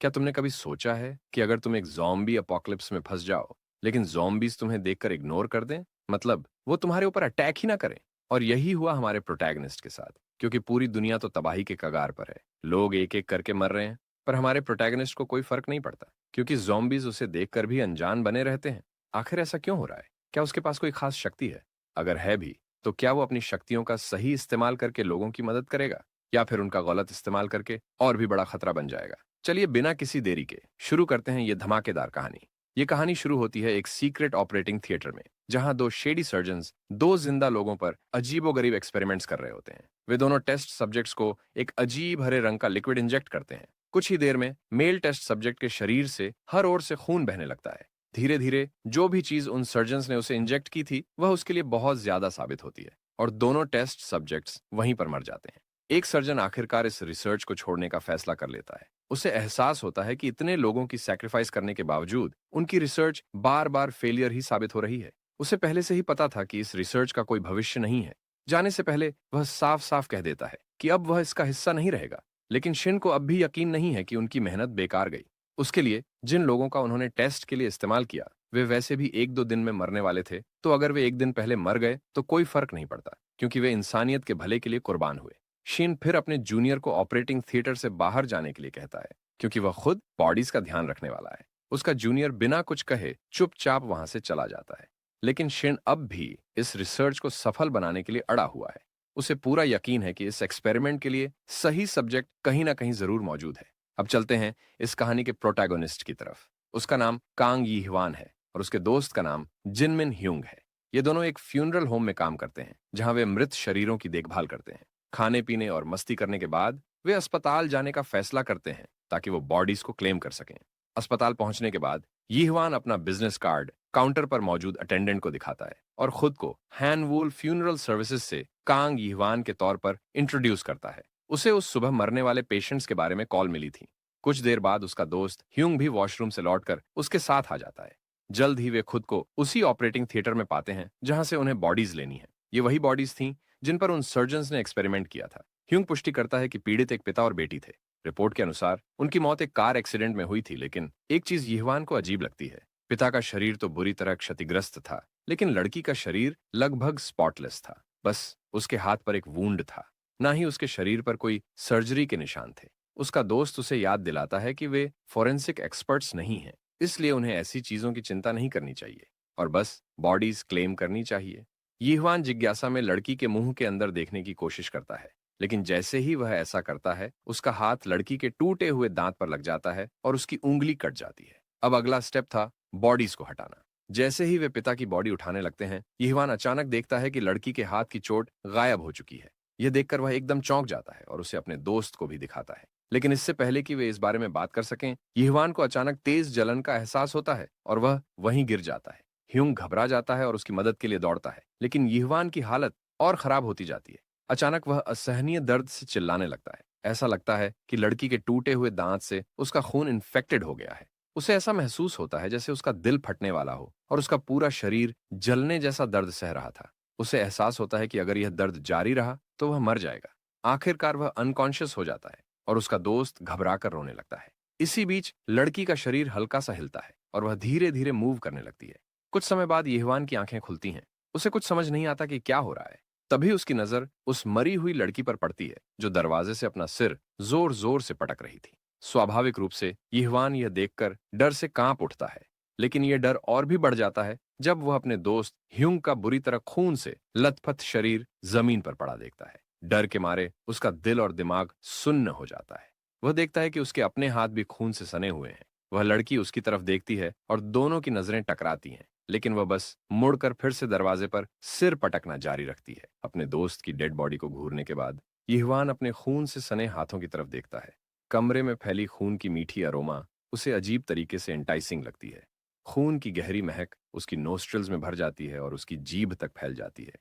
क्या तुमने कभी सोचा है कि अगर तुम एक ज़ॉम्बी अपोकलिप्स में फँस जाओ, लेकिन ज़ॉम्बीज़ तुम्हें देखकर इग्नोर कर दें? मतलब वो तुम्हारे ऊपर अटैक ही ना करें। और यही हुआ हमारे प्रोटैगनिस्ट के साथ, क्योंकि पूरी दुनिया तो तबाही के कगार पर है। लोग एक-एक करके मर रहे हैं, पर हमारे प्रोटैगनिस्ट को कोई फ़र्क नहीं पड़ता, क्योंकि ज़ॉम्बीज़ उसे देखकर भी अनजान बने रहते हैं। आखिर ऐसा क्यों हो रहा है? क्या उसके पास कोई ख़ास शक्ति है? अगर है भी, तो क्या वो अपनी शक्तियों का सही इस्तेमाल करके लोगों की मदद करेगा? या फिर उनका गलत इस्तेमाल करके और भी बड़ा खतरा बन जाएगा? चलिए बिना किसी देरी के शुरू करते हैं ये धमाकेदार कहानी। ये कहानी शुरू होती है एक सीक्रेट ऑपरेटिंग थिएटर में, जहां दो शेडी सर्जन्स दो जिंदा लोगों पर अजीबोगरीब एक्सपेरिमेंट्स कर रहे होते हैं। वे दोनों टेस्ट सब्जेक्ट्स को एक अजीब हरे रंग का लिक्विड इंजेक्ट करते हैं। कुछ ही देर में मेल टेस्ट सब्जेक्ट के शरीर से हर ओर से खून बहने लगता है। धीरे धीरे जो भी चीज उन सर्जन्स ने उसे इंजेक्ट की थी वह उसके लिए बहुत ज्यादा साबित होती है, और दोनों टेस्ट सब्जेक्ट्स वहीं पर मर जाते हैं। एक सर्जन आखिरकार इस रिसर्च को छोड़ने का फैसला कर लेता है। उसे एहसास होता है कि इतने लोगों की सैक्रिफाइस करने के बावजूद उनकी रिसर्च बार बार फेलियर ही साबित हो रही है। उसे पहले से ही पता था कि इस रिसर्च का कोई भविष्य नहीं है। जाने से पहले वह साफ साफ कह देता है कि अब वह इसका हिस्सा नहीं रहेगा। लेकिन शिन को अब भी यकीन नहीं है कि उनकी मेहनत बेकार गई। उसके लिए जिन लोगों का उन्होंने टेस्ट के लिए इस्तेमाल किया वे वैसे भी एक दो दिन में मरने वाले थे, तो अगर वे एक दिन पहले मर गए तो कोई फर्क नहीं पड़ता, क्योंकि वे इंसानियत के भले के लिए कुर्बान हुए। शीन फिर अपने जूनियर को ऑपरेटिंग थिएटर से बाहर जाने के लिए कहता है, क्योंकि वह खुद बॉडीज का ध्यान रखने वाला है। उसका जूनियर बिना कुछ कहे चुपचाप वहां से चला जाता है। लेकिन शिन अब भी इस रिसर्च को सफल बनाने के लिए अड़ा हुआ है। उसे पूरा यकीन है कि इस एक्सपेरिमेंट के लिए सही सब्जेक्ट कहीं ना कहीं जरूर मौजूद है। अब चलते हैं इस कहानी के प्रोटैगोनिस्ट की तरफ। उसका नाम कांग यी हवान है और उसके दोस्त का नाम जिनमिन ह्यूंग है। ये दोनों एक फ्यूनरल होम में काम करते हैं, जहां वे मृत शरीरों की देखभाल करते हैं। खाने पीने और मस्ती करने के बाद वे अस्पताल जाने का फैसला करते हैं, ताकि वो बॉडीज को क्लेम कर सकें। अस्पताल पहुंचने के बाद यीहवान अपना बिजनेस कार्ड काउंटर पर मौजूद अटेंडेंट को दिखाता है और खुद को हैनवूल फ्यूनरल सर्विसेज से कांग यीहवान के तौर पर इंट्रोड्यूस करता है। उसे उस सुबह मरने वाले पेशेंट्स के बारे में कॉल मिली थी। कुछ देर बाद उसका दोस्त ह्यूंग भी वॉशरूम से लौटकर उसके साथ आ जाता है। जल्द ही वे खुद को उसी ऑपरेटिंग थिएटर में पाते हैं जहां से उन्हें बॉडीज लेनी है। ये वही बॉडीज थीं जिन पर उन सर्जन्स ने एक्सपेरिमेंट किया था। ह्यूंग पुष्टि करता है कि पीड़ित एक पिता और बेटी थे। रिपोर्ट के अनुसार उनकी मौत एक कार एक्सीडेंट में हुई थी, लेकिन एक चीज यीहवान को अजीब लगती है। पिता का शरीर तो बुरी तरह क्षतिग्रस्त था, लेकिन लड़की का शरीर लगभग स्पॉटलेस था। बस उसके हाथ पर एक वूंड था, ना ही उसके शरीर पर कोई सर्जरी के निशान थे। उसका दोस्त उसे याद दिलाता है कि वे फोरेंसिक एक्सपर्ट्स नहीं हैं, इसलिए उन्हें ऐसी चीजों की चिंता नहीं करनी चाहिए और बस बॉडीज क्लेम करनी चाहिए। यीहवान जिज्ञासा में लड़की के मुंह के अंदर देखने की कोशिश करता है, लेकिन जैसे ही वह ऐसा करता है उसका हाथ लड़की के टूटे हुए दांत पर लग जाता है और उसकी उंगली कट जाती है। अब अगला स्टेप था बॉडीज को हटाना। जैसे ही वे पिता की बॉडी उठाने लगते हैं, यीहवान अचानक देखता है कि लड़की के हाथ की चोट गायब हो चुकी है। यह देखकर वह एकदम चौंक जाता है और उसे अपने दोस्त को भी दिखाता है। लेकिन इससे पहले कि वे इस बारे में बात कर सकें, यीहवान को अचानक तेज जलन का एहसास होता है और वह वहीं गिर जाता है। ह्यूंग घबरा जाता है और उसकी मदद के लिए दौड़ता है, लेकिन यीहवान की हालत और खराब होती जाती है। अचानक वह असहनीय दर्द से चिल्लाने लगता है। ऐसा लगता है कि लड़की के टूटे हुए दांत से उसका खून इन्फेक्टेड हो गया है। उसे ऐसा महसूस होता है जैसे उसका दिल फटने वाला हो और उसका पूरा शरीर जलने जैसा दर्द सह रहा था। उसे एहसास होता है कि अगर यह दर्द जारी रहा तो वह मर जाएगा। आखिरकार वह अनकॉन्शियस हो जाता है और उसका दोस्त घबराकर रोने लगता है। इसी बीच लड़की का शरीर हल्का सा हिलता है और वह धीरे धीरे मूव करने लगती है। कुछ समय बाद यहवान की आंखें खुलती हैं। उसे कुछ समझ नहीं आता कि क्या हो रहा है। तभी उसकी नजर उस मरी हुई लड़की पर पड़ती है, जो दरवाजे से अपना सिर जोर जोर से पटक रही थी। स्वाभाविक रूप से यहवान यह देखकर डर से कांप उठता है, लेकिन यह डर और भी बढ़ जाता है जब वह अपने दोस्त ह्यूंग का बुरी तरह खून से लथपथ शरीर जमीन पर पड़ा देखता है। डर के मारे उसका दिल और दिमाग सुन्न हो जाता है। वह देखता है कि उसके अपने हाथ भी खून से सने हुए हैं। वह लड़की उसकी तरफ देखती है और दोनों की नजरें टकराती हैं, लेकिन वह बस मुड़कर फिर से दरवाजे पर सिर पटकना जारी रखती है। अपने दोस्त की डेड बॉडी को घूरने के बाद यहवान अपने खून से सने हाथों की तरफ देखता है। कमरे में फैली खून की मीठी अरोमा उसे अजीब तरीके से एंटाइसिंग लगती है। खून की गहरी महक उसकी नोस्ट्रल्स में भर जाती है और उसकी जीभ तक फैल जाती है।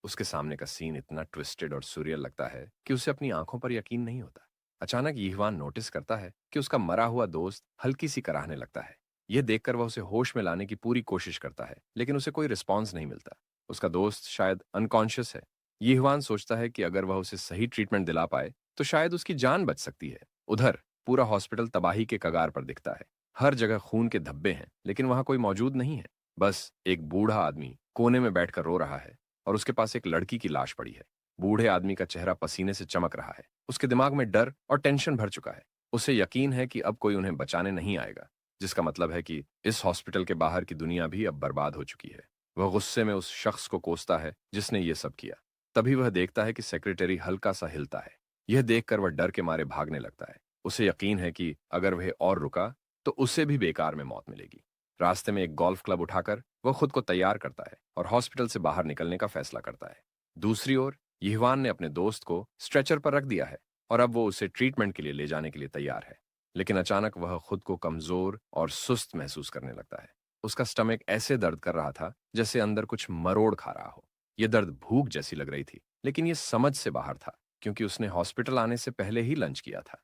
उसके सामने का सीन इतना ट्विस्टेड और सूरियल लगता है कि उसे अपनी आंखों पर यकीन नहीं होता। अचानक यीहवान नोटिस करता है कि उसका मरा हुआ दोस्त हल्की सी कराहने लगता है। यह देखकर वह उसे होश में लाने की पूरी कोशिश करता है, लेकिन उसे कोई रिस्पॉन्स नहीं मिलता। उसका दोस्त शायद अनकॉन्शियस है। यीहवान सोचता है कि अगर वह उसे सही ट्रीटमेंट दिला पाए तो शायद उसकी जान बच सकती है। उधर पूरा हॉस्पिटल तबाही के कगार पर दिखता है। हर जगह खून के धब्बे हैं, लेकिन वहां कोई मौजूद नहीं है। बस एक बूढ़ा आदमी कोने में बैठकर रो रहा है और उसके पास एक लड़की की लाश पड़ी है। बूढ़े आदमी का चेहरा पसीने से चमक रहा है। उसके दिमाग में डर और टेंशन भर चुका है। उसे यकीन है कि अब कोई उन्हें बचाने नहीं आएगा, जिसका मतलब है कि इस हॉस्पिटल के बाहर की दुनिया भी अब बर्बाद हो चुकी है। वह गुस्से में उस शख्स को कोसता है जिसने ये सब किया। तभी वह देखता है कि सेक्रेटरी हल्का सा हिलता है। यह देखकर वह डर के मारे भागने लगता है। उसे यकीन है कि अगर वह और रुका तो उसे भी बेकार में मौत मिलेगी। रास्ते में एक गोल्फ क्लब उठाकर वह खुद को तैयार करता है और हॉस्पिटल से बाहर निकलने का फैसला करता है। दूसरी ओर यिहवान ने अपने दोस्त को स्ट्रेचर पर रख दिया है और अब वो उसे ट्रीटमेंट के लिए ले जाने के लिए तैयार है। लेकिन अचानक वह खुद को कमजोर और सुस्त महसूस करने लगता है। उसका स्टमक ऐसे दर्द कर रहा था जैसे अंदर कुछ मरोड़ खा रहा हो। यह दर्द भूख जैसी लग रही थी, लेकिन यह समझ से बाहर था, क्योंकि उसने हॉस्पिटल आने से पहले ही लंच किया था।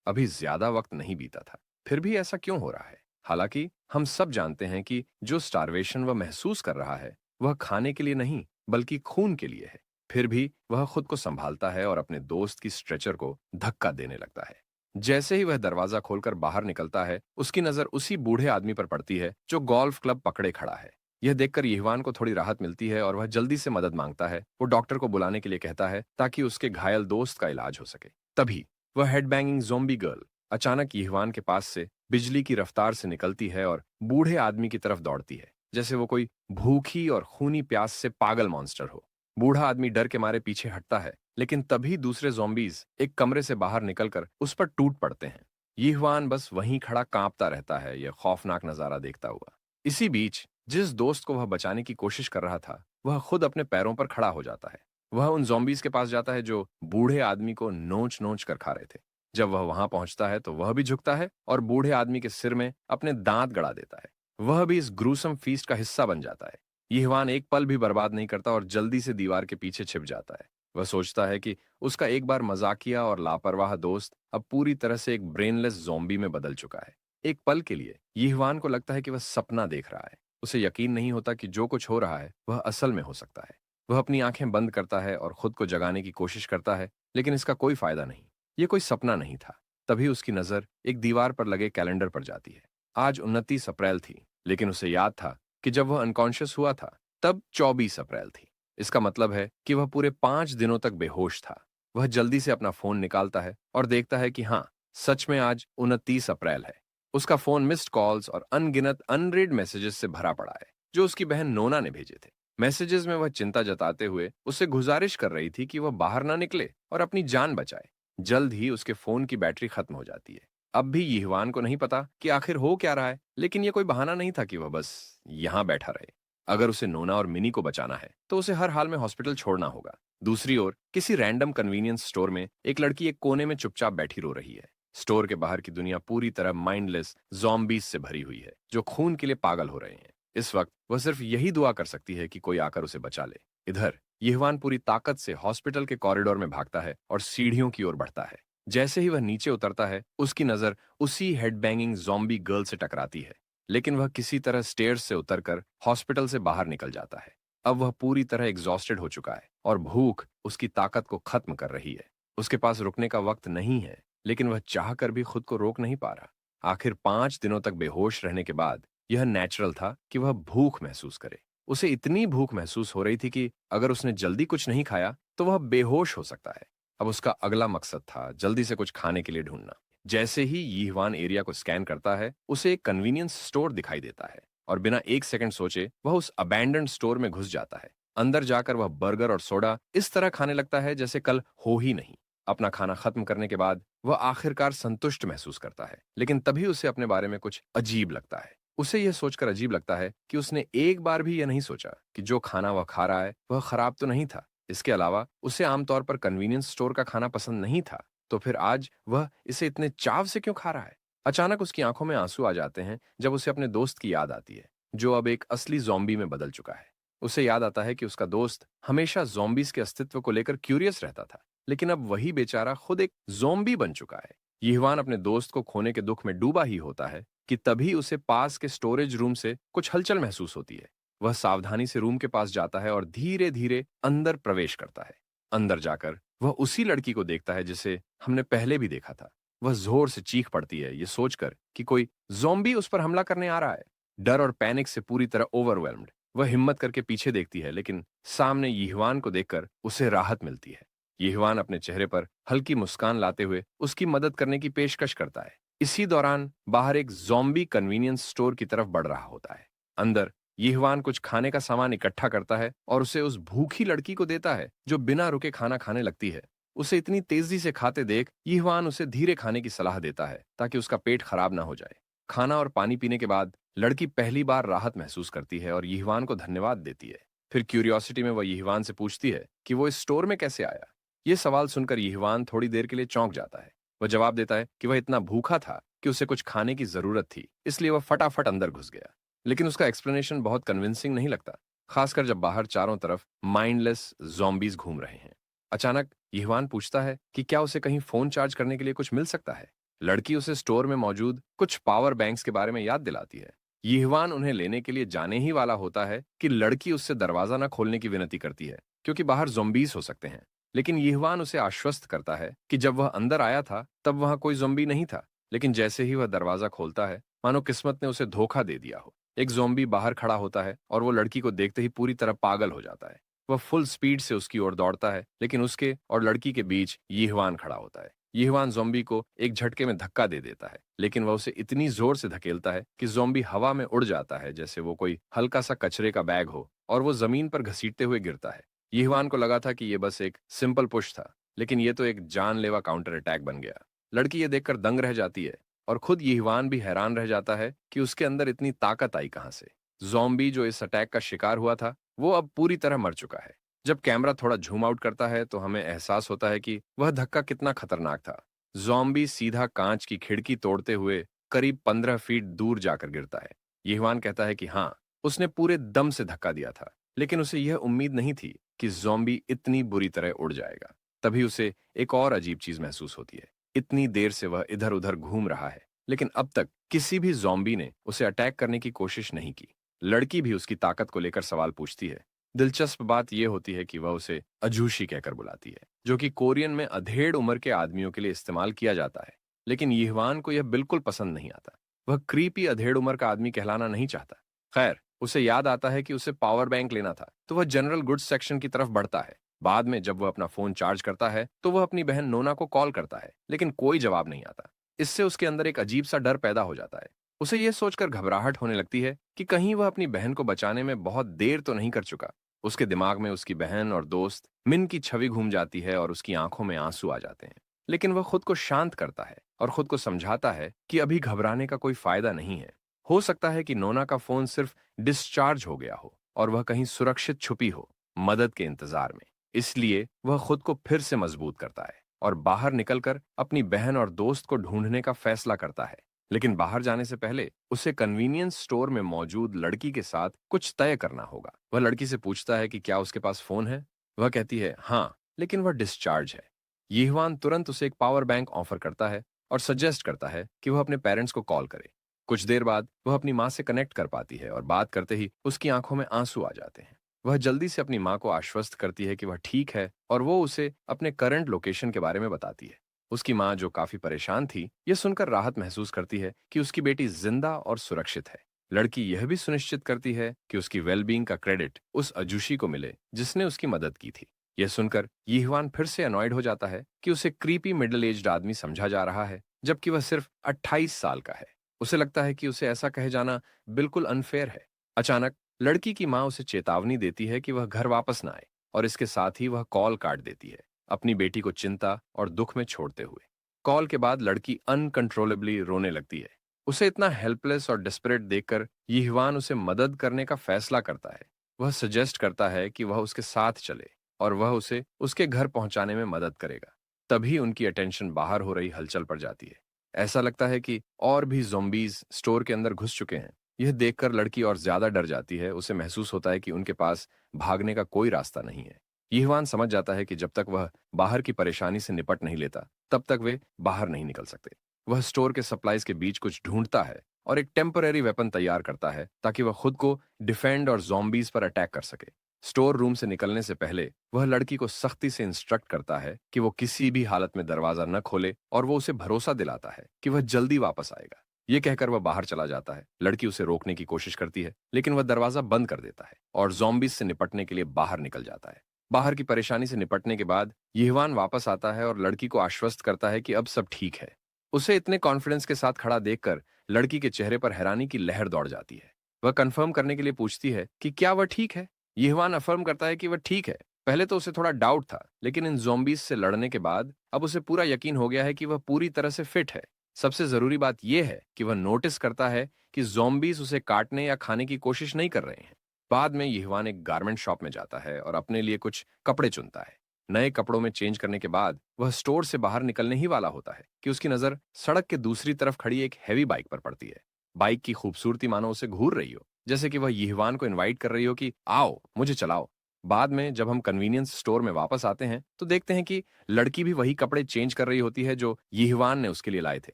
अभी ज्यादा वक्त नहीं बीता था। फिर भी ऐसा क्यों हो रहा है? हालांकि हम सब जानते हैं कि जो स्टारवेशन वह महसूस कर रहा है वह खाने के लिए नहीं, बल्कि खून के लिए है। फिर भी वह खुद को संभालता है और अपने दोस्त की स्ट्रेचर को धक्का देने लगता है। जैसे ही वह दरवाजा खोलकर बाहर निकलता है, उसकी नजर उसी बूढ़े आदमी पर पड़ती है जो गोल्फ क्लब पकड़े खड़ा है। यह देखकर यिहवान को थोड़ी राहत मिलती है और वह जल्दी से मदद मांगता है। वो डॉक्टर को बुलाने के लिए कहता है ताकि उसके घायल दोस्त का इलाज हो सके। तभी वह हेडबैंगिंग ज़ॉम्बी गर्ल अचानक यिहवान के पास से बिजली की रफ्तार से निकलती है और बूढ़े आदमी की तरफ दौड़ती है, जैसे वो कोई भूखी और खूनी प्यास से पागल मॉन्स्टर हो। बूढ़ा आदमी डर के मारे पीछे हटता है, लेकिन तभी दूसरे ज़ॉम्बीज एक कमरे से बाहर निकलकर उस पर टूट पड़ते हैं। यिहवान बस वहीं खड़ा कांपता रहता है, यह खौफनाक नजारा देखता हुआ। इसी बीच जिस दोस्त को वह बचाने की कोशिश कर रहा था, वह खुद अपने पैरों पर खड़ा हो जाता है। वह उन ज़ॉम्बीज के पास जाता है जो बूढ़े आदमी को नोच नोच कर खा रहे थे। जब वह वहां पहुंचता है तो वह भी झुकता है और बूढ़े आदमी के सिर में अपने दांत गड़ा देता है। वह भी इस ग्रूसम फीस्ट का हिस्सा बन जाता है। यिहवान एक पल भी बर्बाद नहीं करता और जल्दी से दीवार के पीछे छिप जाता है। वह सोचता है कि उसका एक बार मजाकिया और लापरवाह दोस्त अब पूरी तरह से एक ब्रेनलेस ज़ॉम्बी में बदल चुका है। एक पल के लिए यिहवान को लगता है कि वह सपना देख रहा है। उसे यकीन नहीं होता कि जो कुछ हो रहा है वह असल में हो सकता है। वह अपनी आंखें बंद करता है और खुद को जगाने की कोशिश करता है, लेकिन इसका कोई फायदा नहीं। ये कोई सपना नहीं था। तभी उसकी नजर एक दीवार पर लगे कैलेंडर पर जाती है। आज 29 अप्रैल थी, लेकिन उसे याद था कि जब वह अनकॉन्शियस हुआ था तब 24 अप्रैल थी। इसका मतलब है कि वह पूरे 5 दिनों तक बेहोश था। वह जल्दी से अपना फोन निकालता है और देखता है कि हाँ, सच में आज 29 अप्रैल है। उसका फोन मिस्ड कॉल्स और अनगिनत अनरीड मैसेजेस से भरा पड़ा है, जो उसकी बहन नोना ने भेजे थे। मैसेजेस में वह चिंता जताते हुए उससे गुजारिश कर रही थी कि वह बाहर ना निकले और अपनी जान बचाए। जल्द ही उसके फोन की बैटरी खत्म हो जाती है। अब भी यिहवान को नहीं पता कि आखिर हो क्या रहा है, लेकिन यह कोई बहाना नहीं था कि वह बस यहां बैठा रहे। अगर उसे नोना और मिनी को बचाना है तो उसे हर हाल में हॉस्पिटल छोड़ना होगा। दूसरी ओर किसी रैंडम कन्वीनियंस स्टोर में एक लड़की एक कोने में चुपचाप बैठी रो रही है। स्टोर के बाहर की दुनिया पूरी तरह माइंडलेस ज़ॉम्बीज से भरी हुई है, जो खून के लिए पागल हो रहे हैं। इस वक्त वह सिर्फ यही दुआ कर सकती है कि कोई आकर उसे बचा ले। इधर यिहवान पूरी ताकत से हॉस्पिटल के कॉरिडोर में भागता है और सीढ़ियों की ओर बढ़ता है। जैसे ही वह नीचे उतरता है, उसकी नजर उसी हेडबैंगिंग ज़ॉम्बी गर्ल से टकराती है। लेकिन वह किसी तरह स्टेयर्स से उतरकर हॉस्पिटल से बाहर निकल जाता है। अब वह पूरी तरह एग्जॉस्टेड हो चुका है और भूख उसकी ताकत को खत्म कर रही है। उसके पास रुकने का वक्त नहीं है, लेकिन वह चाहकर भी खुद को रोक नहीं पा रहा। आखिर 5 दिनों तक बेहोश रहने के बाद यह नेचुरल था कि वह भूख महसूस करे। उसे इतनी भूख महसूस हो रही थी कि अगर उसने जल्दी कुछ नहीं खाया तो वह बेहोश हो सकता है। अब उसका अगला मकसद था जल्दी से कुछ खाने के लिए ढूंढना। जैसे ही यिहवान एरिया को स्कैन करता है, उसे एक कन्वीनियंस स्टोर दिखाई देता है और बिना एक सेकंड सोचे वह उस अबैंडन्ड स्टोर में घुस जाता है। अंदर जाकर वह बर्गर और सोडा इस तरह खाने लगता है जैसे कल हो ही नहीं। अपना खाना खत्म करने के बाद वह आखिरकार संतुष्ट महसूस करता है, लेकिन तभी उसे अपने बारे में कुछ अजीब लगता है। उसे यह सोचकर अजीब लगता है कि उसने एक बार भी यह नहीं सोचा कि जो खाना वह खा रहा है वह खराब तो नहीं था। इसके अलावा उसे आमतौर पर कन्वीनियंस स्टोर का खाना पसंद नहीं था, तो फिर आज वह इसे इतने चाव से क्यों खा रहा है? अचानक उसकी आंखों में आंसू आ जाते हैं जब उसे अपने दोस्त की याद आती है, जो अब एक असली ज़ॉम्बी में बदल चुका है। उसे याद आता है कि उसका दोस्त हमेशा ज़ॉम्बीज के अस्तित्व को लेकर क्यूरियस रहता था, लेकिन अब वही बेचारा खुद एक ज़ॉम्बी बन चुका है। यिहवान अपने दोस्त को खोने के दुख में डूबा ही होता है कि तभी उसे पास के स्टोरेज रूम से कुछ हलचल महसूस होती है। वह सावधानी से रूम के पास जाता है और धीरे धीरे अंदर प्रवेश करता है। अंदर जाकर वह उसी लड़की को देखता है जिसे हमने पहले भी देखा था। वह जोर से चीख पड़ती है, ये सोचकर कि कोई ज़ॉम्बी उस पर हमला करने आ रहा है। डर और पैनिक से पूरी तरह ओवरवेल्म्ड वह हिम्मत करके पीछे देखती है, लेकिन सामने यीहवान को देखकर उसे राहत मिलती है। यीहवान अपने चेहरे पर हल्की मुस्कान लाते हुए उसकी मदद करने की पेशकश करता है। इसी दौरान बाहर एक ज़ॉम्बी कन्वीनियंस स्टोर की तरफ बढ़ रहा होता है। अंदर यीहवान कुछ खाने का सामान इकट्ठा करता है और उसे उस भूखी लड़की को देता है जो बिना रुके खाना खाने लगती है। उसे इतनी तेजी से खाते देख यीहवान उसे धीरे खाने की सलाह देता है ताकि उसका पेट खराब ना हो जाए। खाना और पानी पीने के बाद लड़की पहली बार राहत महसूस करती है और यीहवान को धन्यवाद देती है। फिर क्यूरियोसिटी में वह यीहवान से पूछती है कि वो इस स्टोर में कैसे आया। ये सवाल सुनकर यीहवान थोड़ी देर के लिए चौंक जाता है। वह जवाब देता है कि वह इतना भूखा था कि उसे कुछ खाने की जरूरत थी, इसलिए वह फटाफट अंदर घुस गया। लेकिन उसका एक्सप्लेनेशन बहुत कन्विंसिंग नहीं लगता, खासकर जब बाहर चारों तरफ माइंडलेस ज़ॉम्बीज घूम रहे हैं। अचानक यीहवान पूछता है कि क्या उसे कहीं फोन चार्ज करने के लिए कुछ मिल सकता है। लड़की उसे स्टोर में मौजूद कुछ पावर बैंक्स के बारे में याद दिलाती है। यीहवान उन्हें लेने के लिए जाने ही वाला होता है कि लड़की उससे दरवाजा न खोलने की विनती करती है, क्योंकि बाहर ज़ॉम्बीज हो सकते हैं। लेकिन यीहवान उसे आश्वस्त करता है कि जब वह अंदर आया था तब वहां कोई ज़ॉम्बी नहीं था। लेकिन जैसे ही वह दरवाजा खोलता है, मानो किस्मत ने उसे धोखा दे दिया हो। एक ज़ॉम्बी बाहर खड़ा होता है और वो लड़की को देखते ही पूरी तरह पागल हो जाता है। वह फुल स्पीड से उसकी ओर दौड़ता है, लेकिन उसके और लड़की के बीच यीहवान खड़ा होता है। यीहवान ज़ॉम्बी को एक झटके में धक्का दे देता है, लेकिन वह उसे इतनी जोर से धकेलता है कि ज़ॉम्बी हवा में उड़ जाता है जैसे वो कोई हल्का सा कचरे का बैग हो, और वो जमीन पर घसीटते हुए गिरता है। यीहवान को लगा था कि ये बस एक सिंपल पुश था, लेकिन ये तो एक जानलेवा काउंटर अटैक बन गया। लड़की ये देखकर दंग रह जाती है और खुद यीहवान भी हैरान रह जाता है कि उसके अंदर इतनी ताकत आई कहां से। ज़ॉम्बी जो इस अटैक का शिकार हुआ था, वो अब पूरी तरह मर चुका है। जब कैमरा थोड़ा झूम आउट करता है तो हमें एहसास होता है कि वह धक्का कितना खतरनाक था। ज़ॉम्बी सीधा कांच की खिड़की तोड़ते हुए करीब 15 फीट दूर जाकर गिरता है। यीहवान कहता है कि हाँ, उसने पूरे दम से धक्का दिया था, लेकिन उसे यह उम्मीद नहीं थी कि ज़ॉम्बी इतनी बुरी तरह उड़ जाएगा। तभी उसे एक और अजीब चीज महसूस होती है। इतनी देर से वह इधर उधर घूम रहा है, लेकिन अब तक किसी भी ज़ॉम्बी ने उसे अटैक करने की कोशिश नहीं की। लड़की भी उसकी ताकत को लेकर सवाल पूछती है। दिलचस्प बात यह होती है कि वह उसे अजूशी कहकर बुलाती है, जो कि कोरियन में अधेड़ उम्र के आदमियों के लिए इस्तेमाल किया जाता है। लेकिन यीहवान को यह बिल्कुल पसंद नहीं आता। वह क्रीपी अधेड़ उम्र का आदमी कहलाना नहीं चाहता। खैर, उसे याद आता है कि उसे पावर बैंक लेना था, तो वह जनरल गुड्स सेक्शन की तरफ बढ़ता है। बाद में जब वह अपना फोन चार्ज करता है तो वह अपनी बहन नोना को कॉल करता है, लेकिन कोई जवाब नहीं आता। इससे उसके अंदर एक अजीब सा डर पैदा हो जाता है। उसे यह सोचकर घबराहट होने लगती है कि कहीं वह अपनी बहन को बचाने में बहुत देर तो नहीं कर चुका। उसके दिमाग में उसकी बहन और दोस्त मिन की छवि घूम जाती है और उसकी आंखों में आंसू आ जाते हैं। लेकिन वह खुद को शांत करता है और खुद को समझाता है कि अभी घबराने का कोई फायदा नहीं है। हो सकता है कि नोना का फोन सिर्फ डिस्चार्ज हो गया हो और वह कहीं सुरक्षित छुपी हो, मदद के इंतजार में। इसलिए वह खुद को फिर से मजबूत करता है और बाहर निकलकर अपनी बहन और दोस्त को ढूंढने का फैसला करता है। लेकिन बाहर जाने से पहले उसे कन्वीनियंस स्टोर में मौजूद लड़की के साथ कुछ तय करना होगा। वह लड़की से पूछता है कि क्या उसके पास फोन है। वह कहती है हाँ, लेकिन वह डिस्चार्ज है। यीहवान तुरंत उसे एक पावर बैंक ऑफर करता है और सजेस्ट करता है कि वह अपने पेरेंट्स को कॉल करे। कुछ देर बाद वह अपनी माँ से कनेक्ट कर पाती है और बात करते ही उसकी आंखों में आंसू आ जाते हैं। वह जल्दी से अपनी माँ को आश्वस्त करती है कि वह ठीक है और वो उसे अपने करंट लोकेशन के बारे में बताती है। उसकी माँ, जो काफी परेशान थी, यह सुनकर राहत महसूस करती है कि उसकी बेटी जिंदा और सुरक्षित है। लड़की यह भी सुनिश्चित करती है कि उसकी वेलबींग का क्रेडिट उस अजूशी को मिले जिसने उसकी मदद की थी। यह सुनकर यीहवान फिर से अनॉयड हो जाता है कि उसे क्रीपी मिडिल एज्ड आदमी समझा जा रहा है, जबकि वह सिर्फ 28 साल का है। उसे लगता है कि उसे ऐसा कहे जाना बिल्कुल अनफेयर है। अचानक लड़की की माँ उसे चेतावनी देती है कि वह घर वापस ना आए, और इसके साथ ही वह कॉल काट देती है, अपनी बेटी को चिंता और दुख में छोड़ते हुए। कॉल के बाद लड़की अनकंट्रोलेबली रोने लगती है। उसे इतना हेल्पलेस और डिस्परेट देखकर यीहवान उसे मदद करने का फैसला करता है। वह सजेस्ट करता है कि वह उसके साथ चले और वह उसे उसके घर पहुंचाने में मदद करेगा। तभी उनकी अटेंशन बाहर हो रही हलचल पर जाती है। ऐसा लगता है कि और भी ज़ॉम्बीज स्टोर के अंदर घुस चुके हैं। यह देखकर लड़की और ज्यादा डर जाती है। उसे महसूस होता है कि उनके पास भागने का कोई रास्ता नहीं है। यीहवान समझ जाता है कि जब तक वह बाहर की परेशानी से निपट नहीं लेता, तब तक वे बाहर नहीं निकल सकते। वह स्टोर के सप्लाईज के बीच कुछ ढूंढता है और एक टेम्पररी वेपन तैयार करता है ताकि वह खुद को डिफेंड और ज़ॉम्बीज पर अटैक कर सके। स्टोर रूम से निकलने से पहले वह लड़की को सख्ती से इंस्ट्रक्ट करता है कि वो किसी भी हालत में दरवाजा न खोले और वो उसे भरोसा दिलाता है कि वह जल्दी वापस आएगा। ये कहकर वह बाहर चला जाता है। लड़की उसे रोकने की कोशिश करती है, लेकिन वह दरवाजा बंद कर देता है और ज़ॉम्बीज़ से निपटने के लिए बाहर निकल जाता है। बाहर की परेशानी से निपटने के बाद यिह्वान वापस आता है और लड़की को आश्वस्त करता है कि अब सब ठीक है। उसे इतने कॉन्फिडेंस के साथ खड़ा देखकर लड़की के चेहरे पर हैरानी की लहर दौड़ जाती है। वह कंफर्म करने के लिए पूछती है कि क्या वह ठीक है। यिह्वान अफर्म करता है कि वह ठीक है। पहले तो उसे थोड़ा डाउट था, लेकिन इन ज़ॉम्बीज़ से लड़ने के बाद अब उसे पूरा यकीन हो गया है कि वह पूरी तरह से फिट है। सबसे ज़रूरी बात यह है कि वह नोटिस करता है कि ज़ॉम्बीज़ उसे काटने या खाने की कोशिश नहीं कर रहे हैं। बाद में यिह्वान एक गारमेंट शॉप में जाता है और अपने लिए कुछ कपड़े चुनता है। नए कपड़ों में चेंज करने के बाद वह स्टोर से बाहर निकलने ही वाला होता है कि उसकी नज़र सड़क के दूसरी तरफ खड़ी एक हैवी बाइक पर पड़ती है। बाइक की खूबसूरती मानो उसे घूर रही हो, जैसे कि वह यिह्वान को इनवाइट कर रही हो कि आओ, मुझे चलाओ। बाद में जब हम कन्वीनियंस स्टोर में वापस आते हैं, तो देखते हैं कि लड़की भी वही कपड़े चेंज कर रही होती है जो यिह्वान ने उसके लिए लाए थे।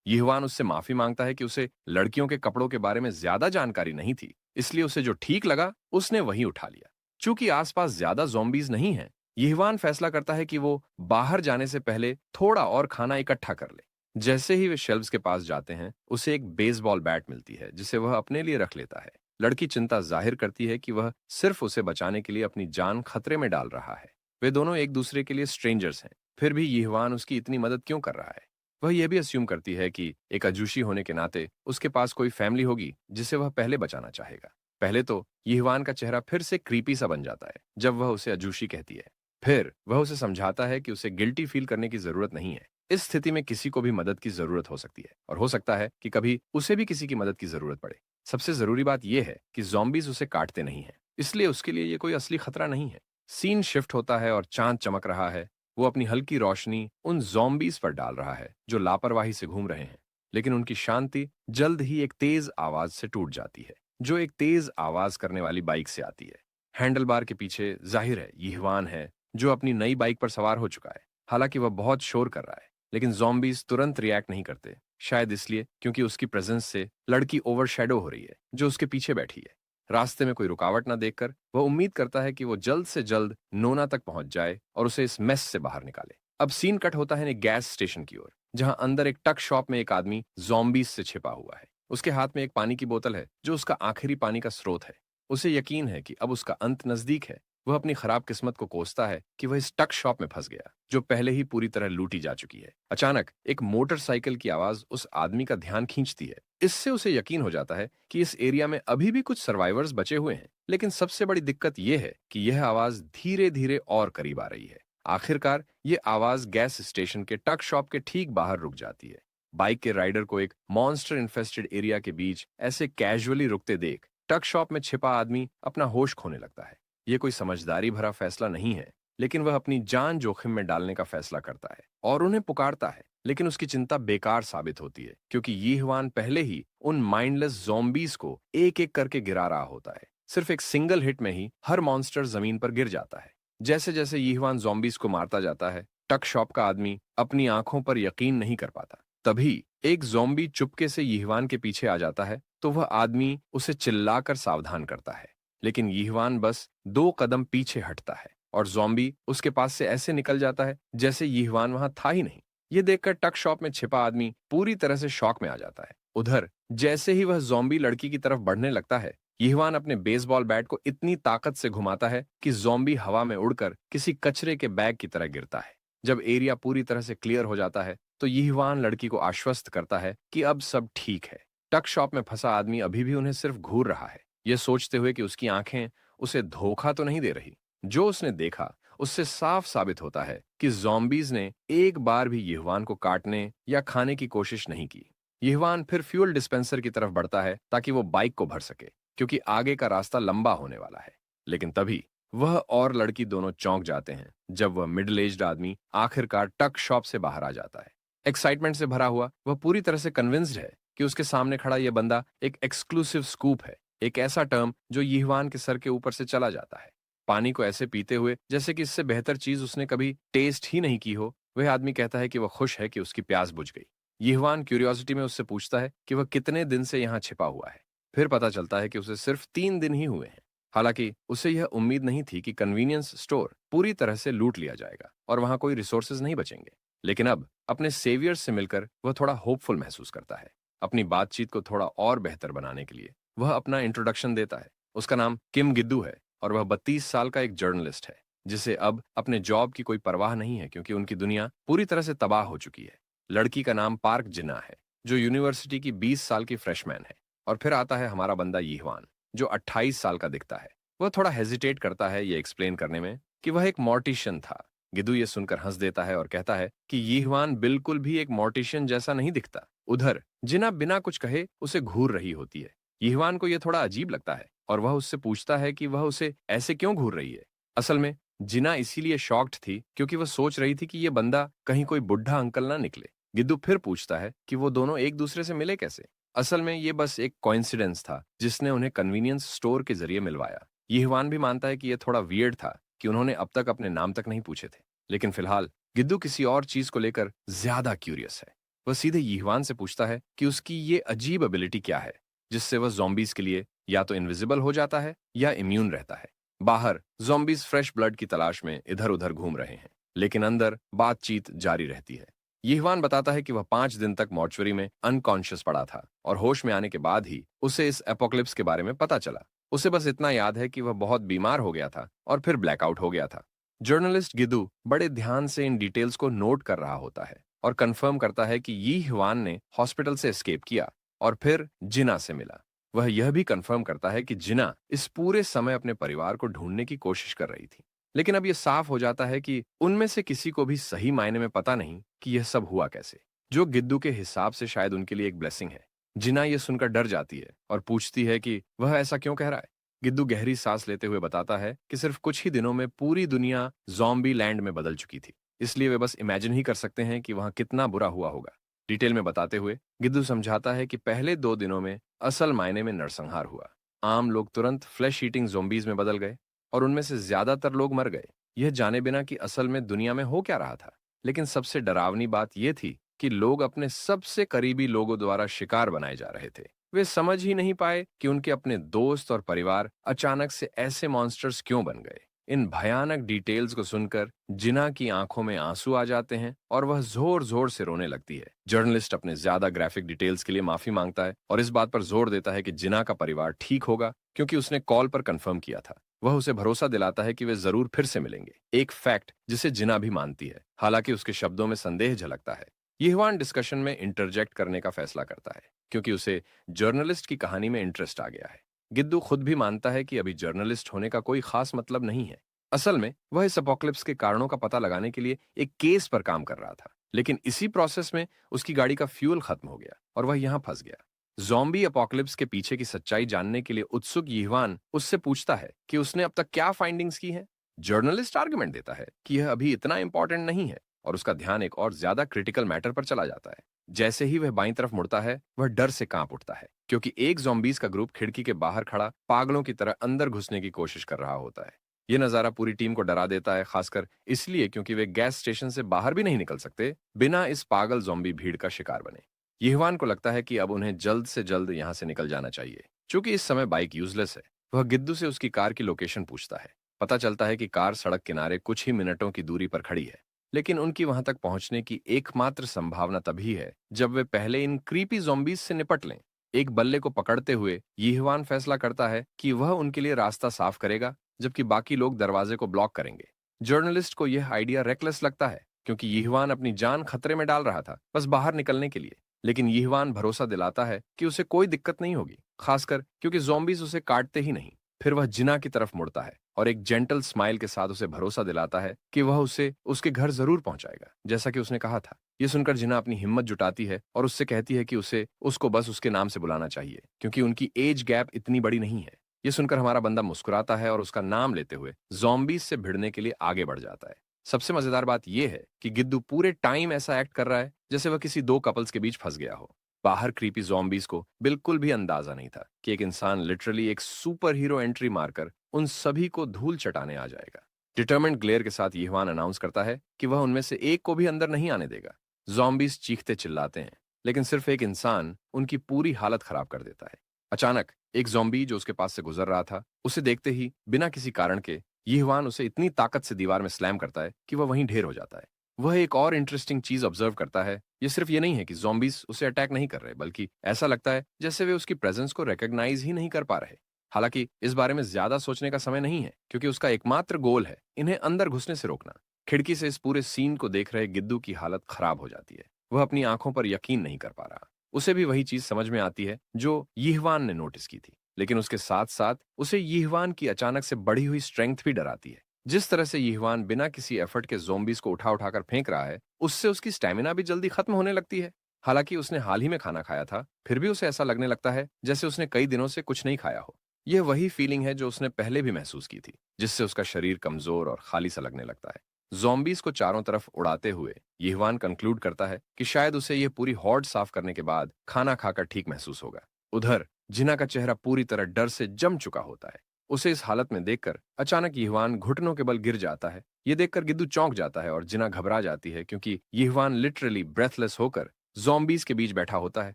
यिह्वान उससे माफी मांगता है कि उसे लड़कियों के कपड़ों के बारे में ज्यादा जानकारी नहीं थी, इसलिए उसे जो ठीक लगा उसने वही उठा लिया। चूंकि आसपास ज्यादा ज़ॉम्बीज नहीं हैं, यिह्वान फैसला करता है कि वो बाहर जाने से पहले थोड़ा और खाना इकट्ठा कर ले। जैसे ही वे शेल्व्स के पास जाते हैं, उसे एक बेसबॉल बैट मिलती है जिसे वह अपने लिए रख लेता है। लड़की चिंता जाहिर करती है कि वह सिर्फ उसे बचाने के लिए अपनी जान खतरे में डाल रहा है। वे दोनों एक दूसरे के लिए स्ट्रेंजर्स हैं, फिर भी यिह्वान उसकी इतनी मदद क्यों कर रहा है? वह यह भी अस्यूम करती है कि एक अजूशी होने के नाते उसके पास कोई फैमिली होगी जिसे वह पहले बचाना चाहेगा। पहले तो यिह्वान का चेहरा फिर से क्रीपी सा बन जाता है जब वह उसे अजूशी कहती है। फिर वह उसे समझाता है कि उसे गिल्टी फील करने की जरूरत नहीं है। इस स्थिति में किसी को भी मदद की जरूरत हो सकती है और हो सकता है कि कभी उसे भी किसी की मदद की जरूरत पड़े। सबसे जरूरी बात यह है कि ज़ॉम्बीज उसे काटते नहीं हैं, इसलिए उसके लिए ये कोई असली खतरा नहीं है। सीन शिफ्ट होता है और चांद चमक रहा है। वो अपनी हल्की रोशनी उन ज़ॉम्बीज पर डाल रहा है जो लापरवाही से घूम रहे हैं, लेकिन उनकी शांति जल्द ही एक तेज आवाज से टूट जाती है, जो एक तेज आवाज करने वाली बाइक से आती है। हैंडल बार के पीछे जाहिर है यिह्वान है, जो अपनी नई बाइक पर सवार हो चुका है। हालांकि वह बहुत शोर कर रहा है, लेकिन ज़ॉम्बीज तुरंत रिएक्ट नहीं करते। शायद इसलिए क्योंकि उसकी प्रेजेंस से लड़की ओवरशैडो हो रही है जो उसके पीछे बैठी है। रास्ते में कोई रुकावट ना देखकर वह उम्मीद करता है कि वो जल्द से जल्द नोना तक पहुंच जाए और उसे इस मेस से बाहर निकाले। अब सीन कट होता है एक गैस स्टेशन की ओर, जहां अंदर एक टक शॉप में एक आदमी ज़ॉम्बीज से छिपा हुआ है। उसके हाथ में एक पानी की बोतल है जो उसका आखिरी पानी का स्रोत है। उसे यकीन है कि अब उसका अंत नजदीक है। वह अपनी खराब किस्मत को कोसता है कि वह इस टक शॉप में फंस गया जो पहले ही पूरी तरह लूटी जा चुकी है। अचानक एक मोटरसाइकिल की आवाज उस आदमी का ध्यान खींचती है। इससे उसे यकीन हो जाता है कि इस एरिया में अभी भी कुछ सर्वाइवर्स बचे हुए हैं। लेकिन सबसे बड़ी दिक्कत यह है कि यह आवाज धीरे धीरे और करीब आ रही है। आखिरकार ये आवाज गैस स्टेशन के टक शॉप के ठीक बाहर रुक जाती है। बाइक के राइडर को एक मॉन्स्टर इन्फेस्टेड एरिया के बीच ऐसे कैजुअली रुकते देख टक शॉप में छिपा आदमी अपना होश खोने लगता है। ये कोई समझदारी भरा फैसला नहीं है, लेकिन वह अपनी जान जोखिम में डालने का फैसला करता है और उन्हें पुकारता है। लेकिन उसकी चिंता बेकार साबित होती है, क्योंकि यिह्वान पहले ही उन माइंडलेस ज़ॉम्बीज को एक एक करके गिरा रहा होता है। सिर्फ एक सिंगल हिट में ही हर मॉन्स्टर जमीन पर गिर जाता है। जैसे जैसे यिह्वान ज़ॉम्बीज को मारता जाता है, टक शॉप का आदमी अपनी आंखों पर यकीन नहीं कर पाता। तभी एक ज़ॉम्बी चुपके से यिह्वान के पीछे आ जाता है, तो वह आदमी उसे चिल्लाकर सावधान करता है। लेकिन यिह्वान बस 2 कदम पीछे हटता है और ज़ॉम्बी उसके पास से ऐसे निकल जाता है जैसे यिह्वान वहां था ही नहीं। ये देखकर टक शॉप में छिपा आदमी पूरी तरह से शॉक में आ जाता है। उधर जैसे ही वह ज़ॉम्बी लड़की की तरफ बढ़ने लगता है, यिह्वान अपने बेसबॉल बैट को इतनी ताकत से घुमाता है कि ज़ॉम्बी हवा में उड़कर किसी कचरे के बैग की तरह गिरता है। जब एरिया पूरी तरह से क्लियर हो जाता है, तो यिह्वान लड़की को आश्वस्त करता है कि अब सब ठीक है। टक शॉप में फंसा आदमी अभी भी उन्हें सिर्फ घूर रहा है, यह सोचते हुए कि उसकी आंखें उसे धोखा तो नहीं दे रही। जो उसने देखा उससे साफ साबित होता है कि ज़ॉम्बीज ने एक बार भी यिह्वान को काटने या खाने की कोशिश नहीं की। यिह्वान फिर फ्यूल डिस्पेंसर की तरफ बढ़ता है ताकि वो बाइक को भर सके, क्योंकि आगे का रास्ता लंबा होने वाला है। लेकिन तभी वह और लड़की दोनों चौंक जाते हैं जब वह मिडिल एज्ड आदमी आखिरकार टक शॉप से बाहर आ जाता है। एक्साइटमेंट से भरा हुआ वह पूरी तरह से कन्विंस्ड है कि उसके सामने खड़ा यह बंदा एक एक्सक्लूसिव स्कूप है, एक ऐसा टर्म जो यिह्वान के सर के ऊपर से चला जाता है। पानी को ऐसे पीते हुए जैसे कि इससे बेहतर चीज उसने कभी टेस्ट ही नहीं की हो, वह आदमी कहता है कि वह खुश है कि उसकी प्यास बुझ गई। यिह्वान क्यूरियोसिटी में उससे पूछता है कि वह कितने दिन से यहाँ छिपा हुआ है। फिर पता चलता है कि उसे सिर्फ 3 दिन ही हुए हैं। हालांकि उसे यह उम्मीद नहीं थी कि कन्वीनियंस स्टोर पूरी तरह से लूट लिया जाएगा और वहां कोई रिसोर्सेज नहीं बचेंगे। लेकिन अब अपने सेवियर से मिलकर वह थोड़ा होपफुल महसूस करता है। अपनी बातचीत को थोड़ा और बेहतर बनाने के लिए वह अपना इंट्रोडक्शन देता है। उसका नाम किम गिद्दू है और वह 32 साल का एक जर्नलिस्ट है जिसे अब अपने जॉब की कोई परवाह नहीं है क्योंकि उनकी दुनिया पूरी तरह से तबाह हो चुकी है। लड़की का नाम पार्क जिन्ना है जो यूनिवर्सिटी की 20 साल की फ्रेशमैन है। और फिर आता है हमारा बंदा यीहवान जो 28 साल का दिखता है। वह थोड़ा हेजिटेट करता है ये एक्सप्लेन करने में कि वह एक मॉर्टिशियन था। गिदू ये सुनकर हंस देता है और कहता है कि यीहवान बिल्कुल भी एक मॉर्टिशियन जैसा नहीं दिखता। उधर जिना बिना कुछ कहे उसे घूर रही होती है। यीहवान को यह थोड़ा अजीब लगता है और वह उससे पूछता है कि वह उसे ऐसे क्यों घूर रही है। असल में जिना इसीलिए शॉक्ड थी क्योंकि वह सोच रही थी कि यह बंदा कहीं कोई बुढ़ा अंकल ना निकले। गिद्दू फिर पूछता है कि वो दोनों एक दूसरे से मिले कैसे। असल में ये बस एक कोइंसिडेंस था जिसने उन्हें कन्वीनियंस स्टोर के जरिए मिलवाया। यीहवान भी मानता है कि यह थोड़ा वियर्ड था कि उन्होंने अब तक अपने नाम तक नहीं पूछे थे। लेकिन फिलहाल गिद्दू किसी और चीज को लेकर ज्यादा क्यूरियस है। वह सीधे यीहवान से पूछता है कि उसकी ये अजीब एबिलिटी क्या है जिससे वह ज़ॉम्बीज के लिए या तो इनविजिबल हो जाता है या इम्यून रहता है। बाहर ज़ॉम्बीज फ्रेश ब्लड की तलाश में इधर उधर घूम रहे हैं लेकिन अंदर बातचीत जारी रहती है। यीहवान बताता है कि वह 5 दिन तक मॉर्चुरी में अनकॉन्शियस पड़ा था और होश में आने के बाद ही उसे इस एपोक्लिप्स के बारे में पता चला। उसे बस इतना याद है कि वह बहुत बीमार हो गया था और फिर ब्लैकआउट हो गया था। जर्नलिस्ट गिदू बड़े ध्यान से इन डिटेल्स को नोट कर रहा होता है और कंफर्म करता है कि यीहवान ने हॉस्पिटल से एस्केप किया और फिर जिना से मिला। वह यह भी कंफर्म करता है कि जिना इस पूरे समय अपने परिवार को ढूंढने की कोशिश कर रही थी। लेकिन अब यह साफ हो जाता है कि उनमें से किसी को भी सही मायने में पता नहीं कि यह सब हुआ कैसे, जो गिद्दू के हिसाब से शायद उनके लिए एक ब्लेसिंग है। जिना यह सुनकर डर जाती है और पूछती है कि वह ऐसा क्यों कह रहा है। गिद्दू गहरी सांस लेते हुए बताता है कि सिर्फ कुछ ही दिनों में पूरी दुनिया ज़ॉम्बी लैंड में बदल चुकी थी, इसलिए वे बस इमेजिन ही कर सकते हैं कि वहां कितना बुरा हुआ होगा। डिटेल में बताते हुए गिद्दू समझाता है कि पहले 2 दिनों में असल मायने में नरसंहार हुआ। आम लोग तुरंत फ्लैश ईटिंग ज़ॉम्बीज में बदल गए और उनमें से ज्यादातर लोग मर गए, यह जाने बिना कि असल में दुनिया में हो क्या रहा था। लेकिन सबसे डरावनी बात यह थी कि लोग अपने सबसे करीबी लोगों द्वारा शिकार बनाए जा रहे थे। वे समझ ही नहीं पाए कि उनके अपने दोस्त और परिवार अचानक से ऐसे मॉन्स्टर्स क्यों बन गए। इन भयानक डिटेल्स को सुनकर जिना की आंखों में आंसू आ जाते हैं और वह जोर जोर से रोने लगती है। जर्नलिस्ट अपने ज्यादा ग्राफिक डिटेल्स के लिए माफी मांगता है और इस बात पर जोर देता है कि जिना का परिवार ठीक होगा क्योंकि उसने कॉल पर कंफर्म किया था। वह उसे भरोसा दिलाता है कि वे जरूर फिर से मिलेंगे, एक फैक्ट जिसे जिना भी मानती है, हालांकि उसके शब्दों में संदेह झलकता है। यीहवान डिस्कशन में इंटरजेक्ट करने का फैसला करता है क्योंकि उसे जर्नलिस्ट की कहानी में इंटरेस्ट आ गया है। गिद्दू खुद भी मानता है कि अभी जर्नलिस्ट होने का कोई खास मतलब नहीं है। असल में वह इस अपोक्लिप्स के कारणों का पता लगाने के लिए एक केस पर काम कर रहा था, लेकिन इसी प्रोसेस में उसकी गाड़ी का फ्यूल खत्म हो गया और वह यहां फंस गया। ज़ॉम्बी अपोक्लिप्स के पीछे की सच्चाई जानने के लिए उत्सुक यीहवान उससे पूछता है कि उसने अब तक क्या फाइंडिंग्स की हैं। जर्नलिस्ट आर्गुमेंट देता है कि यह अभी इतना इंपॉर्टेंट नहीं है और उसका ध्यान एक और ज्यादा क्रिटिकल मैटर पर चला जाता है। जैसे ही वह बाईं तरफ मुड़ता है वह डर से कांप उठता है क्योंकि एक ज़ॉम्बीज का ग्रुप खिड़की के बाहर खड़ा पागलों की तरह अंदर घुसने की कोशिश कर रहा होता है। यह नजारा पूरी टीम को डरा देता है, खासकर इसलिए क्योंकि वे गैस स्टेशन से बाहर भी नहीं निकल सकते बिना इस पागल ज़ॉम्बी भीड़ का शिकार बने। यीहवान को लगता है कि अब उन्हें जल्द से जल्द यहां से निकल जाना चाहिए। चूंकि इस समय बाइक यूजलेस है, वह गिद्दू से उसकी कार की लोकेशन पूछता है। पता चलता है कि कार सड़क किनारे कुछ ही मिनटों की दूरी पर खड़ी है, लेकिन उनकी वहां तक पहुंचने की एकमात्र संभावना तभी है जब वे पहले इन क्रीपी ज़ॉम्बीज से निपट लें। एक बल्ले को पकड़ते हुए यीहवान फैसला करता है कि वह उनके लिए रास्ता साफ करेगा जबकि बाकी लोग दरवाजे को ब्लॉक करेंगे। जर्नलिस्ट को यह आइडिया रेकलेस लगता है क्योंकि यीहवान अपनी जान खतरे में डाल रहा था बस बाहर निकलने के लिए। लेकिन यीहवान भरोसा दिलाता है कि उसे कोई दिक्कत नहीं होगी, खासकर क्योंकि ज़ॉम्बीज उसे काटते ही नहीं। फिर वह जिना की तरफ मुड़ता है और एक जेंटल स्माइल के साथ उसे भरोसा दिलाता है कि वह उसे उसके घर जरूर पहुंचाएगा जैसा कि उसने कहा था। यह सुनकर जिना अपनी हिम्मत जुटाती है और उससे कहती है कि उसे उसको बस उसके नाम से बुलाना चाहिए क्योंकि उनकी एज गैप इतनी बड़ी नहीं है। यह सुनकर हमारा बंदा मुस्कुराता है और उसका नाम लेते हुए ज़ॉम्बीज से भिड़ने के लिए आगे बढ़ जाता है। सबसे मजेदार बात यह है कि गिद्दू पूरे टाइम ऐसा एक्ट कर रहा है जैसे वह किसी दो कपल्स के बीच फंस गया हो। बाहर क्रीपी ज़ॉम्बीज को बिल्कुल भी अंदाजा नहीं था कि एक इंसान लिटरली एक सुपर हीरो एंट्री मारकर उन सभी को धूल चटाने आ जाएगा। डिटर्मेंट ग्लेयर के साथ यीहवान अनाउंस करता है कि वह उनमें से एक को भी अंदर नहीं आने देगा। ज़ॉम्बीज चीखते चिल्लाते हैं, लेकिन सिर्फ एक इंसान उनकी पूरी हालत खराब कर देता है। अचानक एक ज़ॉम्बी जो उसके पास से गुजर रहा था, उसे देखते ही बिना किसी कारण के यीहवान उसे इतनी ताकत से दीवार में स्लैम करता है कि वह वहीं ढेर हो जाता है। वह एक और इंटरेस्टिंग चीज ऑब्जर्व करता है। ये सिर्फ ये नहीं है कि ज़ॉम्बीज उसे अटैक नहीं कर रहे, बल्कि ऐसा लगता है जैसे वे उसकी प्रेजेंस को रिकॉग्नाइज ही नहीं कर पा रहे। हालांकि इस बारे में ज्यादा सोचने का समय नहीं है, क्योंकि उसका एकमात्र गोल है इन्हें अंदर घुसने से रोकना। खिड़की से इस पूरे सीन को देख रहे गिद्दू की हालत खराब हो जाती है। वह अपनी आंखों पर यकीन नहीं कर पा रहा। उसे भी वही चीज समझ में आती है जो यीहवान ने नोटिस की थी, लेकिन उसके साथ साथ उसे यीहवान की अचानक से बढ़ी हुई स्ट्रेंथ भी डराती है। जिस तरह से यीहवान बिना किसी एफर्ट के ज़ोंबीज को उठा उठाकर फेंक रहा है, उससे उसकी स्टैमिना भी जल्दी खत्म होने लगती है। हालांकि उसने हाल ही में खाना खाया था, फिर भी उसे ऐसा लगने लगता है जैसे उसने कई दिनों से कुछ नहीं खाया हो। यह वही फीलिंग है जो उसने पहले भी महसूस की थी, जिससे उसका शरीर कमजोर और खाली सा लगने लगता है। ज़ॉम्बीज को चारों तरफ उड़ाते हुए यीहवान कंक्लूड करता है कि शायद उसे यह पूरी हॉर्ड साफ करने के बाद खाना खाकर ठीक महसूस होगा। उधर जिना का चेहरा पूरी तरह डर से जम चुका होता है। उसे इस हालत में देखकर अचानक यीहवान घुटनों के बल गिर जाता है। ये देखकर गिद्दू चौंक जाता है और जिना घबरा जाती है, क्योंकि यीहवान लिटरली ब्रेथलेस होकर ज़ॉम्बीज के बीच बैठा होता है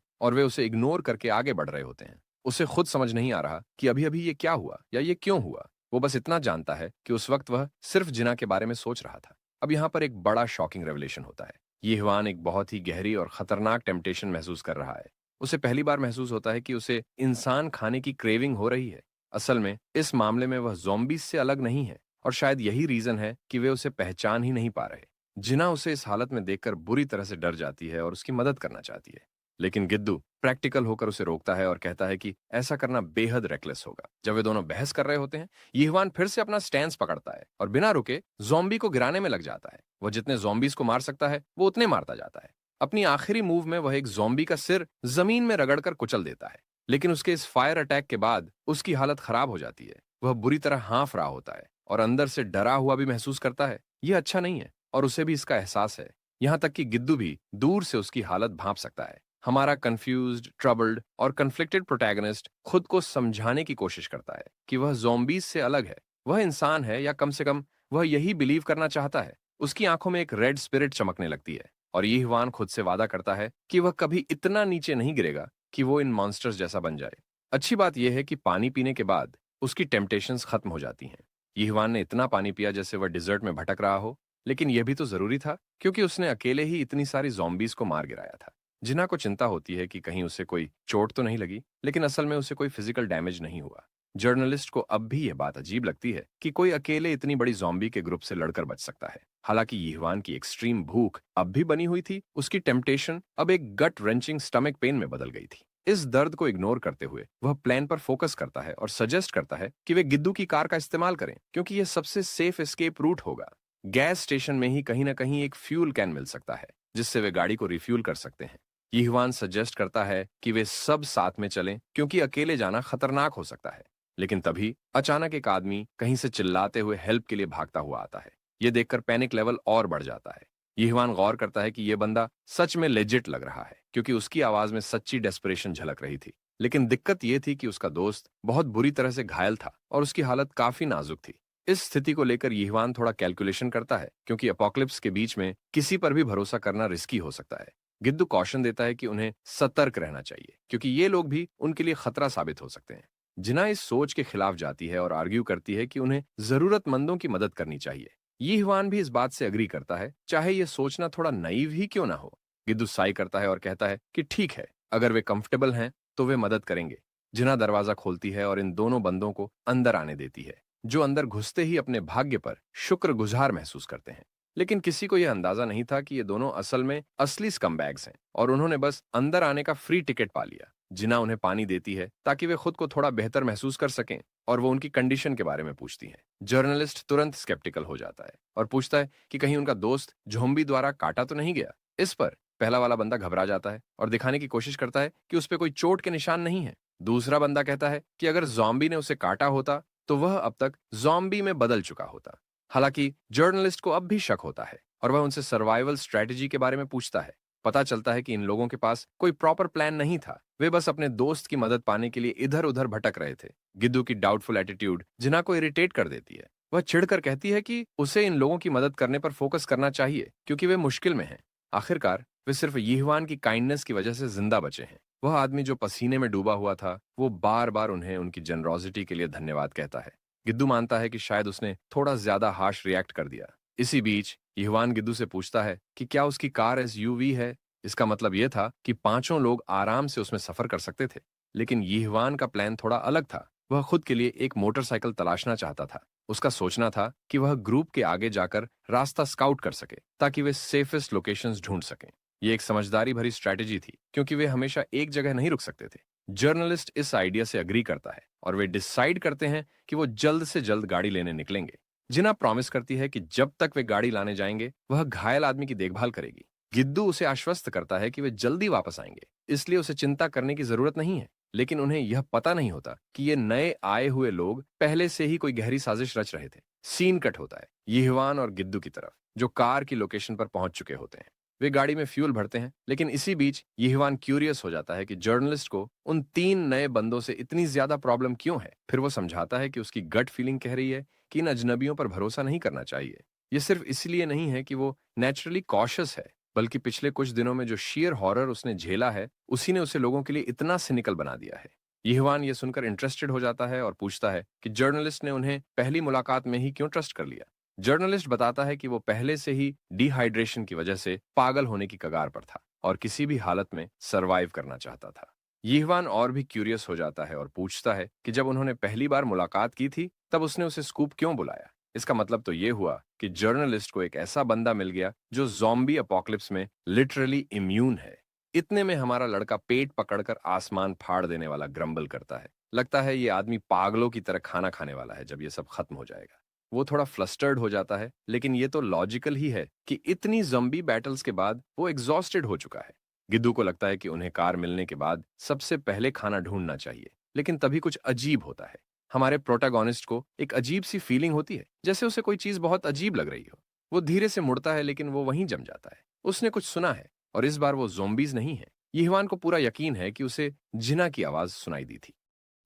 और वे उसे इग्नोर करके आगे बढ़ रहे होते हैं। उसे खुद समझ नहीं आ रहा कि अभी अभी ये क्या हुआ या ये क्यों हुआ। वो बस इतना जानता है कि उस वक्त वह सिर्फ जिना के बारे में सोच रहा था। अब यहाँ पर एक बड़ा शॉकिंग रेवलेशन होता है। यीहवान एक बहुत ही गहरी और खतरनाक टेम्पटेशन महसूस कर रहा है। उसे पहली बार महसूस होता है कि उसे इंसान खाने की क्रेविंग हो रही है। असल में इस मामले में वह ज़ॉम्बीज से अलग नहीं है, और शायद यही रीजन है कि वे उसे पहचान ही नहीं पा रहे। जिना उसे इस हालत में देखकर बुरी तरह से डर जाती है और उसकी मदद करना चाहती है, लेकिन गिद्दू प्रैक्टिकल होकर उसे रोकता है और कहता है कि ऐसा करना बेहद रेकलेस होगा। जब वे दोनों बहस कर रहे होते हैं, यीहवान फिर से अपना स्टैंस पकड़ता है और बिना रुके ज़ॉम्बी को गिराने में लग जाता है। वह जितने ज़ॉम्बीज को मार सकता है वो उतने मारता जाता है। अपनी आखिरी मूव में वह एक ज़ॉम्बी का सिर जमीन में रगड़कर कुचल देता है, लेकिन उसके इस फायर अटैक के बाद उसकी हालत खराब हो जाती है। वह बुरी तरह हाँफ रहा होता है और अंदर से डरा हुआ भी महसूस करता है। यह अच्छा नहीं है और उसे भी इसका एहसास है। यहाँ तक कि गिद्दू भी दूर से उसकी हालत भांप सकता है। हमारा कंफ्यूज्ड, ट्रबल्ड और कन्फ्लिक्टेड प्रोटैगनिस्ट खुद को समझाने की कोशिश करता है कि वह ज़ॉम्बीज से अलग है। वह इंसान है, या कम से कम वह यही बिलीव करना चाहता है। उसकी आंखों में एक रेड स्पिरिट चमकने लगती है और यीहवान खुद से वादा करता है कि वह कभी इतना नीचे नहीं गिरेगा कि वो इन मॉन्स्टर्स जैसा बन जाए। अच्छी बात यह है कि पानी पीने के बाद उसकी टेम्पटेशंस खत्म हो जाती हैं। यीहवान ने इतना पानी पिया जैसे वह डिजर्ट में भटक रहा हो, लेकिन यह भी तो जरूरी था, क्योंकि उसने अकेले ही इतनी सारी ज़ॉम्बीज को मार गिराया था। जिना को चिंता होती है कि कहीं उसे कोई चोट तो नहीं लगी, लेकिन असल में उसे कोई फिजिकल डैमेज नहीं हुआ। जर्नलिस्ट को अब भी यह बात अजीब लगती है कि कोई अकेले इतनी बड़ी ज़ॉम्बी के ग्रुप से लड़कर बच सकता है। हालांकि यीहवान की एक्सट्रीम भूख अब भी बनी हुई थी, उसकी टेम्पटेशन अब एक गट रेंचिंग स्टमक पेन में बदल गई थी। इस दर्द को इग्नोर करते हुए वह प्लान पर फोकस करता है और सजेस्ट करता है कि वे गिद्दू की कार का इस्तेमाल करें, क्योंकि यह सबसे सेफ एस्केप रूट होगा। गैस स्टेशन में ही कहीं ना कहीं एक फ्यूल कैन मिल सकता है, जिससे वे गाड़ी को रिफ्यूल कर सकते हैं। यीहवान सजेस्ट करता है कि वे सब साथ में चलें, क्योंकि अकेले जाना खतरनाक हो सकता है। लेकिन तभी अचानक एक आदमी कहीं से चिल्लाते हुए हेल्प के लिए भागता हुआ आता है। यह देखकर पैनिक लेवल और बढ़ जाता है। यीहवान गौर करता है कि यह बंदा सच में लेजिट लग रहा है, क्योंकि उसकी आवाज में सच्ची डेस्परेशन झलक रही थी। लेकिन दिक्कत यह थी कि उसका दोस्त बहुत बुरी तरह से घायल था और उसकी हालत काफी नाजुक थी। इस स्थिति को लेकर यीहवान थोड़ा कैलकुलेशन करता है, क्योंकि अपोकलिप्स के बीच में किसी पर भी भरोसा करना रिस्की हो सकता है। गिद्दू कॉशन देता है कि उन्हें सतर्क रहना चाहिए, क्योंकि ये लोग भी उनके लिए खतरा साबित हो सकते हैं। जिना इस सोच के खिलाफ जाती है और आर्ग्यू करती है कि उन्हें जरूरतमंदों की मदद करनी चाहिए। यीहवान भी इस बात से अग्री करता है, चाहे यह सोचना थोड़ा नाइव ही क्यों ना हो। गिद्दू साई करता है और कहता है कि ठीक है, अगर वे कंफर्टेबल हैं तो वे मदद करेंगे। जिना दरवाजा खोलती है और इन दोनों बंदों को अंदर आने देती है, जो अंदर घुसते ही अपने भाग्य पर शुक्रगुजार महसूस करते हैं। लेकिन किसी को यह अंदाजा नहीं था कि ये दोनों असल में असली स्कमबैग्स हैं और उन्होंने बस अंदर आने का फ्री टिकट पा लिया। जिना उन्हें पानी देती है ताकि वे खुद को थोड़ा बेहतर महसूस कर सकें, और वो उनकी कंडीशन के बारे में पूछती है। जर्नलिस्ट तुरंत स्केप्टिकल हो जाता है और पूछता है कि कहीं उनका दोस्त ज़ॉम्बी द्वारा काटा तो नहीं गया। इस पर पहला वाला बंदा घबरा जाता है और दिखाने की कोशिश करता है कि उस पर कोई चोट के निशान नहीं है। दूसरा बंदा कहता है कि अगर ज़ॉम्बी ने उसे काटा होता तो वह अब तक ज़ॉम्बी में बदल चुका होता। हालांकि जर्नलिस्ट को अब भी शक होता है और वह उनसे सर्वाइवल स्ट्रेटजी के बारे में पूछता है। पता चलता है कि इन लोगों के पास कोई प्रॉपर प्लान नहीं था, वे बस अपने दोस्त की मदद पाने के लिए इधर उधर भटक रहे थे। गिद्दू की डाउटफुल एटीट्यूड जिना को इरिटेट कर देती है। वह चिढ़कर कहती है कि उसे इन लोगों की मदद करने पर फोकस करना चाहिए, क्योंकि वे मुश्किल में हैं। आखिरकार वे सिर्फ यीहवान की काइंडनेस की वजह से जिंदा बचे हैं। वह आदमी जो पसीने में डूबा हुआ था, वो बार बार उन्हें उनकी जनरोसिटी के लिए धन्यवाद कहता है। गिद्दू मानता है कि शायद उसने थोड़ा ज्यादा हार्श रिएक्ट कर दिया। इसी बीच युवान गिद्दू से पूछता है कि क्या उसकी कार एसयूवी है। इसका मतलब यह था कि पांचों लोग आराम से उसमें सफर कर सकते थे। लेकिन यिहवान का प्लान थोड़ा अलग था। वह खुद के लिए एक मोटरसाइकिल तलाशना चाहता था। उसका सोचना था कि वह ग्रुप के आगे जाकर रास्ता स्काउट कर सके ताकि वे सेफेस्ट लोकेशंस ढूंढ सकें। ये एक समझदारी भरी स्ट्रैटेजी थी क्योंकि वे हमेशा एक जगह नहीं रुक सकते थे। जर्नलिस्ट इस आइडिया से अग्री करता है और वे डिसाइड करते हैं कि वो जल्द से जल्द गाड़ी लेने निकलेंगे। जिना प्रॉमिस करती है कि जब तक वे गाड़ी लाने जाएंगे वह घायल आदमी की देखभाल करेगी। गिद्दू उसे आश्वस्त करता है कि वे जल्दी वापस आएंगे, इसलिए उसे चिंता करने की जरूरत नहीं है। लेकिन उन्हें यह पता नहीं होता कि ये नए आए हुए लोग पहले से ही कोई गहरी साजिश रच रहे थे। सीन कट होता है यिहवान और गिद्दू की तरफ, जो कार की लोकेशन पर पहुंच चुके होते हैं। वे गाड़ी में फ्यूल भरते हैं, लेकिन इसी बीच यिहवान क्यूरियस हो जाता है कि जर्नलिस्ट को उन तीन नए बंदों से इतनी ज्यादा प्रॉब्लम क्यों है। फिर वो समझाता है कि उसकी गट फीलिंग कह रही है कि इन अजनबियों पर भरोसा नहीं करना चाहिए। ये सिर्फ इसलिए नहीं है कि वो नेचुरली कॉशियस है, बल्कि पिछले कुछ दिनों में जो शेयर हॉरर उसने झेला है, उसी ने उसे लोगों के लिए इतना सिनिकल बना दिया है। यिहवान ये सुनकर इंटरेस्टेड हो जाता है और पूछता है कि जर्नलिस्ट ने उन्हें पहली मुलाकात में ही क्यों ट्रस्ट कर लिया। जर्नलिस्ट बताता है कि वो पहले से ही डिहाइड्रेशन की वजह से पागल होने की कगार पर था और किसी भी हालत में सरवाइव करना चाहता था। यिहवान और भी क्यूरियस हो जाता है और पूछता है कि जब उन्होंने पहली बार मुलाकात की थी तब उसने उसे स्कूप क्यों बुलाया। इसका मतलब तो ये हुआ कि जर्नलिस्ट को एक ऐसा बंदा मिल गया जो ज़ॉम्बी अपोकलिप्स में लिटरली इम्यून है। इतने में हमारा लड़का पेट पकड़कर आसमान फाड़ देने वाला ग्रम्बल करता है। लगता है ये आदमी पागलों की तरह खाना खाने वाला है जब ये सब खत्म हो जाएगा। वो थोड़ा फ्लस्टर्ड हो जाता है, लेकिन ये तो लॉजिकल ही है कि इतनी ज़ॉम्बी बैटल्स के बाद वो एग्जॉस्टेड हो चुका है। गिद्दू को लगता है कि उन्हें कार मिलने के बाद सबसे पहले खाना ढूंढना चाहिए, लेकिन तभी कुछ अजीब होता है। हमारे प्रोटैगोनिस्ट को एक अजीब सी फीलिंग होती है, जैसे उसे कोई चीज बहुत अजीब लग रही हो। वो धीरे से मुड़ता है, लेकिन वो वहीं जम जाता है। उसने कुछ सुना है, और इस बार वो ज़ोंबीज नहीं है। यिहवान को पूरा यकीन है कि उसे जिना की आवाज सुनाई दी थी।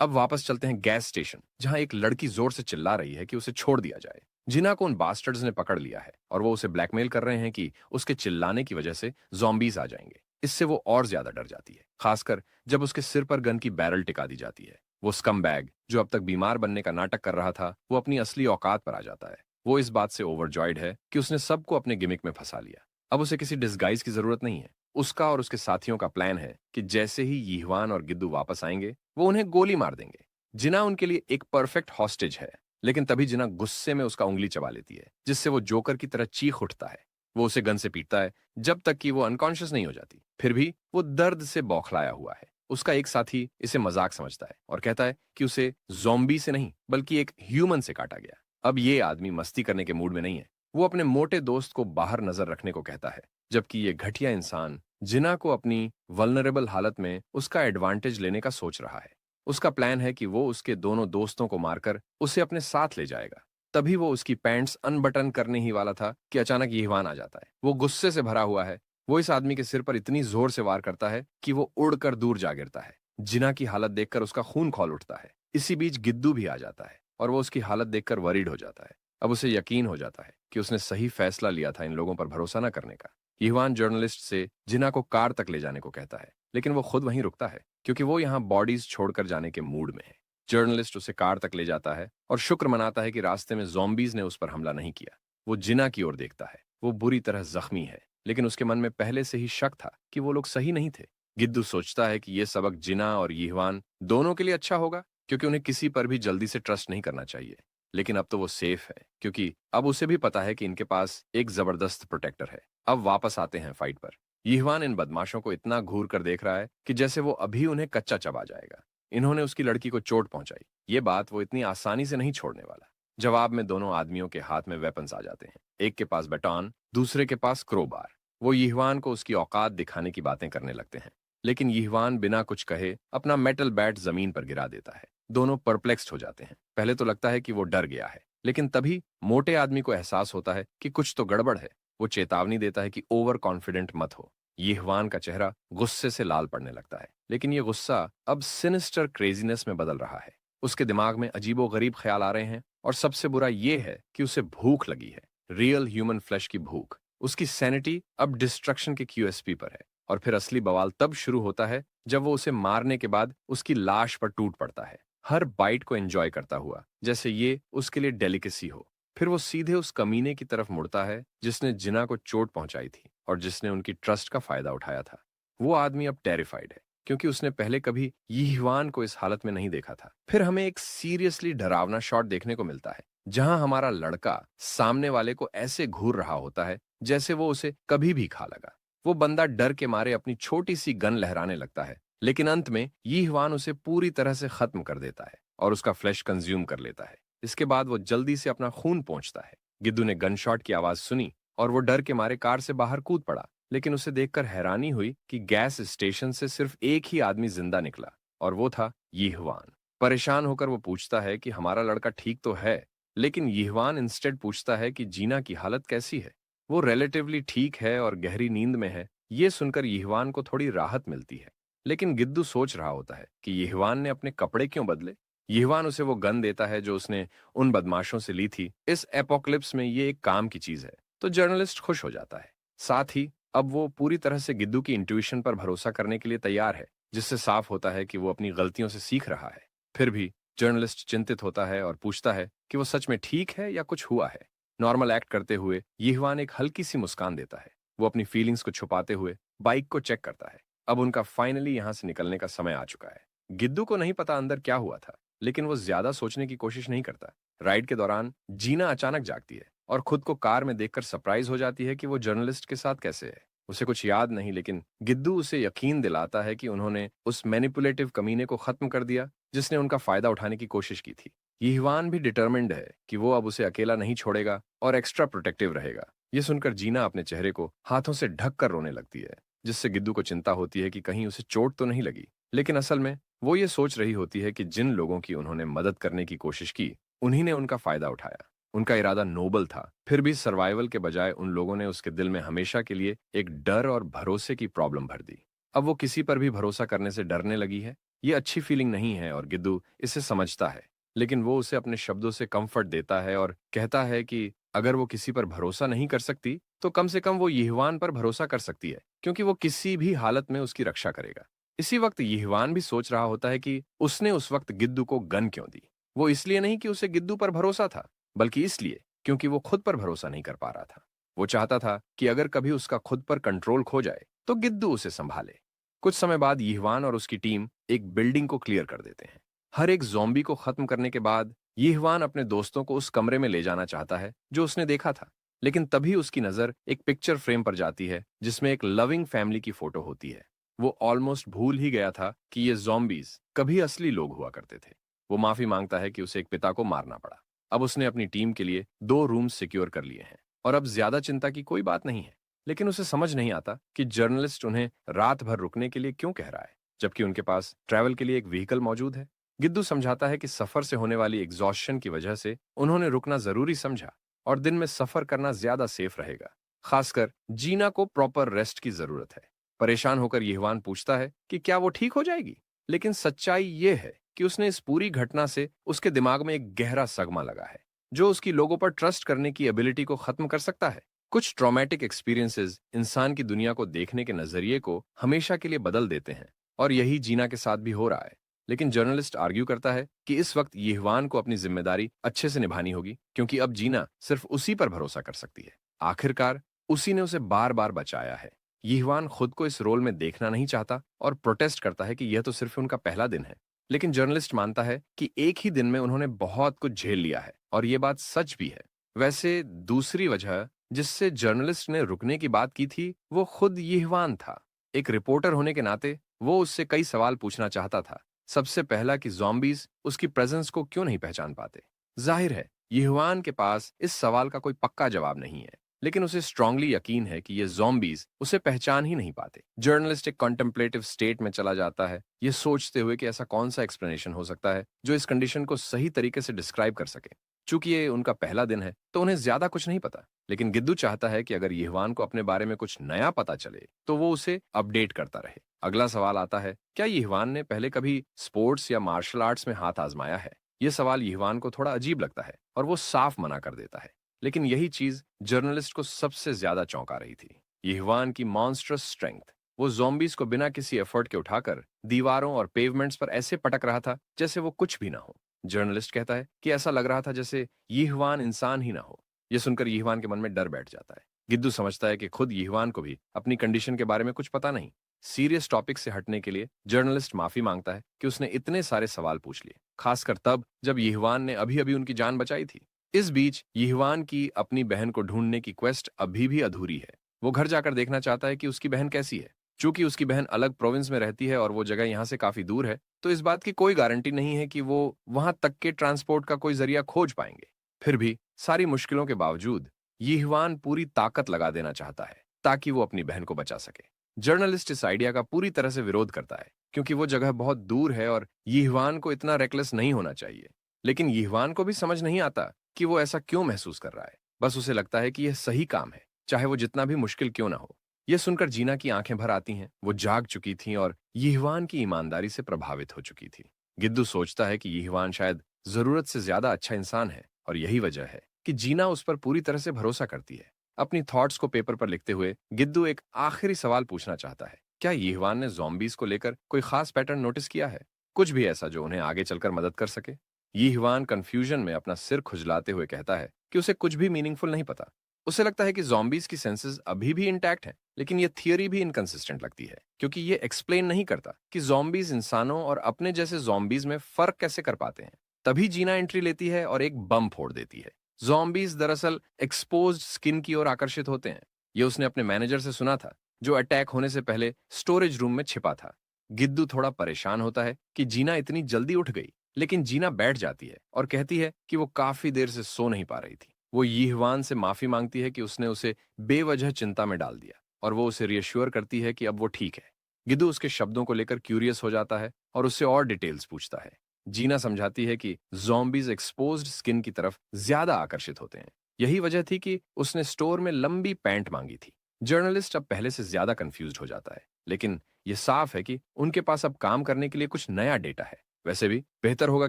अब वापस चलते हैं गैस स्टेशन, जहां एक लड़की जोर से चिल्ला रही है कि उसे छोड़ दिया जाए। जिना को उन बास्टर्ड्स ने पकड़ लिया है और वो उसे ब्लैकमेल कर रहे हैं कि उसके चिल्लाने की वजह से ज़ॉम्बीज आ जाएंगे। इससे वो और ज्यादा डर जाती है, खासकर जब उसके सिर पर गन की बैरल टिका दी जाती है। वो स्कमबैग जो अब तक बीमार बनने का नाटक कर रहा था, वो अपनी असली औकात पर आ जाता है। वो इस बात से ओवरजॉयड है कि उसने सबको अपने गिमिक में फंसा लिया। अब उसे किसी डिस्गाइज की जरूरत नहीं है। उसका और उसके साथियों का प्लान है कि जैसे ही यिहवान और गिद्दू वापस आएंगे, वो उन्हें गोली मार देंगे। जिना उनके लिए एक परफेक्ट हॉस्टेज है, लेकिन तभी जिना गुस्से में उसका उंगली चबा लेती है, जिससे वो जोकर की तरह चीख उठता है। वो उसे गन से पीटता है जब तक कि वो अनकॉन्शियस नहीं हो जाती। फिर भी वो दर्द से बौखलाया हुआ है। उसका एक साथी इसे मजाक समझता है और कहता है कि उसे ज़ॉम्बी से नहीं बल्कि एक ह्यूमन से काटा गया। अब ये आदमी मस्ती करने के मूड में नहीं है। वो अपने मोटे दोस्त को बाहर नजर रखने को कहता है, जबकि ये घटिया इंसान जिना को अपनी वल्नरेबल हालत में उसका एडवांटेज लेने का सोच रहा है। उसका प्लान है कि वो उसके दोनों दोस्तों को मारकर उसे अपने साथ ले जाएगा। तभी वो उसकी पैंट्स अनबटन करने ही वाला था कि अचानक यिहवान आ जाता है। वो गुस्से से भरा हुआ है। वो इस आदमी के सिर पर इतनी जोर से वार करता है कि वो उड़कर दूर जा गिरता है। जिना की हालत देखकर उसका खून खौल उठता है। इसी बीच गिद्दू भी आ जाता है और वो उसकी हालत देखकर वरीड हो जाता है। अब उसे यकीन हो जाता है कि उसने सही फैसला लिया था इन लोगों पर भरोसा न करने का। यिहवान जर्नलिस्ट से जिना को कार तक ले जाने को कहता है, लेकिन वो खुद वहीं रुकता है क्योंकि वो यहाँ बॉडीज छोड़कर जाने के मूड में है। जर्नलिस्ट उसे कार तक ले जाता है और शुक्र मनाता है कि रास्ते में ज़ॉम्बीज ने उस पर हमला नहीं किया। वो जिना की ओर देखता है। वो बुरी तरह जख्मी है, लेकिन उसके मन में पहले से ही शक था कि वो लोग सही नहीं थे। गिद्दू सोचता है कि ये सबक जिना और यिहवान दोनों के लिए अच्छा होगा, क्योंकि उन्हें किसी पर भी जल्दी से ट्रस्ट नहीं करना चाहिए। लेकिन अब तो वो सेफ है, क्योंकि अब उसे भी पता है कि इनके पास एक जबरदस्त प्रोटेक्टर है। अब वापस आते हैं फाइट पर। यिहवान इन बदमाशों को इतना घूर कर देख रहा है कि जैसे वो अभी उन्हें कच्चा चबा जाएगा। इन्होंने उसकी लड़की को चोट पहुंचाई, ये बात वो इतनी आसानी से नहीं छोड़ने वाला। जवाब में दोनों आदमियों के हाथ में वेपन्स आ जाते हैं। एक के पास बैटॉन, दूसरे के पास क्रोबार। वो यिहवान को उसकी औकात दिखाने की बातें करने लगते हैं, लेकिन यिहवान बिना कुछ कहे अपना मेटल बैट जमीन पर गिरा देता है। दोनों परप्लेक्स्ड हो जाते हैं। पहले तो लगता है कि वो डर गया है, लेकिन तभी मोटे आदमी को एहसास होता है कि कुछ तो गड़बड़ है। वो चेतावनी देता है कि ओवर कॉन्फिडेंट मत हो। यिहवान का चेहरा गुस्से से लाल पड़ने लगता है, लेकिन ये गुस्सा अब सिनिस्टर क्रेजीनेस में बदल रहा है। उसके दिमाग में अजीबोगरीब ख्याल आ रहे हैं, और सबसे बुरा ये है कि उसे भूख लगी है, रियल ह्यूमन फ्लैश की भूख। उसकी सैनिटी अब डिस्ट्रक्शन के क्यूएसपी पर है। और फिर असली बवाल तब शुरू होता है जब वो उसे मारने के बाद उसकी लाश पर टूट पड़ता है, हर बाइट को एंजॉय करता हुआ, जैसे ये उसके लिए डेलिकेसी हो। फिर वो सीधे उस कमीने की तरफ मुड़ता है जिसने जिना को चोट पहुंचाई थी और जिसने उनकी ट्रस्ट का फायदा उठाया था। वो आदमी अब टेरिफाइड है क्योंकि उसने पहले कभी यीहुआन को इस हालत में नहीं देखा था। फिर हमें एक सीरियसली डरावना शॉट देखने को मिलता है जहां हमारा लड़का सामने वाले को ऐसे घूर रहा होता है जैसे वो उसे कभी भी खा लगा। वो बंदा डर के मारे अपनी छोटी सी गन लहराने लगता है, लेकिन अंत में यीहुआन उसे पूरी तरह से खत्म कर देता है और उसका फ्लैश कंज्यूम कर लेता है। इसके बाद वो जल्दी से अपना खून पोंछता है। गिद्दू ने गनशॉट की आवाज सुनी और वो डर के मारे कार से बाहर कूद पड़ा, लेकिन उसे देखकर हैरानी हुई कि गैस स्टेशन से सिर्फ एक ही आदमी जिंदा निकला और वो था यीहुआन। परेशान होकर वो पूछता है कि हमारा लड़का ठीक तो है, लेकिन यीहुआन इंस्टेड पूछता है कि जीना की हालत कैसी है। वो रिलेटिवली ठीक है और गहरी नींद में है। ये सुनकर यीहुआन को थोड़ी राहत मिलती है, लेकिन गिद्दू सोच रहा होता है कि यीहुआन ने अपने कपड़े क्यों बदले। यीहुआन उसे वो गन देता है जो उसने उन बदमाशों से ली थी। इस एपोक्लिप्स में ये एक काम की चीज है, तो जर्नलिस्ट खुश हो जाता है। साथ ही अब वो पूरी तरह से गिद्दू की इंट्यूशन पर भरोसा करने के लिए तैयार है, जिससे साफ होता है कि वो अपनी गलतियों से सीख रहा है। फिर भी जर्नलिस्ट चिंतित होता है और पूछता है कि वो सच में ठीक है या कुछ हुआ है। नॉर्मल एक्ट करते हुए यीहुआन एक हल्की सी मुस्कान देता है। वो अपनी फीलिंग्स को छुपाते हुए बाइक को चेक करता है। अब उनका फाइनली यहां से निकलने का समय आ चुका है। गिद्दू को नहीं पता अंदर क्या हुआ था, लेकिन वो ज्यादा सोचने की कोशिश नहीं करता। राइड के दौरान जीना अचानक जागती है और खुद को कार में देखकर सरप्राइज हो जाती है कि वो जर्नलिस्ट के साथ कैसे है। उसे कुछ याद नहीं, लेकिन गिद्दू उसे यकीन दिलाता है कि उन्होंने उस मैनिपुलेटिव कमीने को खत्म कर दिया जिसने उनका फायदा उठाने की कोशिश की थी। यीहुआन भी डिटर्मिन्ड है कि वो अब उसे अकेला नहीं छोड़ेगा और एक्स्ट्रा प्रोटेक्टिव रहेगा। ये सुनकर जीना अपने चेहरे को हाथों से ढक कर रोने लगती है, जिससे गिद्दू को चिंता होती है कि कहीं उसे चोट तो नहीं लगी। लेकिन असल में वो ये सोच रही होती है कि जिन लोगों की उन्होंने मदद करने की कोशिश की, उन्हीं ने उनका फायदा उठाया। उनका इरादा नोबल था, फिर भी सर्वाइवल के बजाय उन लोगों ने उसके दिल में हमेशा के लिए एक डर और भरोसे की प्रॉब्लम भर दी। अब वो किसी पर भी भरोसा करने से डरने लगी है। ये अच्छी फीलिंग नहीं है और गिद्दू इसे समझता है, लेकिन वो उसे अपने शब्दों से कंफर्ट देता है और कहता है कि अगर वो किसी पर भरोसा नहीं कर सकती, तो कम से कम वो यीहुआन पर भरोसा कर सकती है, क्योंकि वो किसी भी हालत में उसकी रक्षा करेगा। इसी वक्त यीहुआन भी सोच रहा होता है कि उसने उस वक्त गिद्दू को गन क्यों दी। वो इसलिए नहीं कि उसे गिद्दू पर भरोसा था, बल्कि इसलिए क्योंकि वो खुद पर भरोसा नहीं कर पा रहा था। वो चाहता था कि अगर कभी उसका खुद पर कंट्रोल खो जाए, तो गिद्दू उसे संभाले। कुछ समय बाद यीहुआन और उसकी टीम एक बिल्डिंग को क्लियर कर देते हैं। हर एक ज़ॉम्बी को खत्म करने के बाद यीहुआन अपने दोस्तों को उस कमरे में ले जाना चाहता है जो उसने देखा था, लेकिन तभी उसकी नजर एक पिक्चर फ्रेम पर जाती है जिसमें एक लविंग फैमिली की फोटो होती है। वो ऑलमोस्ट भूल ही गया था कि ये ज़ॉम्बीज कभी असली लोग हुआ करते थे। वो माफी मांगता है कि उसे एक पिता को मारना पड़ा। अब उसने अपनी टीम के लिए 2 रूम्स सिक्योर कर लिए हैं और अब ज्यादा चिंता की कोई बात नहीं है। लेकिन उसे समझ नहीं आता कि जर्नलिस्ट उन्हें रात भर रुकने के लिए क्यों कह रहा है, जबकि उनके पास ट्रैवल के लिए एक व्हीकल मौजूद है। गिद्दू समझाता है कि सफर से होने वाली एग्जॉस्शन की वजह से उन्होंने रुकना जरूरी समझा और दिन में सफर करना ज्यादा सेफ रहेगा। खासकर जीना को प्रॉपर रेस्ट की जरूरत है। परेशान होकर यीहुआन पूछता है कि क्या वो ठीक हो जाएगी, लेकिन सच्चाई ये है कि उसने इस पूरी घटना से उसके दिमाग में एक गहरा सगमा लगा है, जो उसकी लोगों पर ट्रस्ट करने की एबिलिटी को खत्म कर सकता है। कुछ ट्रॉमेटिक एक्सपीरियंसेस इंसान की दुनिया को देखने के नजरिए को हमेशा के लिए बदल देते हैं, और यही जीना के साथ भी हो रहा है। लेकिन जर्नलिस्ट आर्ग्यू करता है कि इस वक्त यीहुआन को अपनी जिम्मेदारी अच्छे से निभानी होगी, क्योंकि अब जीना सिर्फ उसी पर भरोसा कर सकती है। आखिरकार उसी ने उसे बार बार बचाया है। यीहुआन खुद को इस रोल में देखना नहीं चाहता और प्रोटेस्ट करता है कि यह तो सिर्फ उनका पहला दिन है। लेकिन जर्नलिस्ट मानता है कि एक ही दिन में उन्होंने बहुत कुछ झेल लिया है और ये बात सच भी है। वैसे दूसरी वजह जिससे जर्नलिस्ट ने रुकने की बात की थी, वो खुद यीहुआन था। एक रिपोर्टर होने के नाते वो उससे कई सवाल पूछना चाहता था। सबसे पहला कि ज़ॉम्बीज उसकी प्रेजेंस को क्यों नहीं पहचान पाते। जाहिर है यीहुआन के पास इस सवाल का कोई पक्का जवाब नहीं है, लेकिन उसे स्ट्रांगली यकीन है कि ये ज़ॉम्बीज उसे पहचान ही नहीं पाते। जर्नलिस्ट एक कॉन्टेम्पलेटिव स्टेट में चला जाता है, ये सोचते हुए कि ऐसा कौन सा एक्सप्लेनेशन हो सकता है जो इस कंडीशन को सही तरीके से डिस्क्राइब कर सके। चूंकि ये उनका पहला दिन है, तो उन्हें ज्यादा कुछ नहीं पता, लेकिन गिद्दू चाहता है कि अगर यीहुआन को अपने बारे में कुछ नया पता चले तो वो उसे अपडेट करता रहे। अगला सवाल आता है, क्या यीहुआन ने पहले कभी स्पोर्ट्स या मार्शल आर्ट्स में हाथ आजमाया है। यह सवाल यीहुआन को थोड़ा अजीब लगता है और वो साफ मना कर देता है, लेकिन यही चीज जर्नलिस्ट को सबसे ज्यादा चौंका रही थी। यीहुआन की मॉन्स्ट्रस स्ट्रेंथ। वो ज़ॉम्बीज़ को बिना किसी एफर्ट के उठाकर दीवारों और पेवमेंट्स पर ऐसे पटक रहा था जैसे वो कुछ भी ना हो। जर्नलिस्ट कहता है कि ऐसा लग रहा था जैसे यीहवान इंसान ही ना हो। ये सुनकर यीहवान के मन में डर बैठ जाता है। गिद्दू समझता है कि खुद यीहवान को भी अपनी कंडीशन के बारे में कुछ पता नहीं। सीरियस टॉपिक से हटने के लिए जर्नलिस्ट माफी मांगता है कि उसने इतने सारे सवाल पूछ लिए, खासकर तब जब यीहवान ने अभी-अभी उनकी जान बचाई थी। इस बीच यीहवान की अपनी बहन को ढूंढने की क्वेस्ट अभी भी अधूरी है। वो घर जाकर देखना चाहता है कि उसकी बहन कैसी है। चूंकि उसकी बहन अलग प्रोविंस में रहती है और वो जगह यहाँ से काफी दूर है, तो इस बात की कोई गारंटी नहीं है कि वो वहां तक के ट्रांसपोर्ट का कोई जरिया खोज पाएंगे। फिर भी सारी मुश्किलों के बावजूद यीहवान पूरी ताकत लगा देना चाहता है ताकि वो अपनी बहन को बचा सके। जर्नलिस्ट इस आइडिया का पूरी तरह से विरोध करता है क्योंकि वो जगह बहुत दूर है और यीहवान को इतना रेकलेस नहीं होना चाहिए। लेकिन यीहवान को भी समझ नहीं आता कि वो ऐसा क्यों महसूस कर रहा है। बस उसे लगता है कि यह सही काम है, चाहे वो जितना भी मुश्किल क्यों ना हो। यह सुनकर जीना की आंखें भर आती हैं। वो जाग चुकी थीं और यीहवान की ईमानदारी से प्रभावित हो चुकी थी। गिद्दू सोचता है कि यीहवान शायद जरूरत से ज्यादा अच्छा इंसान है और यही वजह है कि जीना उस पर पूरी तरह से भरोसा करती है। अपनी थॉट्स को पेपर पर लिखते हुए गिद्दू एक आखिरी सवाल पूछना चाहता है। क्या यीहवान ने ज़ॉम्बीज़ को लेकर कोई खास पैटर्न नोटिस किया है? कुछ भी ऐसा जो उन्हें आगे चलकर मदद कर सके? यीहवान कंफ्यूजन में अपना सिर खुजलाते हुए कहता है कि उसे कुछ भी मीनिंगफुल नहीं पता। उसे लगता है कि ज़ॉम्बीज़ की सेंसेस अभी भी इंटैक्ट हैं, लेकिन ये थियरी भी इनकंसिस्टेंट लगती है क्योंकि ये एक्सप्लेन नहीं करता कि ज़ॉम्बीज़ इंसानों और अपने जैसे ज़ॉम्बीज़ में फर्क कैसे कर पाते हैं। तभी जीना एंट्री लेती है और एक बम फोड़ देती है। ज़ॉम्बीज़ दरअसल एक्सपोज्ड स्किन की ओर आकर्षित होते हैं। ये उसने अपने मैनेजर से सुना था, जो अटैक होने से पहले स्टोरेज रूम में छिपा था। गिद्दू थोड़ा परेशान होता है कि जीना इतनी जल्दी उठ गई, लेकिन जीना बैठ जाती है और कहती है कि वो काफी देर से सो नहीं पा रही थी। वो यीहवान से माफी मांगती है कि उसने उसे बेवजह चिंता में डाल दिया और वो उसे रियश्योर करती है कि अब वो ठीक है। गिद्दू उसके शब्दों को लेकर क्यूरियस हो जाता है और उससे और डिटेल्स पूछता है। जीना समझाती है कि ज़ॉम्बीज़ एक्सपोज्ड स्किन की तरफ ज्यादा आकर्षित होते हैं। यही वजह थी कि उसने स्टोर में लंबी पैंट मांगी थी। जर्नलिस्ट अब पहले से ज्यादा कंफ्यूज्ड हो जाता है, लेकिन यह साफ है कि उनके पास अब काम करने के लिए कुछ नया डेटा है। वैसे भी बेहतर होगा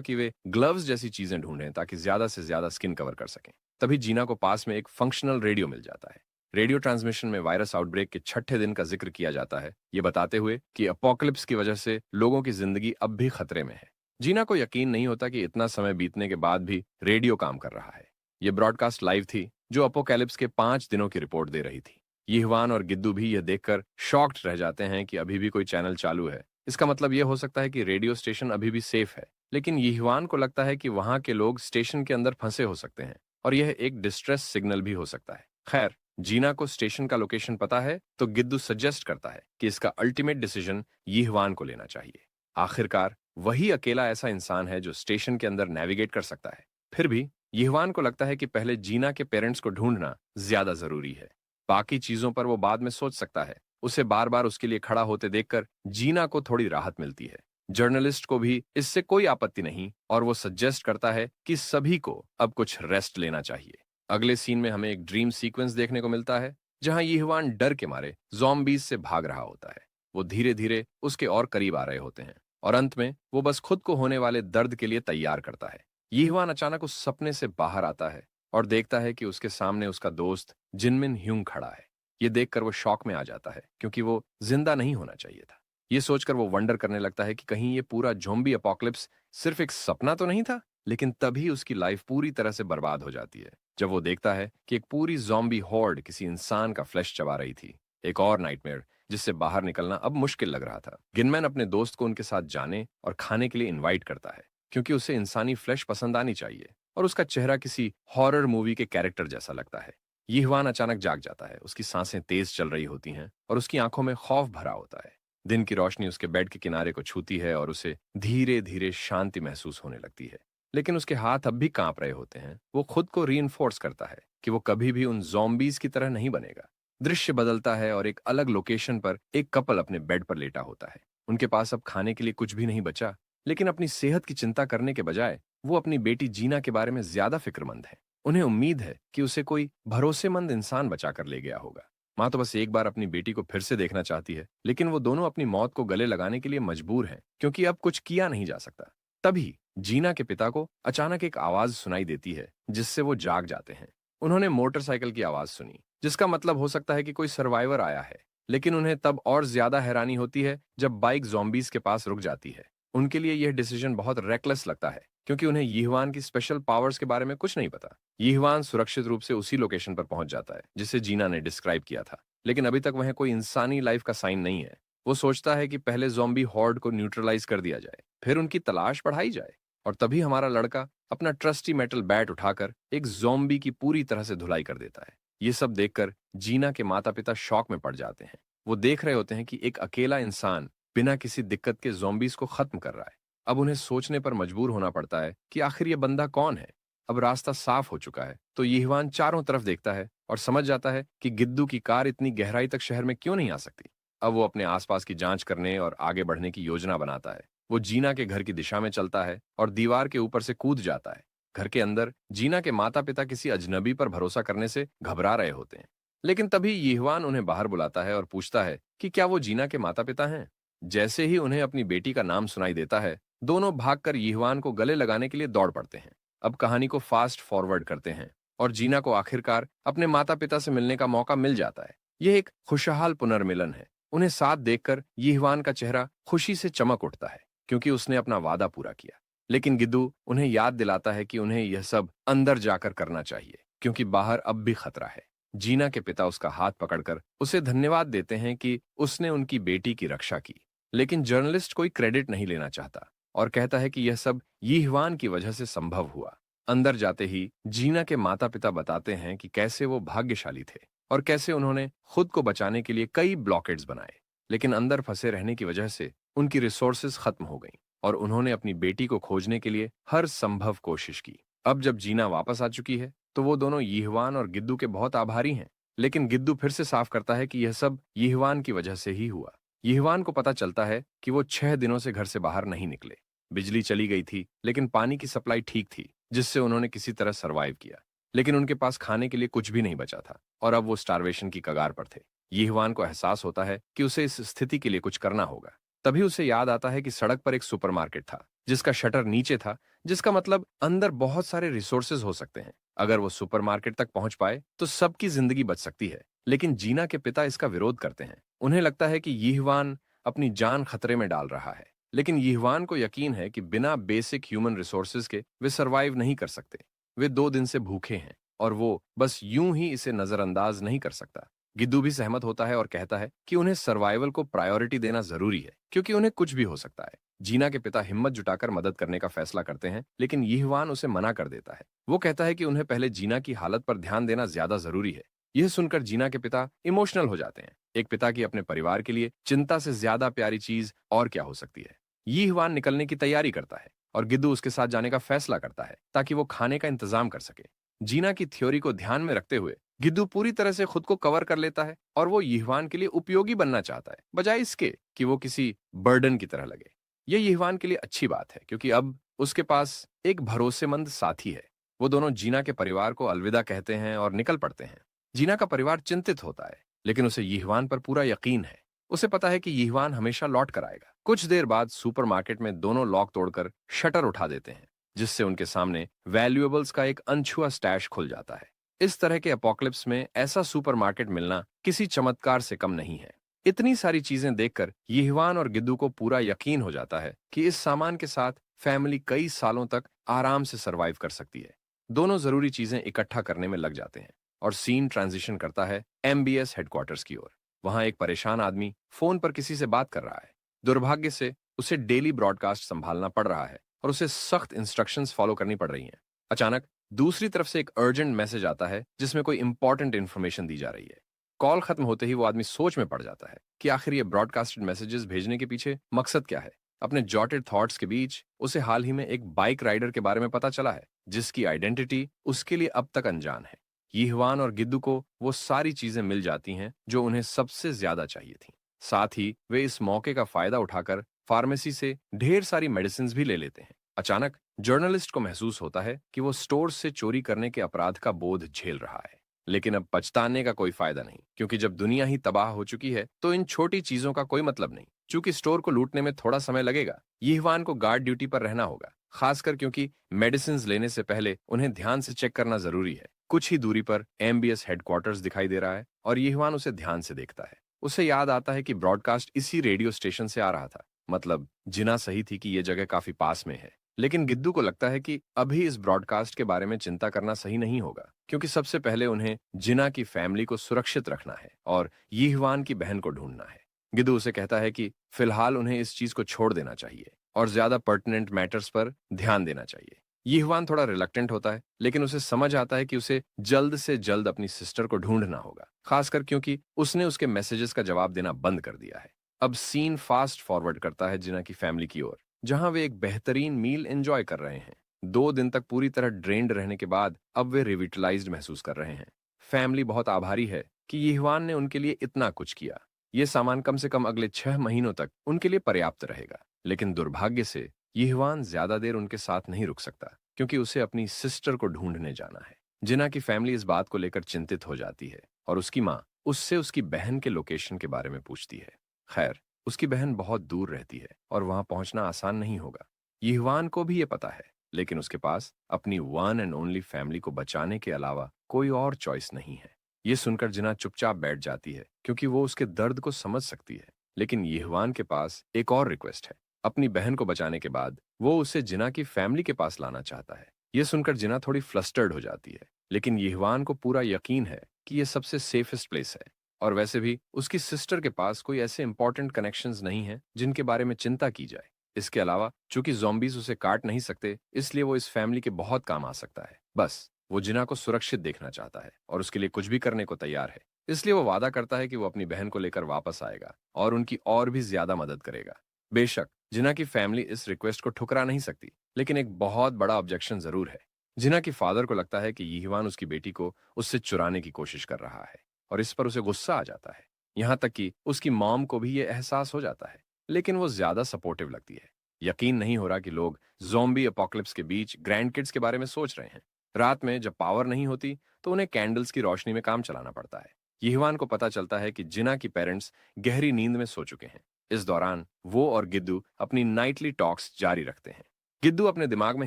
कि वे ग्लव्स जैसी चीजें ढूंढें ताकि ज्यादा से ज्यादा स्किन कवर कर सकें। तभी जीना को पास में एक फंक्शनल रेडियो मिल जाता है। रेडियो ट्रांसमिशन में वायरस आउटब्रेक के छठे दिन का जिक्र किया जाता है, ये बताते हुए कि अपोकलिप्स की वजह से लोगों की जिंदगी अब भी खतरे में है। जीना को यकीन नहीं होता कि इतना समय बीतने के बाद भी रेडियो काम कर रहा है। ये ब्रॉडकास्ट लाइव थी जो अपोकैलिप्स के 5 दिनों की रिपोर्ट दे रही थी। यीहवान और गिद्दू भी यह देखकर शॉक्ड रह जाते हैं कि अभी भी कोई चैनल चालू है। इसका मतलब यह हो सकता है कि रेडियो स्टेशन अभी भी सेफ है, लेकिन यीहवान को लगता है कि वहां के लोग स्टेशन के अंदर फंसे हो सकते हैं और यह एक डिस्ट्रेस सिग्नल भी हो सकता है। खैर, जीना को स्टेशन का लोकेशन पता है, तो गिद्दू सजेस्ट करता है कि इसका अल्टीमेट डिसीजन यीहवान को लेना चाहिए। आखिरकार वही अकेला ऐसा इंसान है जो स्टेशन के अंदर नेविगेट कर सकता है। फिर भी यीहवान को लगता है कि पहले जीना के पेरेंट्स को ढूंढना ज्यादा जरूरी है। बाकी चीजों पर वो बाद में सोच सकता है। उसे बार बार उसके लिए खड़ा होते देखकर जीना को थोड़ी राहत मिलती है। जर्नलिस्ट को भी इससे कोई आपत्ति नहीं और वो सजेस्ट करता है कि सभी को अब कुछ रेस्ट लेना चाहिए। अगले सीन में हमें एक ड्रीम सीक्वेंस देखने को मिलता है जहां यीहवान डर के मारे ज़ॉम्बीज़ से भाग रहा होता है। वो धीरे धीरे उसके और करीब आ रहे होते हैं और अंत में वो बस खुद को होने वाले दर्द के लिए तैयार करता है। यीहवान अचानक उस सपने से बाहर आता है और देखता है कि उसके सामने उसका दोस्त जिनमिन ह्यूंग खड़ा है। ये देखकर वो शॉक में आ जाता है क्योंकि वो जिंदा नहीं होना चाहिए था। ये सोचकर वो वंडर करने लगता है कि कहीं ये पूरा ज़ॉम्बी अपोकलिप्स सिर्फ एक सपना तो नहीं था। लेकिन तभी उसकी लाइफ पूरी तरह से बर्बाद हो जाती है जब वो देखता है कि एक पूरी ज़ॉम्बी हॉर्ड किसी इंसान का फ्लैश चबा रही थी। एक और नाइटमेयर जिससे बाहर निकलना अब मुश्किल लग रहा था। गिनमैन अपने दोस्त को उनके साथ जाने और खाने के लिए इनवाइट करता है क्योंकि उसे इंसानी फ्लैश पसंद आनी चाहिए और उसका चेहरा किसी हॉरर मूवी के कैरेक्टर जैसा लगता है। यीहवान अचानक जाग जाता है। उसकी सांसें तेज चल रही होती हैं और उसकी आंखों में खौफ भरा होता है। दिन की रोशनी उसके बेड के किनारे को छूती है और उसे धीरे धीरे शांति महसूस होने लगती है। लेकिन उसके हाथ अब भी कांप रहे होते हैं। वो खुद को रीइंफोर्स करता है कि वो कभी भी उन ज़ॉम्बीज़ की तरह नहीं बनेगा। दृश्य बदलता है और एक अलग लोकेशन पर एक कपल अपने बेड पर लेटा होता है। उनके पास अब खाने के लिए कुछ भी नहीं बचा, लेकिन अपनी सेहत की चिंता करने के बजाय वो अपनी बेटी जीना के बारे में ज्यादा फिक्रमंद है। उन्हें उम्मीद है कि उसे कोई भरोसेमंद इंसान बचाकर ले गया होगा। माँ तो बस एक बार अपनी बेटी को फिर से देखना चाहती है, लेकिन वो दोनों अपनी मौत को गले लगाने के लिए मजबूर हैं क्योंकि अब कुछ किया नहीं जा सकता। तभी जीना के पिता को अचानक एक आवाज सुनाई देती है जिससे वो जाग जाते हैं। उन्होंने मोटरसाइकिल की आवाज सुनी, जिसका मतलब हो सकता है कि कोई सर्वाइवर आया है। लेकिन उन्हें तब और ज्यादा हैरानी होती है जब बाइक ज़ॉम्बीज के पास रुक जाती है। उनके लिए यह डिसीजन बहुत रेकलेस लगता है क्योंकि उन्हें यीहवान की स्पेशल पावर्स के बारे में कुछ नहीं पता। यीहवान सुरक्षित रूप से उसी लोकेशन पर पहुंच जाता है जिसे जीना ने डिस्क्राइब किया था, लेकिन अभी तक वह कोई इंसानी लाइफ का साइन नहीं है। वो सोचता है कि पहले ज़ॉम्बी हॉर्ड को न्यूट्रलाइज कर दिया जाए, फिर उनकी तलाश बढ़ाई जाए। और तभी हमारा लड़का अपना ट्रस्टी मेटल बैट उठाकर एक ज़ॉम्बी की पूरी तरह से धुलाई कर देता है। ये सब देखकर जीना के माता-पिता शॉक में पड़ जाते हैं। वो देख रहे होते हैं कि एक अकेला इंसान बिना किसी दिक्कत के ज़ॉम्बीज़ को खत्म कर रहा है। अब उन्हें सोचने पर मजबूर होना पड़ता है कि आखिर ये बंदा कौन है? अब रास्ता साफ हो चुका है, तो यीहवान चारों तरफ देखता है और समझ जाता है कि गिद्दू की कार इतनी गहराई तक शहर में क्यों नहीं आ सकती। अब वो अपने आसपास की जांच करने और आगे बढ़ने की योजना बनाता है। वो जीना के घर की दिशा में चलता है और दीवार के ऊपर से कूद जाता है। घर के अंदर जीना के माता-पिता किसी अजनबी पर भरोसा करने से घबरा रहे होते हैं। लेकिन तभी यीहवान उन्हें बाहर बुलाता है और पूछता है कि क्या वो जीना के माता-पिता हैं? जैसे ही उन्हें अपनी बेटी का नाम सुनाई देता है, दोनों भागकर यीहवान को गले लगाने के लिए दौड़ पड़ते हैं। अब कहानी को फास्ट फॉरवर्ड करते हैं और जीना को आखिरकार अपने माता-पिता से मिलने का मौका मिल जाता है। यह एक खुशहाल पुनर्मिलन है। उन्हें साथ देखकर यीहवान का चेहरा खुशी से चमक उठता है क्योंकि उसने अपना वादा पूरा किया। लेकिन गिद्दू उन्हें याद दिलाता है कि उन्हें यह सब अंदर जाकर करना चाहिए क्योंकि बाहर अब भी खतरा है। जीना के पिता उसका हाथ पकड़कर उसे धन्यवाद देते हैं कि उसने उनकी बेटी की रक्षा की। लेकिन जर्नलिस्ट कोई क्रेडिट नहीं लेना चाहता और कहता है कि यह सब यीहवान की वजह से संभव हुआ। अंदर जाते ही जीना के माता-पिता बताते हैं कि कैसे वो भाग्यशाली थे और कैसे उन्होंने खुद को बचाने के लिए कई ब्लॉकेड्स बनाए। लेकिन अंदर फंसे रहने की वजह से उनकी रिसोर्सेज खत्म हो गईं और उन्होंने अपनी बेटी को खोजने के लिए हर संभव कोशिश की। अब जब जीना वापस आ चुकी है, तो वो दोनों यीहवान और गिद्दू के बहुत आभारी हैं। लेकिन गिद्दू फिर से साफ करता है कि यह सब यीहवान की वजह से ही हुआ। यीहवान को पता चलता है कि वो 6 दिनों से घर से बाहर नहीं निकले। बिजली चली गई थी, लेकिन पानी की सप्लाई ठीक थी, जिससे उन्होंने किसी तरह सरवाइव किया। लेकिन उनके पास खाने के लिए कुछ भी नहीं बचा था और अब वो स्टारवेशन की कगार पर थे। यीहवान को एहसास होता है कि उसे इस स्थिति के लिए कुछ करना होगा। तभी उसे याद आता है कि सड़क पर एक सुपरमार्केट था, जिसका शटर नीचे था, जिसका मतलब अंदर बहुत सारे रिसोर्सेज हो सकते हैं। अगर वो सुपरमार्केट तक पहुंच पाए, तो सबकी जिंदगी बच सकती है। लेकिन जीना के पिता इसका विरोध करते हैं। उन्हें लगता है कि यीहवान अपनी जान खतरे में डाल रहा है। लेकिन यीहवान को यकीन है कि बिना बेसिक ह्यूमन रिसोर्सेज के वे सरवाइव नहीं कर सकते। वे 2 दिन से भूखे हैं और वो बस यूं ही इसे नजरअंदाज नहीं कर सकता। गिद्दू भी सहमत होता है और कहता है कि उन्हें सर्वाइवल को प्रायोरिटी देना जरूरी है क्योंकि उन्हें कुछ भी हो सकता है। जीना के पिता हिम्मत जुटाकर मदद करने का फैसला करते हैं, लेकिन यीहवान उसे मना कर देता है। वो कहता है कि उन्हें पहले जीना की हालत पर ध्यान देना ज्यादा जरूरी है। यह सुनकर जीना के पिता इमोशनल हो जाते हैं। एक पिता की अपने परिवार के लिए चिंता से ज्यादा प्यारी चीज और क्या हो सकती है। यीहवान निकलने की तैयारी करता है और गिद्दू उसके साथ जाने का फैसला करता है ताकि वो खाने का इंतजाम कर सके। जीना की थ्योरी को ध्यान में रखते हुए गिद्दू पूरी तरह से खुद को कवर कर लेता है और वो यीहवान के लिए उपयोगी बनना चाहता है, बजाय इसके कि वो किसी बर्डन की तरह लगे। ये यीहवान के लिए अच्छी बात है क्योंकि अब उसके पास एक भरोसेमंद साथी है। वो दोनों जीना के परिवार को अलविदा कहते हैं और निकल पड़ते हैं। जीना का परिवार चिंतित होता है, लेकिन उसे यीहवान पर पूरा यकीन है। उसे पता है कि यीहवान हमेशा लौट कर आएगा। कुछ देर बाद सुपरमार्केट में दोनों लॉक तोड़कर शटर उठा देते हैं, जिससे उनके सामने वैल्यूएबल्स का एक अनछुआ स्टैश खुल जाता है। इस तरह के एपोकलिप्स में ऐसा सुपरमार्केट मिलना किसी चमत्कार से कम नहीं है। इतनी सारी चीजें देखकर यीहवान और गिद्दू को पूरा यकीन हो जाता है कि इस सामान के साथ फैमिली कई सालों तक आराम से सरवाइव कर सकती है। दोनों जरूरी चीजें इकट्ठा करने में लग जाते हैं और सीन ट्रांजिशन करता है एमबीएस हेडक्वार्टर्स की ओर। वहां एक परेशान आदमी फोन पर किसी से बात कर रहा है। दुर्भाग्य से उसे डेली ब्रॉडकास्ट संभालना पड़ रहा है और उसे सख्त इंस्ट्रक्शंस फॉलो करनी पड़ रही हैं। अचानक दूसरी तरफ से एक अर्जेंट मैसेज आता है जिसमें कोई इंपॉर्टेंट इंफॉर्मेशन दी जा रही है। कॉल खत्म होते ही वो आदमी सोच में पड़ जाता है कि आखिर ये ब्रॉडकास्टेड मैसेजेस भेजने के पीछे मकसद क्या है। अपने जॉटेड थॉट्स के बीच उसे हाल ही में एक बाइक राइडर के बारे में पता चला है जिसकी आइडेंटिटी उसके लिए अब तक अनजान है। यीहवान और गिद्दू को वो सारी चीजें मिल जाती हैं जो उन्हें सबसे ज्यादा चाहिए थी। साथ ही वे इस मौके का फायदा उठाकर फार्मेसी से ढेर सारी मेडिसिन भी ले लेते हैं। अचानक जर्नलिस्ट को महसूस होता है कि वो स्टोर से चोरी करने के अपराध का बोझ झेल रहा है। लेकिन अब पछताने का कोई फायदा नहीं क्योंकि जब दुनिया ही तबाह हो चुकी है तो इन छोटी चीजों का कोई मतलब नहीं। चूंकि स्टोर को लूटने में थोड़ा समय लगेगा, यीहवान को गार्ड ड्यूटी पर रहना होगा, खासकर क्योंकि मेडिसिन लेने से पहले उन्हें ध्यान से चेक करना जरूरी है। कुछ ही दूरी पर एमबीएस हेडक्वार्टर्स दिखाई दे रहा है और यीहवान उसे ध्यान से देखता है। उसे याद आता है कि ब्रॉडकास्ट इसी रेडियो स्टेशन से आ रहा था। मतलब जिना सही थी कि ये जगह काफी पास में है। लेकिन गिद्दू को लगता है कि अभी इस ब्रॉडकास्ट के बारे में चिंता करना सही नहीं होगा, क्योंकि सबसे पहले उन्हें जिना की फैमिली को सुरक्षित रखना है और यीहवान की बहन को ढूंढना है। गिद्दू उसे कहता है कि फिलहाल उन्हें इस चीज को छोड़ देना चाहिए और ज्यादा पर्टिनेंट मैटर्स पर ध्यान देना चाहिए। यीहवान थोड़ा रिलक्टेंट होता है, लेकिन उसे समझ आता है कि उसे जल्द से जल्द अपनी सिस्टर को ढूंढना होगा, खासकर क्योंकि उसने उसके मैसेजेस का जवाब देना बंद कर दिया है। अब सीन फास्ट फॉरवर्ड करता है जिना की फैमिली की ओर, जहां वे एक बेहतरीन मील एंजॉय कर रहे हैं। 2 दिन तक पूरी तरह ड्रेन्ड रहने के बाद अब वे रिविटलाइज्ड महसूस कर रहे हैं। फैमिली बहुत आभारी है कि यीहवान ने उनके लिए इतना कुछ किया। ये सामान कम से कम अगले 6 महीनों तक उनके लिए पर्याप्त रहेगा। लेकिन दुर्भाग्य से यीहवान ज्यादा देर उनके साथ नहीं रुक सकता, क्योंकि उसे अपनी सिस्टर को ढूंढने जाना है। जिना की फैमिली इस बात को लेकर चिंतित हो जाती है और उसकी माँ उससे उसकी बहन के लोकेशन के बारे में पूछती है। खैर, उसकी बहन बहुत दूर रहती है और वहां पहुंचना आसान नहीं होगा। यीहवान को भी ये पता है, लेकिन उसके पास अपनी वन एंड ओनली फैमिली को बचाने के अलावा कोई और चॉइस नहीं है। ये सुनकर जिना चुपचाप बैठ जाती है, क्योंकि वो उसके दर्द को समझ सकती है। लेकिन यीहवान के पास एक और रिक्वेस्ट है। अपनी बहन को बचाने के बाद वो उसे जिना की फैमिली के पास लाना चाहता है। ये सुनकर जिना थोड़ी फ्लस्टर्ड हो जाती है, लेकिन यीहवान को पूरा यकीन है कि ये सबसे सेफेस्ट प्लेस है। और वैसे भी उसकी सिस्टर के पास कोई ऐसे इंपॉर्टेंट कनेक्शंस नहीं है जिनके बारे में चिंता की जाए। इसके अलावा चूंकि ज़ॉम्बीज उसे काट नहीं सकते, इसलिए वो इस फैमिली के बहुत काम आ सकता है। बस वो जिना को सुरक्षित देखना चाहता है और उसके लिए कुछ भी करने को तैयार है। इसलिए वो वादा करता है कि वो अपनी बहन को लेकर वापस आएगा और उनकी और भी ज्यादा मदद करेगा। बेशक जिना की फैमिली इस रिक्वेस्ट को ठुकरा नहीं सकती, लेकिन एक बहुत बड़ा ऑब्जेक्शन जरूर है। जिना की फादर को लगता है कि यीहवान उसकी बेटी को उससे चुराने की कोशिश कर रहा है और इस पर उसे गुस्सा आ जाता है। यहां तक कि उसकी मॉम को भी यह एहसास हो जाता है, लेकिन वो ज्यादा सपोर्टिव लगती है। यकीन नहीं हो रहा कि लोग ज़ॉम्बी अपोकलिप्स के बीच ग्रैंड किड्स के बारे में सोच रहे हैं। रात में जब पावर नहीं होती तो उन्हें कैंडल्स की रोशनी में काम चलाना पड़ता है। यीहवान को पता चलता है कि जिना की पेरेंट्स गहरी नींद में सो चुके हैं। इस दौरान वो और गिद्दू अपनी नाइटली टॉक्स जारी रखते हैं। गिद्दू अपने दिमाग में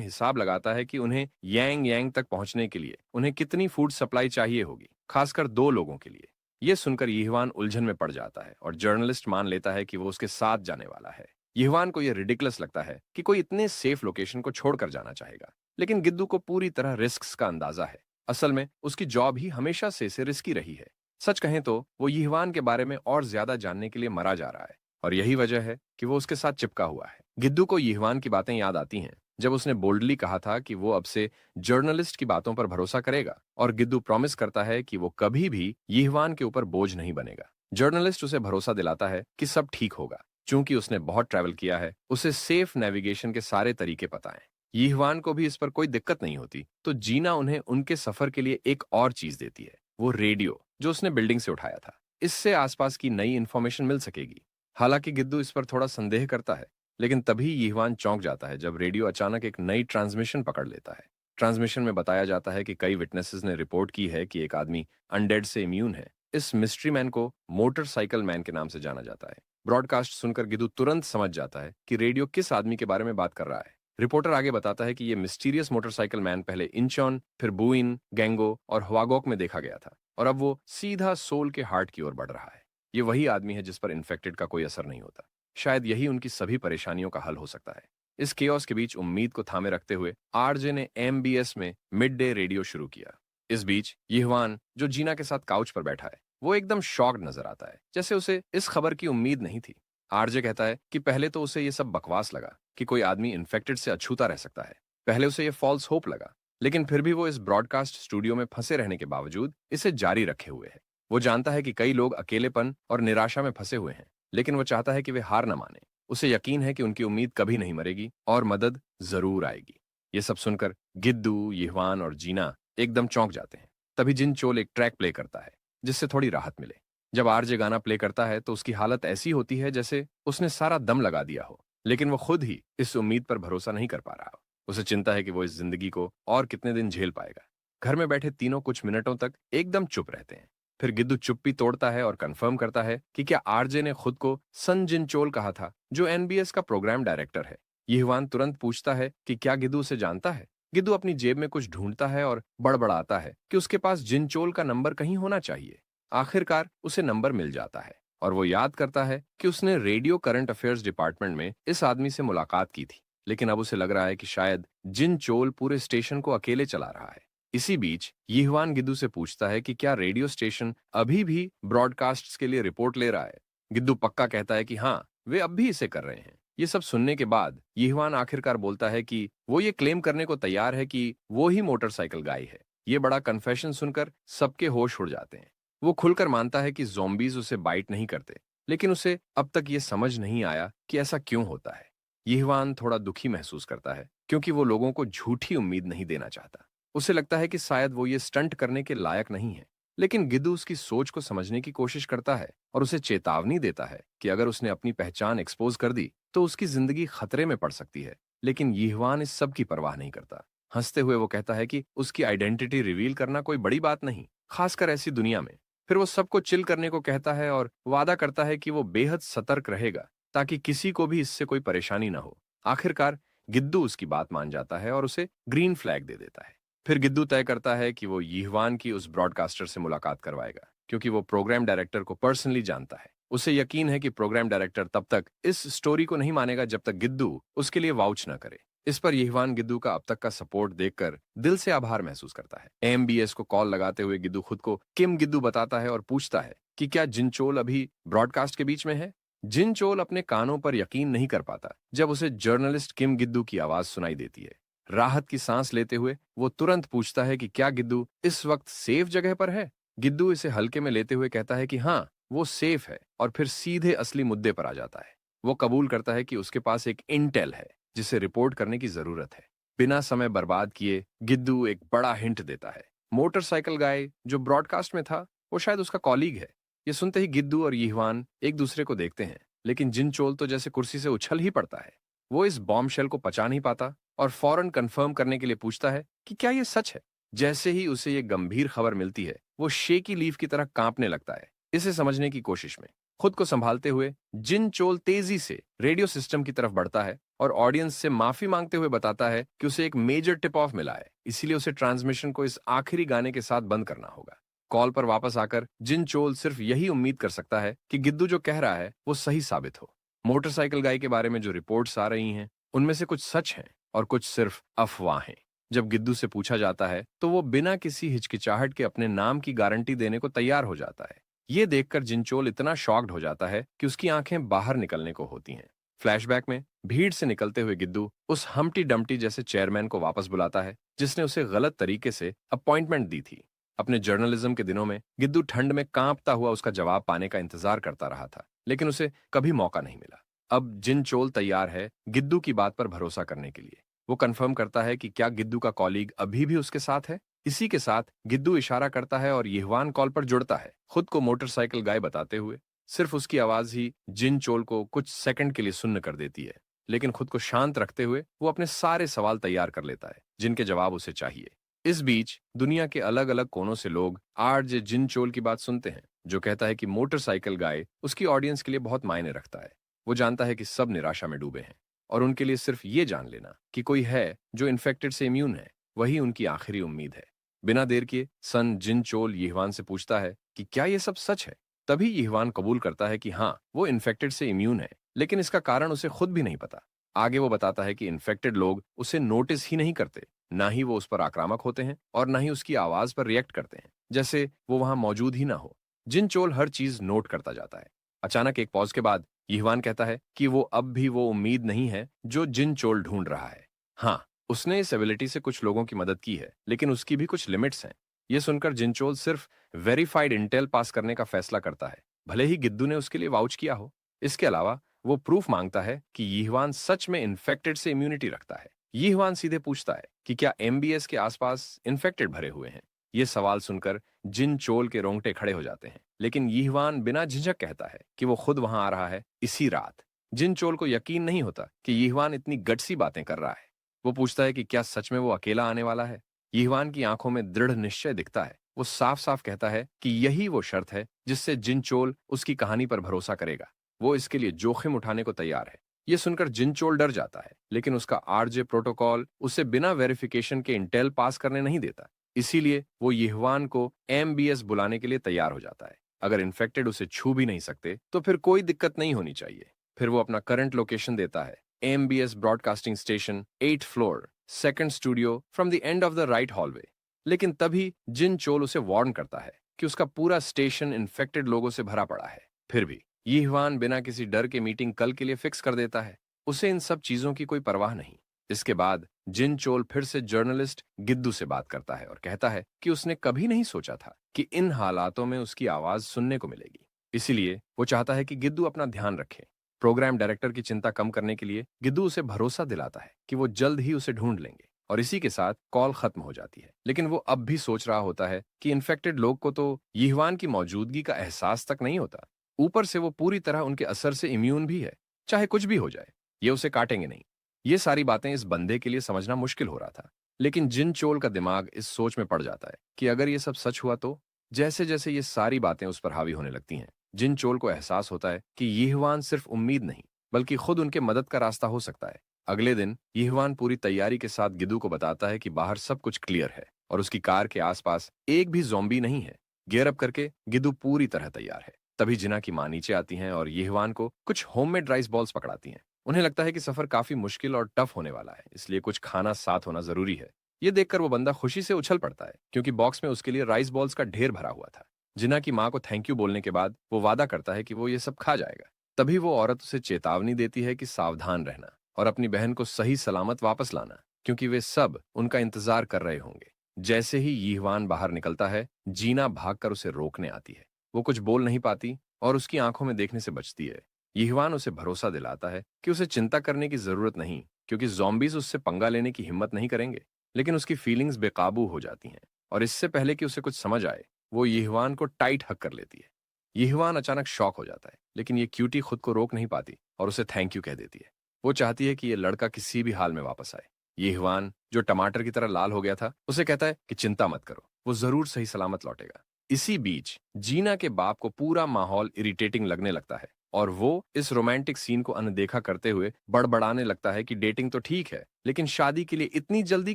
हिसाब लगाता है कि उन्हें यांग यांग तक पहुंचने के लिए उन्हें कितनी फूड सप्लाई चाहिए होगी, खासकर 2 लोगों के लिए। यह सुनकर यीहवान उलझन में पड़ जाता है और जर्नलिस्ट मान लेता है कि वो उसके साथ जाने वाला है। यीहवान को यह रिडिकुलस लगता है कि कोई इतने सेफ लोकेशन को छोड़कर जाना चाहेगा, लेकिन गिद्दू को पूरी तरह रिस्क्स का अंदाजा है। असल में उसकी जॉब ही हमेशा से इसे रिस्की रही है। सच कहें तो वो यीहवान के बारे में और ज्यादा जानने के लिए मरा जा रहा है, और यही वजह है कि वो उसके साथ चिपका हुआ है। गिद्दू को यीहवान की बातें याद आती हैं, जब उसने बोल्डली कहा था कि वो अब से जर्नलिस्ट की बातों पर भरोसा करेगा, और गिद्दू प्रॉमिस करता है कि वो कभी भी यीहवान के ऊपर बोझ नहीं बनेगा। जर्नलिस्ट उसे भरोसा दिलाता है कि सब ठीक होगा। चूंकि उसने बहुत ट्रैवल किया है, उसे सेफ नेविगेशन के सारे तरीके पता है। यीहवान को भी इस पर कोई दिक्कत नहीं होती, तो जीना उन्हें उनके सफर के लिए एक और चीज देती है, वो रेडियो जो उसने बिल्डिंग से उठाया था। इससे आसपास की नई इंफॉर्मेशन मिल सकेगी। हालांकि गिद्दू इस पर थोड़ा संदेह करता है, लेकिन तभी यीहवान चौंक जाता है जब रेडियो अचानक एक नई ट्रांसमिशन पकड़ लेता है। ट्रांसमिशन में बताया जाता है कि कई विटनेसेस ने रिपोर्ट की है कि एक आदमी अनडेड से इम्यून है। इस मिस्ट्री मैन को मोटरसाइकिल मैन के नाम से जाना जाता है। ब्रॉडकास्ट सुनकर गिद्दू तुरंत समझ जाता है कि रेडियो किस आदमी के बारे में बात कर रहा है। रिपोर्टर आगे बताता है कि यह मिस्टीरियस मोटरसाइकिल मैन पहले इंचॉन, फिर बुइन, गैंगो और हवागोक में देखा गया था, और अब वो सीधा सोल के हार्ट की ओर बढ़ रहा है। ये वही आदमी है जिस पर इन्फेक्टेड का कोई असर नहीं होता। शायद यही उनकी सभी परेशानियों का हल हो सकता है। इस केओस के बीच उम्मीद को थामे रखते हुए आरजे ने एमबीएस में मिड डे रेडियो शुरू किया। इस बीच यीहवान, जो जीना के साथ काउच पर बैठा है, वो एकदम शॉक्ड नजर आता है, जैसे उसे इस खबर की उम्मीद नहीं थी। आरजे कहता है कि पहले तो उसे ये सब बकवास लगा कि कोई आदमी इन्फेक्टेड से अछूता रह सकता है। पहले उसे ये फॉल्स होप लगा, लेकिन फिर भी वो इस ब्रॉडकास्ट स्टूडियो में फंसे रहने के बावजूद इसे जारी रखे हुए है। वो जानता है कि कई लोग अकेलेपन और निराशा में फंसे हुए हैं, लेकिन वो चाहता है कि वे हार न माने। उसे यकीन है कि उनकी उम्मीद कभी नहीं मरेगी और मदद जरूर आएगी। ये सब सुनकर गिद्दू, यीहवान और जीना एकदम चौंक जाते हैं। तभी जिन चोल एक ट्रैक प्ले करता है, जिससे थोड़ी राहत मिले। जब आरजे गाना प्ले करता है तो उसकी हालत ऐसी होती है जैसे उसने सारा दम लगा दिया हो, लेकिन वो खुद ही इस उम्मीद पर भरोसा नहीं कर पा रहा हो। उसे चिंता है कि वो इस जिंदगी को और कितने दिन झेल पाएगा। घर में बैठे तीनों कुछ मिनटों तक एकदम चुप रहते हैं। फिर गिद्दू चुप्पी तोड़ता है और कंफर्म करता है कि क्या आरजे ने खुद को सन जिनचोल कहा था, जो एनबीएस का प्रोग्राम डायरेक्टर है। यीहवान तुरंत पूछता है कि क्या गिद्दू उसे जानता है। गिद्दू अपनी जेब में कुछ ढूंढता है और बड़बड़ाता है कि उसके पास जिनचोल का नंबर कहीं होना चाहिए। आखिरकार उसे नंबर मिल जाता है और वो याद करता है कि उसने रेडियो करंट अफेयर्स डिपार्टमेंट में इस आदमी से मुलाकात की थी, लेकिन अब उसे लग रहा है कि शायद जिन चोल पूरे स्टेशन को अकेले चला रहा है। इसी बीच यीहवान गिद्दू से पूछता है कि क्या रेडियो स्टेशन अभी भी ब्रॉडकास्ट्स के लिए रिपोर्ट ले रहा है। गिद्दू पक्का कहता है कि हाँ, वे अब भी इसे कर रहे हैं। ये सब सुनने के बाद यीहवान आखिरकार बोलता है कि वो ये क्लेम करने को तैयार है कि वो ही मोटरसाइकिल गाय है। ये बड़ा कन्फेशन सुनकर सबके होश उड़ जाते हैं। वो खुलकर मानता है कि ज़ॉम्बीज़ उसे बाइट नहीं करते, लेकिन उसे अब तक ये समझ नहीं आया कि ऐसा क्यों होता है। यीहवान थोड़ा दुखी महसूस करता है, क्योंकि वो लोगों को झूठी उम्मीद नहीं देना चाहता। उसे लगता है कि शायद वो ये स्टंट करने के लायक नहीं है। लेकिन गिद्दू उसकी सोच को समझने की कोशिश करता है और उसे चेतावनी देता है कि अगर उसने अपनी पहचान एक्सपोज कर दी तो उसकी जिंदगी खतरे में पड़ सकती है। लेकिन यीहवान इस सब की परवाह नहीं करता। हंसते हुए वो कहता है कि उसकी आइडेंटिटी रिवील करना कोई बड़ी बात नहीं, खासकर ऐसी दुनिया में। फिर वो सबको चिल करने को कहता है और वादा करता है कि वो बेहद सतर्क रहेगा, ताकि किसी को भी इससे कोई परेशानी ना हो। आखिरकार गिद्दू उसकी बात मान जाता है और उसे ग्रीन फ्लैग दे देता है। फिर गिद्दू तय करता है कि वो यीहवान की उस ब्रॉडकास्टर से मुलाकात करवाएगा, क्योंकि वो प्रोग्राम डायरेक्टर को पर्सनली जानता है। उसे यकीन है कि प्रोग्राम डायरेक्टर तब तक इस स्टोरी को नहीं मानेगा जब तक गिद्दू उसके लिए वाउच ना करे। इस पर यीहवान गिद्दू का अब तक का सपोर्ट देखकर दिल से आभार महसूस करता है। एमबीएस को कॉल लगाते हुए गिद्दू खुद को किम गिद्दू बताता है और पूछता है कि क्या जिनचोल अभी ब्रॉडकास्ट के बीच में है। जिनचोल अपने कानों पर यकीन नहीं कर पाता जब उसे जर्नलिस्ट किम गिद्दू की आवाज सुनाई देती है। राहत की सांस लेते हुए वो तुरंत पूछता है कि क्या गिद्दू इस वक्त सेफ जगह पर है। गिद्दू इसे हल्के में लेते हुए कहता है कि हाँ, वो सेफ है, और फिर सीधे असली मुद्दे पर आ जाता है। वो कबूल करता है कि उसके पास एक इंटेल है जिसे रिपोर्ट करने की जरूरत है। बिना समय बर्बाद किए गिद्दू एक बड़ा हिंट देता है। मोटरसाइकिल गाय जो ब्रॉडकास्ट में था वो शायद उसका कॉलीग है। ये सुनते ही गिद्दू और यीहवान एक दूसरे को देखते हैं, लेकिन जिनचोल तो जैसे कुर्सी से उछल ही पड़ता है। वो इस बॉम्बशेल को पचा नहीं पाता और फौरन कंफर्म करने के लिए पूछता है कि क्या ये सच है। जैसे ही उसे ये गंभीर खबर मिलती है, वो शेकी लीफ की तरह कांपने लगता है। इसे समझने की कोशिश में खुद को संभालते हुए जिन चोल तेजी से रेडियो सिस्टम की तरफ बढ़ता है और ऑडियंस से माफी मांगते हुए बताता है कि उसे एक मेजर टिप ऑफ मिला है, इसीलिए उसे ट्रांसमिशन को इस आखिरी गाने के साथ बंद करना होगा। कॉल पर वापस आकर जिन चोल सिर्फ यही उम्मीद कर सकता है कि गिद्दू जो कह रहा है वो सही साबित हो। मोटरसाइकिल गाय के बारे में जो रिपोर्ट्स आ रही हैं, उनमें से कुछ सच हैं और कुछ सिर्फ अफवाहें। जब गिद्दू से पूछा जाता है तो वो बिना किसी हिचकिचाहट के अपने नाम की गारंटी देने को तैयार हो जाता है। ये देखकर जिनचोल इतना शॉक्ड हो जाता है कि उसकी आंखें बाहर निकलने को होती हैं। फ्लैशबैक में भीड़ से निकलते हुए गिद्दू उस हम्टी डम्टी जैसे चेयरमैन को वापस बुलाता है जिसने उसे गलत तरीके से अपॉइंटमेंट दी थी। अपने जर्नलिज्म के दिनों में गिद्दू ठंड में कांपता हुआ उसका जवाब पाने का इंतजार करता रहा था, लेकिन उसे कभी मौका नहीं मिला। अब जिनचोल तैयार है गिद्दू की बात पर भरोसा करने के लिए। वो कंफर्म करता है कि क्या गिद्दू का कॉलीग अभी भी उसके साथ है। इसी के साथ गिद्दू इशारा करता है और यीहवान कॉल पर जुड़ता है, खुद को मोटरसाइकिल गाय बताते हुए। सिर्फ उसकी आवाज ही जिनचोल को कुछ सेकंड के लिए सुन्न कर देती है, लेकिन खुद को शांत रखते हुए वो अपने सारे सवाल तैयार कर लेता है जिनके जवाब उसे चाहिए। इस बीच दुनिया के अलग अलग कोनों से लोग आरजे जिनचोल की बात सुनते हैं, जो कहता है कि मोटरसाइकिल गाय उसकी ऑडियंस के लिए बहुत मायने रखता है। वो जानता है कि सब निराशा में डूबे हैं और उनके लिए सिर्फ ये जान लेना कि कोई है जो इन्फेक्टेड से इम्यून है, वही उनकी आखिरी उम्मीद है। बिना देर किए सन जिनचोल यीहवान से पूछता है कि क्या ये सब सच है। तभी यीहवान कबूल करता है कि हाँ, वो इन्फेक्टेड से इम्यून है, लेकिन इसका कारण उसे खुद भी नहीं पता। आगे वो बताता है कि इन्फेक्टेड लोग उसे नोटिस ही नहीं करते, ना ही वो उस पर आक्रामक होते हैं और ना ही उसकी आवाज पर रिएक्ट करते हैं, जैसे वो वहां मौजूद ही ना हो। जिनचोल हर चीज नोट करता जाता है। अचानक एक पॉज के बाद यीहवान कहता है कि वो अब भी वो उम्मीद नहीं है जो जिनचोल ढूंढ रहा है। हाँ, उसने इस एबिलिटी से कुछ लोगों की मदद की है, लेकिन उसकी भी कुछ लिमिट्स हैं। ये सुनकर जिनचोल सिर्फ वेरीफाइड इंटेल पास करने का फैसला करता है, भले ही गिद्दू ने उसके लिए वाउच किया हो। इसके अलावा वो प्रूफ मांगता है कि यीहवान सच में इन्फेक्टेड से इम्यूनिटी रखता है। यीहवान सीधे पूछता है कि क्या एमबीएस के आसपास इन्फेक्टेड भरे हुए हैं। ये सवाल सुनकर जिनचोल के रोंगटे खड़े हो जाते हैं, लेकिन यीहवान बिना झिझक कहता है कि वो खुद वहां आ रहा है इसी रात। जिनचोल को यकीन नहीं होता कि यीहवान इतनी गट्सी बातें कर रहा है। वो पूछता है कि क्या सच में वो अकेला आने वाला है। यीहवान की आंखों में दृढ़ निश्चय दिखता है। वो साफ साफ कहता है कि यही वो शर्त है जिससे जिनचोल उसकी कहानी पर भरोसा करेगा। वो इसके लिए जोखिम उठाने को तैयार है। ये सुनकर जिनचोल डर जाता है, लेकिन उसका आरजे प्रोटोकॉल उसे बिना वेरिफिकेशन के इंटेल पास करने नहीं देता। इसीलिए वो यीहवान को एमबीएस बुलाने के लिए तैयार हो जाता है। अगर इन्फेक्टेड उसे छू भी नहीं सकते तो फिर कोई दिक्कत नहीं होनी चाहिए। फिर वो अपना करंट लोकेशन देता है, AMBS broadcasting station, 8th floor, second studio from the end of the right hallway. लेकिन तभी जिन चोल उसे वार्न करता है कि उसका पूरा स्टेशन इन्फेक्टेड लोगों से भरा पड़ा है। फिर भी यीहवान बिना किसी डर के मीटिंग कल के लिए फिक्स कर देता है। उसे इन सब चीजों की कोई परवाह नहीं। इसके बाद जिन चोल फिर से जर्नलिस्ट गिद्दू से बात करता है और कहता है कि उसने कभी नहीं सोचा था कि इन हालातों में उसकी आवाज सुनने को मिलेगी। इसीलिए वो चाहता है कि गिद्दू अपना ध्यान रखे। प्रोग्राम डायरेक्टर की चिंता कम करने के लिए गिद्दू उसे भरोसा दिलाता है कि वो जल्द ही उसे ढूंढ लेंगे। और इसी के साथ कॉल खत्म हो जाती है। लेकिन वो अब भी सोच रहा होता है कि इन्फेक्टेड लोग को तो यीहवान की मौजूदगी का एहसास तक नहीं होता। ऊपर से वो पूरी तरह उनके असर से इम्यून भी है। चाहे कुछ भी हो जाए, ये उसे काटेंगे नहीं। ये सारी बातें इस बंदे के लिए समझना मुश्किल हो रहा था। लेकिन जिन चोल का दिमाग इस सोच में पड़ जाता है कि अगर ये सब सच हुआ तो। जैसे जैसे ये सारी बातें उस पर हावी होने लगती हैं, जिन चोल को एहसास होता है कि यीहवान सिर्फ उम्मीद नहीं बल्कि खुद उनके मदद का रास्ता हो सकता है। अगले दिन यीहवान पूरी तैयारी के साथ गिद्दू को बताता है कि बाहर सब कुछ क्लियर है और उसकी कार के आसपास एक भी ज़ॉम्बी नहीं है। गियर अप करके गिद्दू पूरी तरह तैयार है। तभी जिना की माँ नीचे आती हैं और यीहवान को कुछ होममेड राइस बॉल्स पकड़ाती हैं। उन्हें लगता है कि सफर काफी मुश्किल और टफ होने वाला है, इसलिए कुछ खाना साथ होना जरूरी है। ये देखकर वो बंदा खुशी से उछल पड़ता है क्योंकि बॉक्स में उसके लिए राइस बॉल्स का ढेर भरा हुआ था। जिना की माँ को थैंक यू बोलने के बाद वो वादा करता है कि वो ये सब खा जाएगा। तभी वो औरत उसे चेतावनी देती है कि सावधान रहना और अपनी बहन को सही सलामत वापस लाना, क्योंकि वे सब उनका इंतजार कर रहे होंगे। जैसे ही यीहवान बाहर निकलता है, जीना भागकर उसे रोकने आती है। वो कुछ बोल नहीं पाती और उसकी आंखों में देखने से बचती है। यीहवान उसे भरोसा दिलाता है कि उसे चिंता करने की जरूरत नहीं, क्योंकि ज़ॉम्बीज़ उससे पंगा लेने की हिम्मत नहीं करेंगे। लेकिन उसकी फीलिंग्स बेकाबू हो जाती हैं और इससे पहले कि उसे कुछ समझ आए, वो यीहवान को टाइट हग कर लेती है। यीहवान अचानक शॉक हो जाता है, लेकिन ये क्यूटी खुद को रोक नहीं पाती और उसे थैंक यू कह देती है। वो चाहती है कि ये लड़का किसी भी हाल में वापस आए। यीहवान, जो टमाटर की तरह लाल हो गया था, उसे कहता है कि चिंता मत करो, वो जरूर सही सलामत लौटेगा। इसी बीच जीना के बाप को पूरा माहौल इरिटेटिंग लगने लगता है और वो इस रोमांटिक सीन को अनदेखा करते हुए बड़बड़ाने लगता है कि डेटिंग तो ठीक है, लेकिन शादी के लिए इतनी जल्दी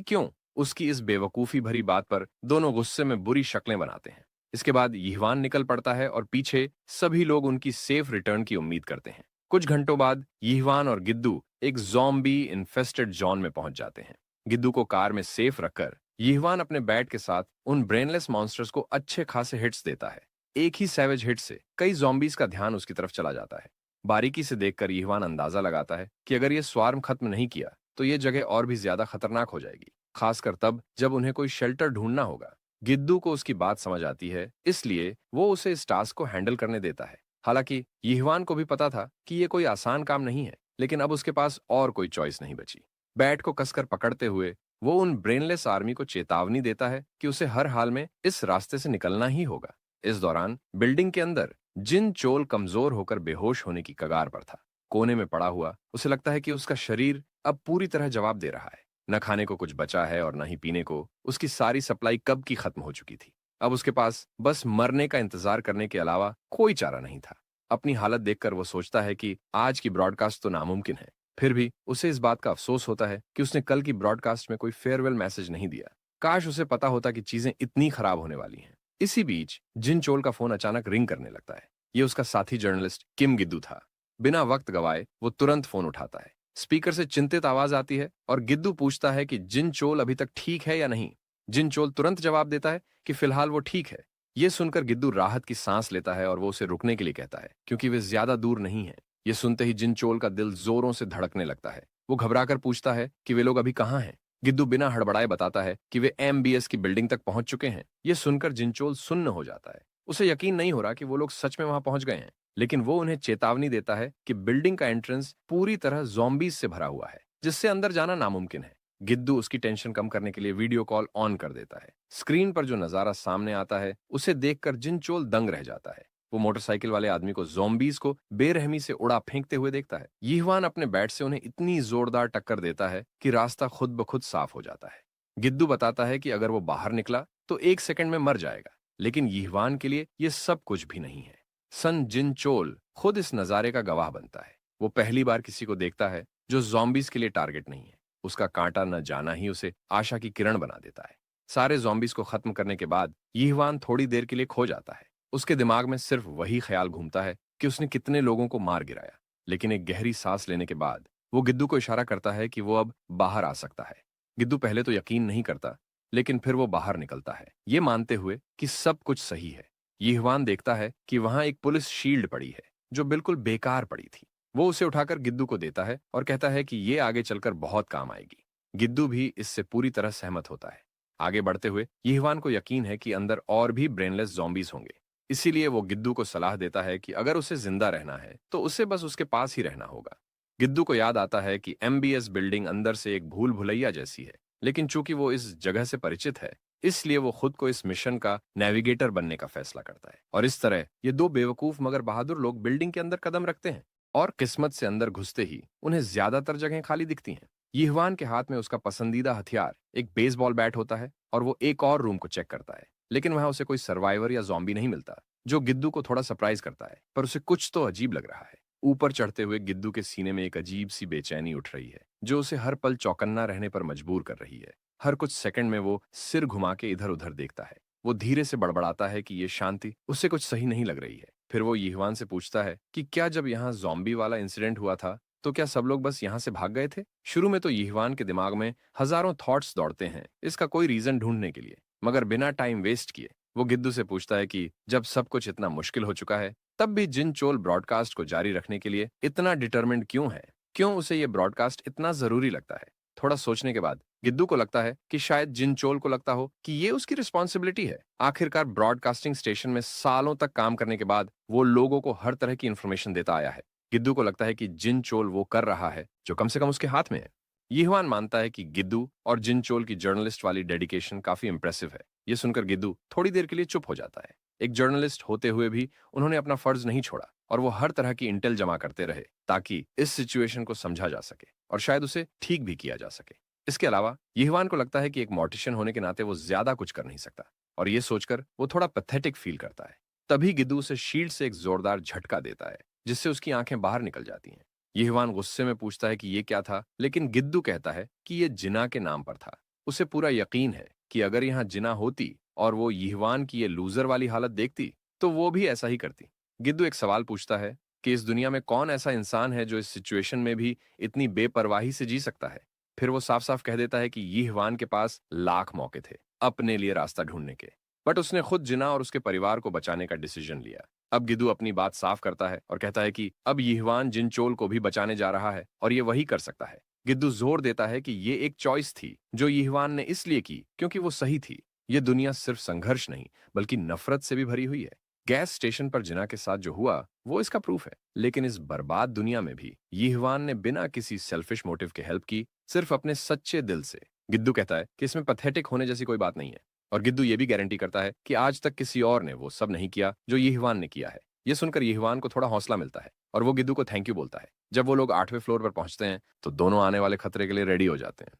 क्यों। उसकी इस बेवकूफी भरी बात पर दोनों गुस्से में बुरी शक्लें बनाते हैं। इसके बाद यीहवान निकल पड़ता है और पीछे सभी लोग उनकी सेफ रिटर्न की उम्मीद करते हैं। कुछ घंटों बाद यीहवान और गिद्दू एक ज़ॉम्बी इन्फेस्टेड जोन में पहुंच जाते हैं। गिद्दू को कार में सेफ रखकर यीहवान अपने बैट के साथ उन ब्रेनलेस मॉन्स्टर्स को अच्छे खासे हिट्स देता है। एक ही सैवेज हिट से कई ज़ॉम्बीज का ध्यान उसकी तरफ चला जाता है। बारीकी से देखकर यीहवान अंदाजा लगाता है कि अगर ये स्वार्म खत्म नहीं किया तो ये जगह और भी ज्यादा खतरनाक हो जाएगी, खासकर तब जब उन्हें कोई शेल्टर ढूंढना होगा। गिद्दू को उसकी बात समझ आती है, इसलिए वो उसे इस टास्क को हैंडल करने देता है। हालांकि यीहवान को भी पता था कि ये कोई आसान काम नहीं है, लेकिन अब उसके पास और कोई चॉइस नहीं बची। बैट को कसकर पकड़ते हुए वो उन ब्रेनलेस आर्मी को चेतावनी देता है कि उसे हर हाल में इस रास्ते से निकलना ही होगा। इस दौरान बिल्डिंग के अंदर जिन चोल कमजोर होकर बेहोश होने की कगार पर था। कोने में पड़ा हुआ उसे लगता है कि उसका शरीर अब पूरी तरह जवाब दे रहा है। न खाने को कुछ बचा है और न ही पीने को। उसकी सारी सप्लाई कब की खत्म हो चुकी थी। अब उसके पास बस मरने का इंतजार करने के अलावा कोई चारा नहीं था। अपनी हालत देखकर वो सोचता है कि आज की ब्रॉडकास्ट तो नामुमकिन है। फिर भी उसे इस बात का अफसोस होता है कि उसने कल की ब्रॉडकास्ट में कोई फेयरवेल मैसेज नहीं दिया। काश उसे पता होता कि चीजें इतनी खराब होने वाली हैं। इसी बीच जिन चोल का फोन अचानक रिंग करने लगता है। ये उसका साथी जर्नलिस्ट किम गिद्दू था। बिना वक्त गवाए वो तुरंत फोन उठाता है। स्पीकर से चिंतित आवाज आती है और गिद्दू पूछता है कि जिन चोल अभी तक ठीक है या नहीं। जिन चोल तुरंत जवाब देता है कि फिलहाल वो ठीक है। ये सुनकर गिद्दू राहत की सांस लेता है और वो उसे रुकने के लिए कहता है, क्योंकि वे ज्यादा दूर नहीं है। ये सुनते ही जिन चोल का दिल जोरों से धड़कने लगता है। वो घबराकर पूछता है कि वे लोग अभी कहाँ हैं। गिद्दू बिना हड़बड़ाए बताता है कि वे MBS की बिल्डिंग तक पहुंच चुके हैं। ये सुनकर जिनचोल सुन्न हो जाता है। उसे यकीन नहीं हो रहा कि वो लोग सच में वहां पहुंच गए हैं। लेकिन वो उन्हें चेतावनी देता है कि बिल्डिंग का एंट्रेंस पूरी तरह ज़ॉम्बीज से भरा हुआ है, जिससे अंदर जाना नामुमकिन है। गिद्दू उसकी टेंशन कम करने के लिए वीडियो कॉल ऑन कर देता है। स्क्रीन पर जो नजारा सामने आता है उसे देखकर जिनचोल दंग रह जाता है। वो मोटरसाइकिल वाले आदमी को ज़ॉम्बीज को बेरहमी से उड़ा फेंकते हुए देखता है। यीहवान अपने बैट से उन्हें इतनी जोरदार टक्कर देता है कि रास्ता खुद ब खुद साफ हो जाता है। गिद्दू बताता है कि अगर वो बाहर निकला तो 1 सेकंड में मर जाएगा, लेकिन यीहवान के लिए ये सब कुछ भी नहीं है। सन जिनचोल खुद इस नजारे का गवाह बनता है। वो पहली बार किसी को देखता है जो ज़ॉम्बीज के लिए टारगेट नहीं है। उसका कांटा न जाना ही उसे आशा की किरण बना देता है। सारे ज़ॉम्बीज को खत्म करने के बाद यीहवान थोड़ी देर के लिए खो जाता है। उसके दिमाग में सिर्फ वही ख्याल घूमता है कि उसने कितने लोगों को मार गिराया। लेकिन एक गहरी सांस लेने के बाद वो गिद्दू को इशारा करता है कि वो अब बाहर आ सकता है। गिद्दू पहले तो यकीन नहीं करता, लेकिन फिर वो बाहर निकलता है, ये मानते हुए कि सब कुछ सही है। यीहवान देखता है कि वहां एक पुलिस शील्ड पड़ी है, जो बिल्कुल बेकार पड़ी थी। वो उसे उठाकर गिद्दू को देता है और कहता है कि ये आगे चलकर बहुत काम आएगी। गिद्दू भी इससे पूरी तरह सहमत होता है। आगे बढ़ते हुए यीहवान को यकीन है कि अंदर और भी ब्रेनलेस ज़ॉम्बीज़ होंगे। इसीलिए वो गिद्दू को सलाह देता है कि अगर उसे जिंदा रहना है तो उसे बस उसके पास ही रहना होगा। गिद्दू को याद आता है कि एमबीएस बिल्डिंग अंदर से एक भूल भुलैया जैसी है, लेकिन चूंकि वो इस जगह से परिचित है, इसलिए वो खुद को इस मिशन का नेविगेटर बनने का फैसला करता है। और इस तरह ये दो बेवकूफ मगर बहादुर लोग बिल्डिंग के अंदर कदम रखते हैं, और किस्मत से अंदर घुसते ही उन्हें ज्यादातर जगहें खाली दिखती हैं। यीहवान के हाथ में उसका पसंदीदा हथियार एक बेसबॉल बैट होता है, और वो एक और रूम को चेक करता है, लेकिन वहां उसे कोई सर्वाइवर या जॉम्बी नहीं मिलता, जो गिद्दू को थोड़ा सरप्राइज करता है। पर उसे कुछ तो अजीब लग रहा है। ऊपर चढ़ते हुए गिद्दू के सीने में एक अजीब सी बेचैनी उठ रही है, जो उसे हर पल चौकन्ना रहने पर मजबूर कर रही है। हर कुछ सेकंड में वो सिर घुमा के इधर उधर देखता है। वो धीरे से बड़बड़ाता है कि ये शांति उसे कुछ सही नहीं लग रही है। फिर वो यीहवान से पूछता है कि क्या जब यहाँ जॉम्बी वाला इंसिडेंट हुआ था तो क्या सब लोग बस यहाँ से भाग गए थे? शुरू में तो यीहवान के दिमाग में हजारों थॉट्स दौड़ते हैं इसका कोई रीजन ढूंढने के लिए, मगर बिना टाइम वेस्ट किए वो गिद्दू से पूछता है कि जब सब कुछ इतना मुश्किल हो चुका है, तब भी जिन चोल ब्रॉडकास्ट को जारी रखने के लिए इतना डिटरमिन्ड क्यों है? क्यों उसे ये ब्रॉडकास्ट इतना जरूरी लगता है? थोड़ा सोचने के बाद गिद्दू को लगता है कि शायद जिन चोल को लगता हो कि ये उसकी रिस्पॉन्सिबिलिटी है। आखिरकार ब्रॉडकास्टिंग स्टेशन में सालों तक काम करने के बाद वो लोगों को हर तरह की इंफॉर्मेशन देता आया है। गिद्दू को लगता है कि जिन चोल वो कर रहा है जो कम से कम उसके हाथ में है। यीहवान मानता है कि गिद्दू और जिन चोल की जर्नलिस्ट वाली डेडिकेशन काफी इंप्रेसिव है। ये सुनकर गिद्दू थोड़ी देर के लिए चुप हो जाता है। एक जर्नलिस्ट होते हुए भी उन्होंने अपना फर्ज नहीं छोड़ा, और वो हर तरह की इंटेल जमा करते रहे ताकि इस सिचुएशन को समझा जा सके और शायद उसे ठीक भी किया जा सके। इसके अलावा यीहवान को लगता है कि एक मॉर्टिशियन होने के नाते वो ज्यादा कुछ कर नहीं सकता, और ये सोचकर वो थोड़ा पैथेटिक फील करता है। तभी गिद्दू उसे शील्ड से एक जोरदार झटका देता है, जिससे उसकी आंखें बाहर निकल जाती हैं। यीहवान गुस्से में पूछता है कि ये क्या था, लेकिन गिद्दू कहता है कि ये जिना के नाम पर था। उसे पूरा यकीन है कि अगर यहाँ जिना होती और वो यीहवान की ये लूजर वाली हालत देखती, तो वो भी ऐसा ही करती। गिद्दू एक सवाल पूछता है कि इस दुनिया में कौन ऐसा इंसान है जो इस सिचुएशन में भी इतनी बेपरवाही से जी सकता है। फिर वो साफ साफ कह देता है कि यीहवान के पास लाख मौके थे अपने लिए रास्ता ढूंढने के, बट उसने खुद जिना और उसके परिवार को बचाने का डिसीजन लिया। अब गिद्दू अपनी बात साफ करता है और कहता है कि अब यीहवान जिन चोल को भी बचाने जा रहा है, और ये वही कर सकता है। गिद्दू जोर देता है कि ये एक चॉइस थी जो यीहवान ने इसलिए की क्योंकि वो सही थी। ये दुनिया सिर्फ संघर्ष नहीं बल्कि नफरत से भी भरी हुई है। गैस स्टेशन पर जिना के साथ जो हुआ वो इसका प्रूफ है, लेकिन इस बर्बाद दुनिया में भी यीहवान ने बिना किसी सेल्फिश मोटिव के हेल्प की, सिर्फ अपने सच्चे दिल से। गिद्दू कहता है कि इसमें पैथेटिक होने जैसी कोई बात नहीं है, और गिद्दू ये भी गारंटी करता है कि आज तक किसी और ने वो सब नहीं किया जो यीहवान ने किया है। ये सुनकर यीहवान को थोड़ा हौसला मिलता है, और वो गिद्दू को थैंक यू बोलता है। जब वो लोग 8वें फ्लोर पर पहुंचते हैं तो दोनों आने वाले खतरे के लिए रेडी हो जाते हैं।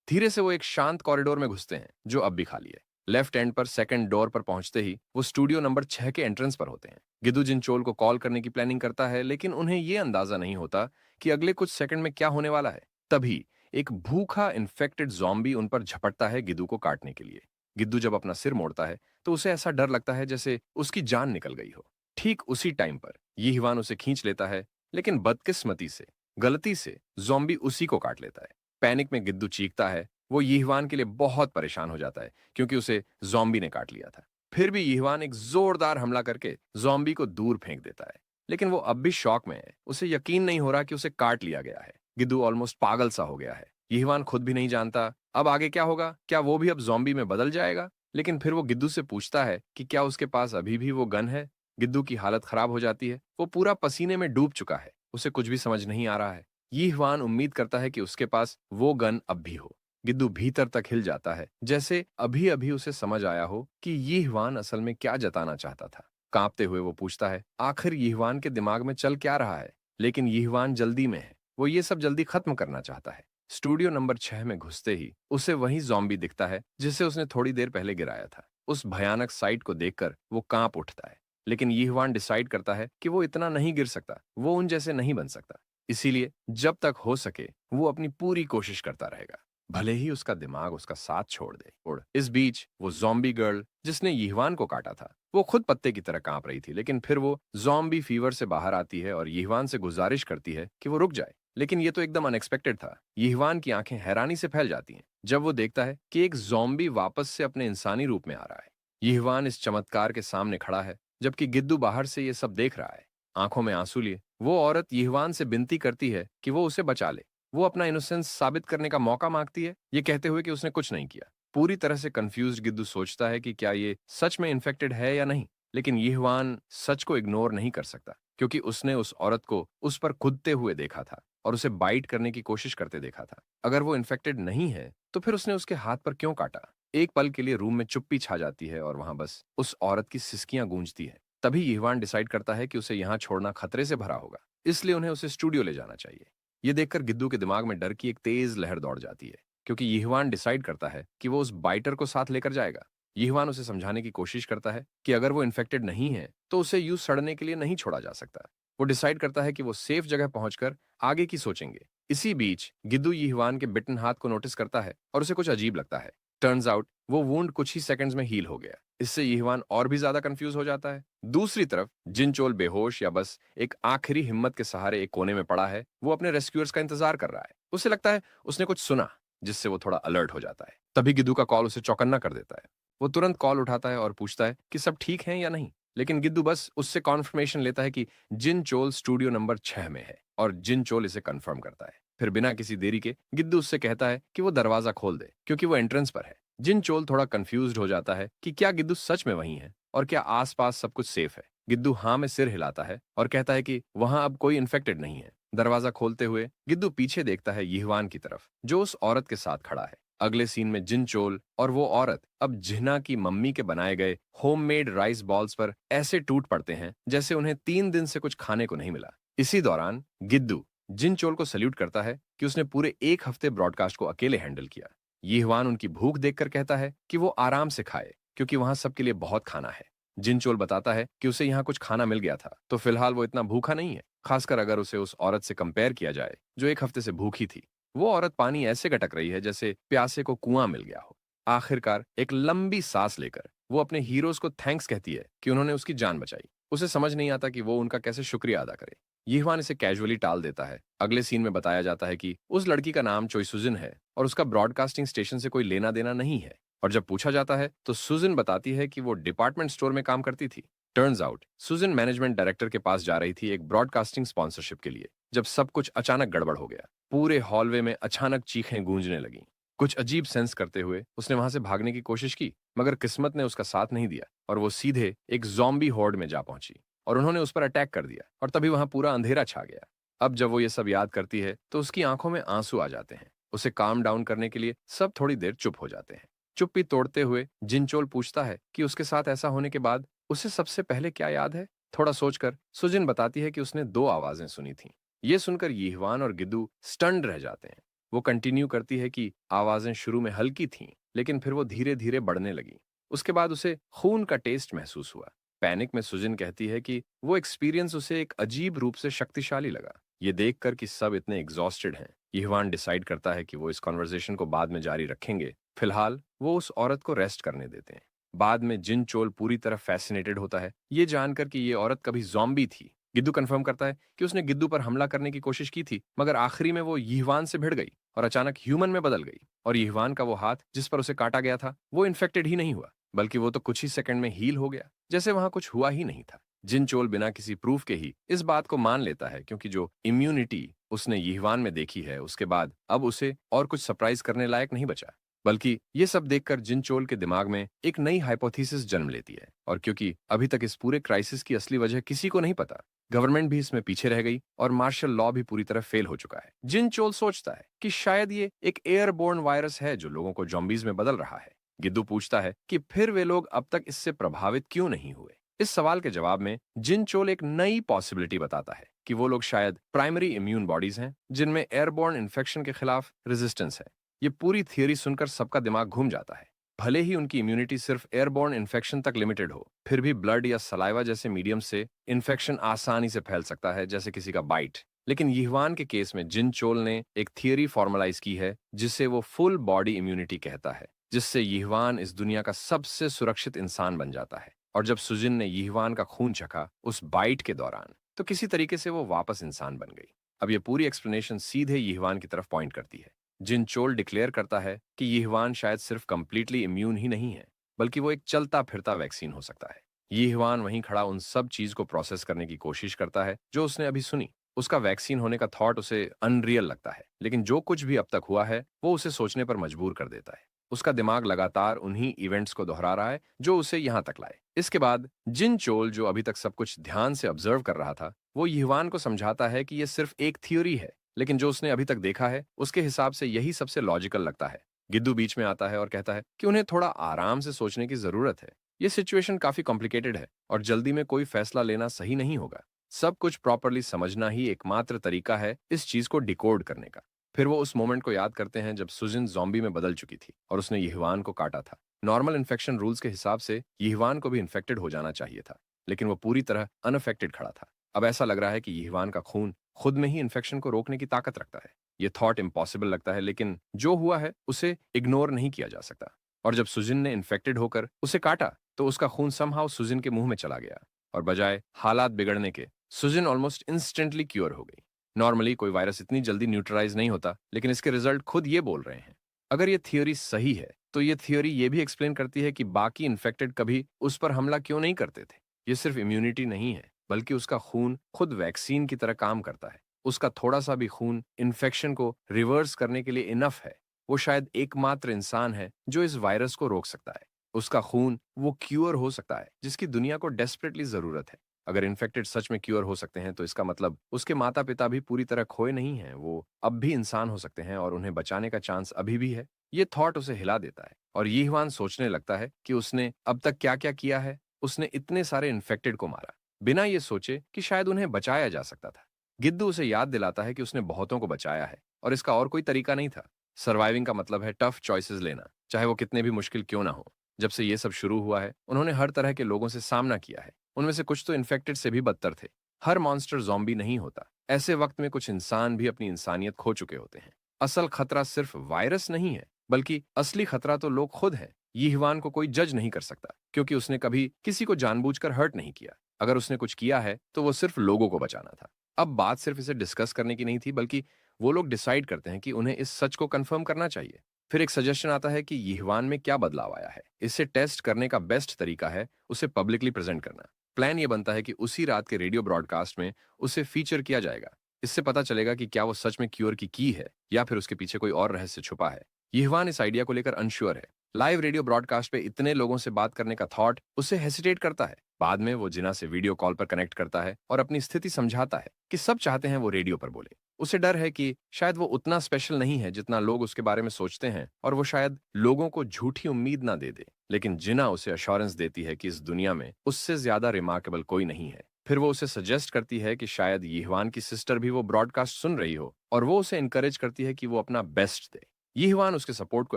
धीरे से वो एक शांत कॉरिडोर में घुसते हैं जो अब भी खाली है। लेफ्ट एंड पर सेकंड डोर पर पहुंचते ही वो स्टूडियो नंबर 6 के एंट्रेंस पर होते हैं। गिद्दू जिनचोल को कॉल करने की प्लानिंग करता है, लेकिन उन्हें यह अंदाजा नहीं होता कि अगले कुछ सेकंड में क्या होने वाला है। तभी एक भूखा इन्फेक्टेड जॉम्बी उन पर झपटता है गिद्दू को काटने के लिए। गिद्दू जब अपना सिर मोड़ता है तो उसे ऐसा डर लगता है जैसे उसकी जान निकल गई हो। ठीक उसी टाइम पर यीहवान उसे खींच लेता है, लेकिन बदकिस्मती से, गलती से जॉम्बी उसी को काट लेता है। पैनिक में गिद्दू चीखता है। वो यीहवान के लिए बहुत परेशान हो जाता है क्योंकि उसे जॉम्बी ने काट लिया था। फिर भी यीहवान एक जोरदार हमला करके जॉम्बी को दूर फेंक देता है, लेकिन वो अब भी शॉक में है। उसे यकीन नहीं हो रहा कि उसे काट लिया गया है। गिद्दू ऑलमोस्ट पागल सा हो गया है। यीहवान खुद भी नहीं जानता अब आगे क्या होगा। क्या वो भी अब जॉम्बी में बदल जाएगा? लेकिन फिर वो गिद्दू से पूछता है कि क्या उसके पास अभी भी वो गन है। गिद्दू की हालत खराब हो जाती है। वो पूरा पसीने में डूब चुका है। उसे कुछ भी समझ नहीं आ रहा है। यीहवान उम्मीद करता है कि उसके पास वो गन अब भी हो। गिद्दू भीतर तक हिल जाता है, जैसे अभी अभी उसे समझ आया हो कि यीहवान असल में क्या जताना चाहता था। कांपते हुए वो पूछता है आखिर यीहवान के दिमाग में चल क्या रहा है। लेकिन यीहवान जल्दी में है। वो ये सब जल्दी खत्म करना चाहता है। स्टूडियो नंबर 6 में घुसते ही उसे वही जॉम्बी दिखता है जिसे उसने थोड़ी देर पहले गिराया था। उस भयानक साइट को देखकर वो कांप उठता है, लेकिन यीहवान डिसाइड करता है कि वो इतना नहीं गिर सकता, वो उन जैसे नहीं बन सकता। इसीलिए जब तक हो सके वो अपनी पूरी कोशिश करता रहेगा। भले ही उसका दिमाग उसका साथ छोड़ दे। और इस बीच वो ज़ॉम्बी गर्ल जिसने यीहवान को काटा था, वो खुद पत्ते की तरह कांप रही थी, लेकिन फिर वो ज़ॉम्बी फीवर से बाहर आती है और यीहवान से गुजारिश करती है कि वो रुक जाए। लेकिन ये तो एकदम अनएक्सपेक्टेड था। यीहवान की आंखें हैरानी से फैल जाती हैं जब वो देखता है कि एक ज़ॉम्बी वापस से अपने इंसानी रूप में आ रहा है। यीहवान इस चमत्कार के सामने खड़ा है, जबकि गिद्दू बाहर से ये सब देख रहा है। आंखों में आंसू लिए वो औरत यीहवान से विनती करती है कि वो उसे बचा ले। वो अपना इनोसेंस साबित करने का मौका मांगती है, ये कहते हुए कि उसने कुछ नहीं किया। पूरी तरह से कंफ्यूज्ड गिद्दू सोचता है कि क्या ये सच में इन्फेक्टेड है या नहीं, लेकिन यीहवान सच को इग्नोर नहीं कर सकता, क्योंकि उसने उस औरत को उस पर कूदते हुए देखा था और उसे बाइट करने की कोशिश करते देखा था। अगर वो इन्फेक्टेड नहीं है, तो फिर उसने उसके हाथ पर क्यों काटा? एक पल के लिए रूम में चुप्पी छा जाती है और वहां बस उस औरत की सिसकियां गूंजती है। तभी यीहवान डिसाइड करता है कि उसे यहां छोड़ना खतरे से भरा होगा, इसलिए उन्हें उसे स्टूडियो ले जाना चाहिए। ये देखकर गिद्दू के दिमाग में डर की एक तेज लहर दौड़ जाती है, क्योंकि यीहवान डिसाइड करता है कि वो उस बाइटर को साथ लेकर जाएगा। यीहवान उसे समझाने की कोशिश करता है कि अगर वो इन्फेक्टेड नहीं है, तो उसे यूं सड़ने के लिए नहीं छोड़ा जा सकता। वो डिसाइड करता है कि वो सेफ जगह पहुंचकर आगे की सोचेंगे। इसी बीच गिद्दू यीहवान के बिटन हाथ को नोटिस करता है और उसे कुछ अजीब लगता है। टर्न्स आउट वो वुंड कुछ ही सेकंड्स में हील हो गया। इससे यीहवान और भी ज्यादा कंफ्यूज हो जाता है। दूसरी तरफ जिनचोल बेहोश या बस एक आखिरी हिम्मत के सहारे एक कोने में पड़ा है। वो अपने रेस्क्यूअर्स का इंतजार कर रहा है। उसे लगता है उसने कुछ सुना, जिससे वो थोड़ा अलर्ट हो जाता है। तभी गिद्दू का कॉल उसे चौकन्ना कर देता है। वो तुरंत कॉल उठाता है और पूछता है कि सब ठीक है या नहीं। लेकिन गिद्दू बस उससे कॉन्फर्मेशन लेता है कि जिनचोल स्टूडियो नंबर 6 में है, और जिनचोल इसे कंफर्म करता है। फिर बिना किसी देरी के गिद्दू उससे कहता है कि वो दरवाजा खोल दे, क्योंकि वो एंट्रेंस पर है। जिनचोल थोड़ा कंफ्यूज्ड हो जाता है कि क्या गिद्दू सच में वहीं है और क्या आसपास सब कुछ सेफ है। गिद्दू हाँ में सिर हिलाता है और कहता है कि वहां अब कोई इन्फेक्टेड नहीं है। दरवाजा खोलते हुए गिद्दू पीछे देखता है यीहवान की तरफ, जो उस औरत के साथ खड़ा है। अगले सीन में जिनचोल और वो औरत अब जिन्ना की मम्मी के बनाए गए होममेड राइस बॉल्स पर ऐसे टूट पड़ते हैं जैसे उन्हें 3 दिन से कुछ खाने को नहीं मिला। इसी दौरान गिद्दू जिनचोल को सल्यूट करता है कि उसने पूरे एक हफ्ते ब्रॉडकास्ट को अकेले हैंडल किया। यीहवान उनकी भूख देखकर कहता है कि वो आराम से खाए, क्योंकि वहां सबके लिए बहुत खाना है। जिनचोल बताता है कि उसे यहाँ कुछ खाना मिल गया था, तो फिलहाल वो इतना भूखा नहीं है, खासकर अगर उसे उस औरत से कंपेयर किया जाए जो एक हफ्ते से भूखी थी। वो औरत पानी ऐसे गटक रही है जैसे प्यासे को कुआं मिल गया हो। आखिरकार एक लंबी सांस लेकर वो अपने हीरोज को थैंक्स कहती है कि उन्होंने उसकी जान बचाई। उसे समझ नहीं आता कि वो उनका कैसे शुक्रिया अदा करे। यीहवान इसे कैजुअली टाल देता है। अगले सीन में बताया जाता है कि उस लड़की का नाम चोई सुजिन है और उसका ब्रॉडकास्टिंग स्टेशन से कोई लेना देना नहीं है। और जब पूछा जाता है तो सुजिन बताती है कि वो डिपार्टमेंट स्टोर में काम करती थी। Turns out Sujin management director के पास जा रही थी एक ब्रॉडकास्टिंग स्पॉन्सरशिप के लिए, जब सब कुछ अचानक गड़बड़ हो गया। पूरे हॉलवे में अचानक चीखें गूंजने लगीं। कुछ अजीब सेंस करते हुए उसने वहां से भागने की कोशिश की, मगर किस्मत ने उसका साथ नहीं दिया और वो सीधे एक ज़ॉम्बी हॉर्ड में जा पहुंची और उन्होंने उस पर अटैक कर दिया, और तभी वहां पूरा अंधेरा छा गया। अब जब वो ये सब याद करती है तो उसकी आंखों में आंसू आ जाते हैं। उसे काम डाउन करने के लिए सब थोड़ी देर चुप हो जाते हैं। चुप्पी तोड़ते हुए जिनचोल पूछता है कि उसके साथ ऐसा होने के बाद उसे सबसे पहले क्या याद है। थोड़ा सोचकर सुजिन बताती है कि उसने 2 आवाजें सुनी थीं। ये सुनकर यीहवान और गिद्दू स्टन्ड रह जाते हैं। वो कंटिन्यू करती है कि आवाजें शुरू में हल्की थीं, लेकिन फिर वो धीरे धीरे बढ़ने लगी। उसके बाद उसे खून का टेस्ट महसूस हुआ। पैनिक में सुजिन कहती है कि वो एक्सपीरियंस उसे एक अजीब रूप से शक्तिशाली लगा। ये देखकर कि सब इतने एग्जॉस्टेड हैं, यीहवान डिसाइड करता है कि वो इस कॉन्वर्सेशन को बाद में जारी रखेंगे। फिलहाल वो उस औरत को रेस्ट करने देते हैं। बाद में जिन चोल पूरी तरह फैसिनेटेड होता है ये जानकर कि ये औरत कभी ज़ॉम्बी थी। गिद्दू कंफर्म करता है कि उसने गिद्दू पर हमला करने की कोशिश की थी, मगर आखिरी में वो यीहवान से भिड़ गई और अचानक ह्यूमन में बदल गई। और यीहवान का वो हाथ जिस पर उसे काटा गया था वो इन्फेक्टेड ही नहीं हुआ, बल्कि वो तो कुछ ही सेकंड में हील हो गया, जैसे वहां कुछ हुआ ही नहीं था। जिन चोल बिना किसी प्रूफ के ही इस बात को मान लेता है, क्योंकि जो इम्यूनिटी उसने यीहवान में देखी है उसके बाद अब उसे और कुछ सरप्राइज करने लायक नहीं बचा। बल्कि ये सब देखकर जिनचोल के दिमाग में एक नई हाइपोथेसिस जन्म लेती है। और क्योंकि अभी तक इस पूरे क्राइसिस की असली वजह किसी को नहीं पता, गवर्नमेंट भी इसमें पीछे रह गई और मार्शल लॉ भी पूरी तरह फेल हो चुका है। जिनचोल सोचता है कि शायद ये एक एयरबोर्न वायरस है जो लोगों को जॉम्बीज में बदल रहा है। गिद्दू पूछता है कि फिर वे लोग अब तक इससे प्रभावित क्यों नहीं हुए। इस सवाल के जवाब में जिनचोल एक नई पॉसिबिलिटी बताता है कि वो लोग शायद प्राइमरी इम्यून बॉडीज हैं जिनमें एयरबोर्न इन्फेक्शन के खिलाफ रेजिस्टेंस है। ये पूरी थियरी सुनकर सबका दिमाग घूम जाता है। भले ही उनकी इम्यूनिटी सिर्फ एयरबोर्न इन्फेक्शन तक लिमिटेड हो, फिर भी ब्लड या सलाइवा जैसे मीडियम से इन्फेक्शन आसानी से फैल सकता है, जैसे किसी का बाइट। लेकिन यिह्वान के केस में जिन चोल ने एक थियरी फॉर्मलाइज की है जिसे वो फुल बॉडी इम्यूनिटी कहता है, जिससे यिह्वान इस दुनिया का सबसे सुरक्षित इंसान बन जाता है। और जब सुजिन ने यिह्वान का खून चखा उस बाइट के दौरान, तो किसी तरीके से वो वापस इंसान बन गई। अब ये पूरी एक्सप्लेनेशन सीधे यिह्वान की तरफ पॉइंट करती है। जिन चोल डिक्लेयर करता है कि यिह्वान शायद सिर्फ कंप्लीटली इम्यून ही नहीं है, बल्कि वो एक चलता फिरता वैक्सीन हो सकता है। यिह्वान वहीं खड़ा उन सब चीज को प्रोसेस करने की कोशिश करता है जो उसने अभी सुनी। उसका वैक्सीन होने का थॉट उसे अनरियल लगता है, लेकिन जो कुछ भी अब तक हुआ है वो उसे सोचने पर मजबूर कर देता है। उसका दिमाग लगातार उन्हीं इवेंट्स को दोहरा रहा है जो उसे यहां तक लाए। इसके बाद जिन चोल, जो अभी तक सब कुछ ध्यान से ऑब्जर्व कर रहा था, वो यिह्वान को समझाता है कि यह सिर्फ एक थ्योरी है, लेकिन जो उसने अभी तक देखा है उसके हिसाब से यही सबसे लॉजिकल लगता है। गिद्दू बीच में आता है और कहता है कि उन्हें थोड़ा आराम से सोचने की जरूरत है। ये सिचुएशन काफी कॉम्प्लिकेटेड है और जल्दी में कोई फैसला लेना सही नहीं होगा। सब कुछ प्रॉपरली समझना ही एकमात्र तरीका है इस चीज को डिकोड करने का। फिर वो उस मोमेंट को याद करते हैं जब सुजिन ज़ॉम्बी में बदल चुकी थी और उसने यिह्वान को काटा था। नॉर्मल इन्फेक्शन रूल्स के हिसाब से यिह्वान को भी इन्फेक्टेड हो जाना चाहिए था, लेकिन वो पूरी तरह अनअफेक्टेड खड़ा था। अब ऐसा लग रहा है कि यिह्वान का खून खुद में ही इन्फेक्शन को रोकने की ताकत रखता है। ये थॉट इम्पॉसिबल लगता है, लेकिन जो हुआ है उसे इग्नोर नहीं किया जा सकता। और जब सुजिन ने इन्फेक्टेड होकर उसे काटा, तो उसका खून समहाउ सुजिन के मुंह में चला गया और बजाय हालात बिगड़ने के, सुजिन ऑलमोस्ट इंस्टेंटली क्योर हो गई। नॉर्मली कोई वायरस इतनी जल्दी न्यूट्रलाइज नहीं होता, लेकिन इसके रिजल्ट खुद ये बोल रहे हैं। अगर ये थियोरी सही है, तो ये थियोरी ये भी एक्सप्लेन करती है कि बाकी इन्फेक्टेड कभी उस पर हमला क्यों नहीं करते थे। ये सिर्फ इम्यूनिटी नहीं है, बल्कि उसका खून खुद वैक्सीन की तरह काम करता है। उसका थोड़ा सा भी खून इन्फेक्शन को रिवर्स करने के लिए इनफ है। वो शायद एकमात्र इंसान है जो इस वायरस को रोक सकता है। उसका खून वो क्यूर हो सकता है जिसकी दुनिया को डेस्परेटली जरूरत है। अगर इन्फेक्टेड सच में क्योर हो सकते हैं, तो इसका मतलब उसके माता पिता भी पूरी तरह खोए नहीं हैं। वो अब भी इंसान हो सकते हैं और उन्हें बचाने का चांस अभी भी है। ये थॉट उसे हिला देता है और यीहवान सोचने लगता है कि उसने अब तक क्या क्या किया है। उसने इतने सारे इन्फेक्टेड को मारा बिना ये सोचे कि शायद उन्हें बचाया जा सकता था। गिद्दू उसे याद दिलाता है कि उसने बहुतों को बचाया है और इसका और कोई तरीका नहीं था। सर्वाइविंग का मतलब है टफ चॉइसेस लेना, चाहे वो कितने भी मुश्किल क्यों ना हो। जब से ये सब शुरू हुआ है, उन्होंने हर तरह के लोगों से सामना किया है। उनमें से कुछ तो इन्फेक्टेड से भी बदतर थे। हर मॉन्स्टर ज़ॉम्बी नहीं होता। ऐसे वक्त में कुछ इंसान भी अपनी इंसानियत खो चुके होते हैं। असल खतरा सिर्फ वायरस नहीं है, बल्कि असली खतरा तो लोग खुद हैं। यीहवान को कोई जज नहीं कर सकता, क्योंकि उसने कभी किसी को जानबूझकर हर्ट नहीं किया। अगर उसने कुछ किया है, तो वो सिर्फ लोगों को बचाना था। अब बात सिर्फ इसे डिस्कस करने की नहीं थी, बल्कि वो लोग डिसाइड करते हैं कि उन्हें इस सच को कंफर्म करना चाहिए। फिर एक सजेशन आता है कि यीहवान में क्या बदलाव आया है। इसे टेस्ट करने का बेस्ट तरीका है उसे पब्लिकली प्रेजेंट करना। प्लान ये बनता है कि उसी रात के रेडियो ब्रॉडकास्ट में उसे फीचर किया जाएगा। इससे पता चलेगा कि क्या वो सच में क्योर की है या फिर उसके पीछे कोई और रहस्य छुपा है। यीहवान इस आइडिया को लेकर अनश्योर है। लाइव रेडियो ब्रॉडकास्ट पे इतने लोगों से बात करने का थॉट उसे हेसिटेट करता है। बाद में वो जिना से वीडियो कॉल पर कनेक्ट करता है और अपनी स्थिति समझाता है कि सब चाहते हैं वो रेडियो पर बोले। उसे डर है कि शायद वो उतना स्पेशल नहीं है जितना लोग उसके बारे में सोचते हैं, और वो शायद लोगों को झूठी उम्मीद ना दे दे। लेकिन जिना उसे अश्योरेंस देती है कि इस दुनिया में उससे ज्यादा रिमार्केबल कोई नहीं है। फिर वो उसे सजेस्ट करती है कि शायद यीहवान की सिस्टर भी वो ब्रॉडकास्ट सुन रही हो, और वो उसे इनकरेज करती है कि वो अपना बेस्ट दे। यीहवान उसके सपोर्ट को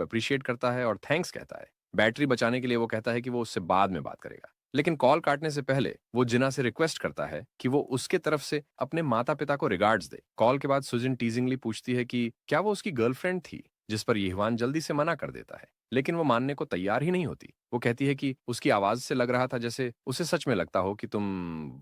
अप्रिशिएट करता है और थैंक्स कहता है। बैटरी बचाने के लिए वो कहता है कि वो उससे बाद में बात करेगा। लेकिन कॉल काटने से पहले वो जिना से रिक्वेस्ट करता है कि वो उसके तरफ से अपने माता पिता को रिगार्ड्स दे। कॉल के बाद सुजिन टीजिंगली पूछती है कि क्या वो उसकी गर्लफ्रेंड थी, जिस पर यीहवान जल्दी से मना कर देता है। लेकिन वो मानने को तैयार ही नहीं होती। वो कहती है कि उसकी आवाज से लग रहा था जैसे उसे सच में लगता हो कि तुम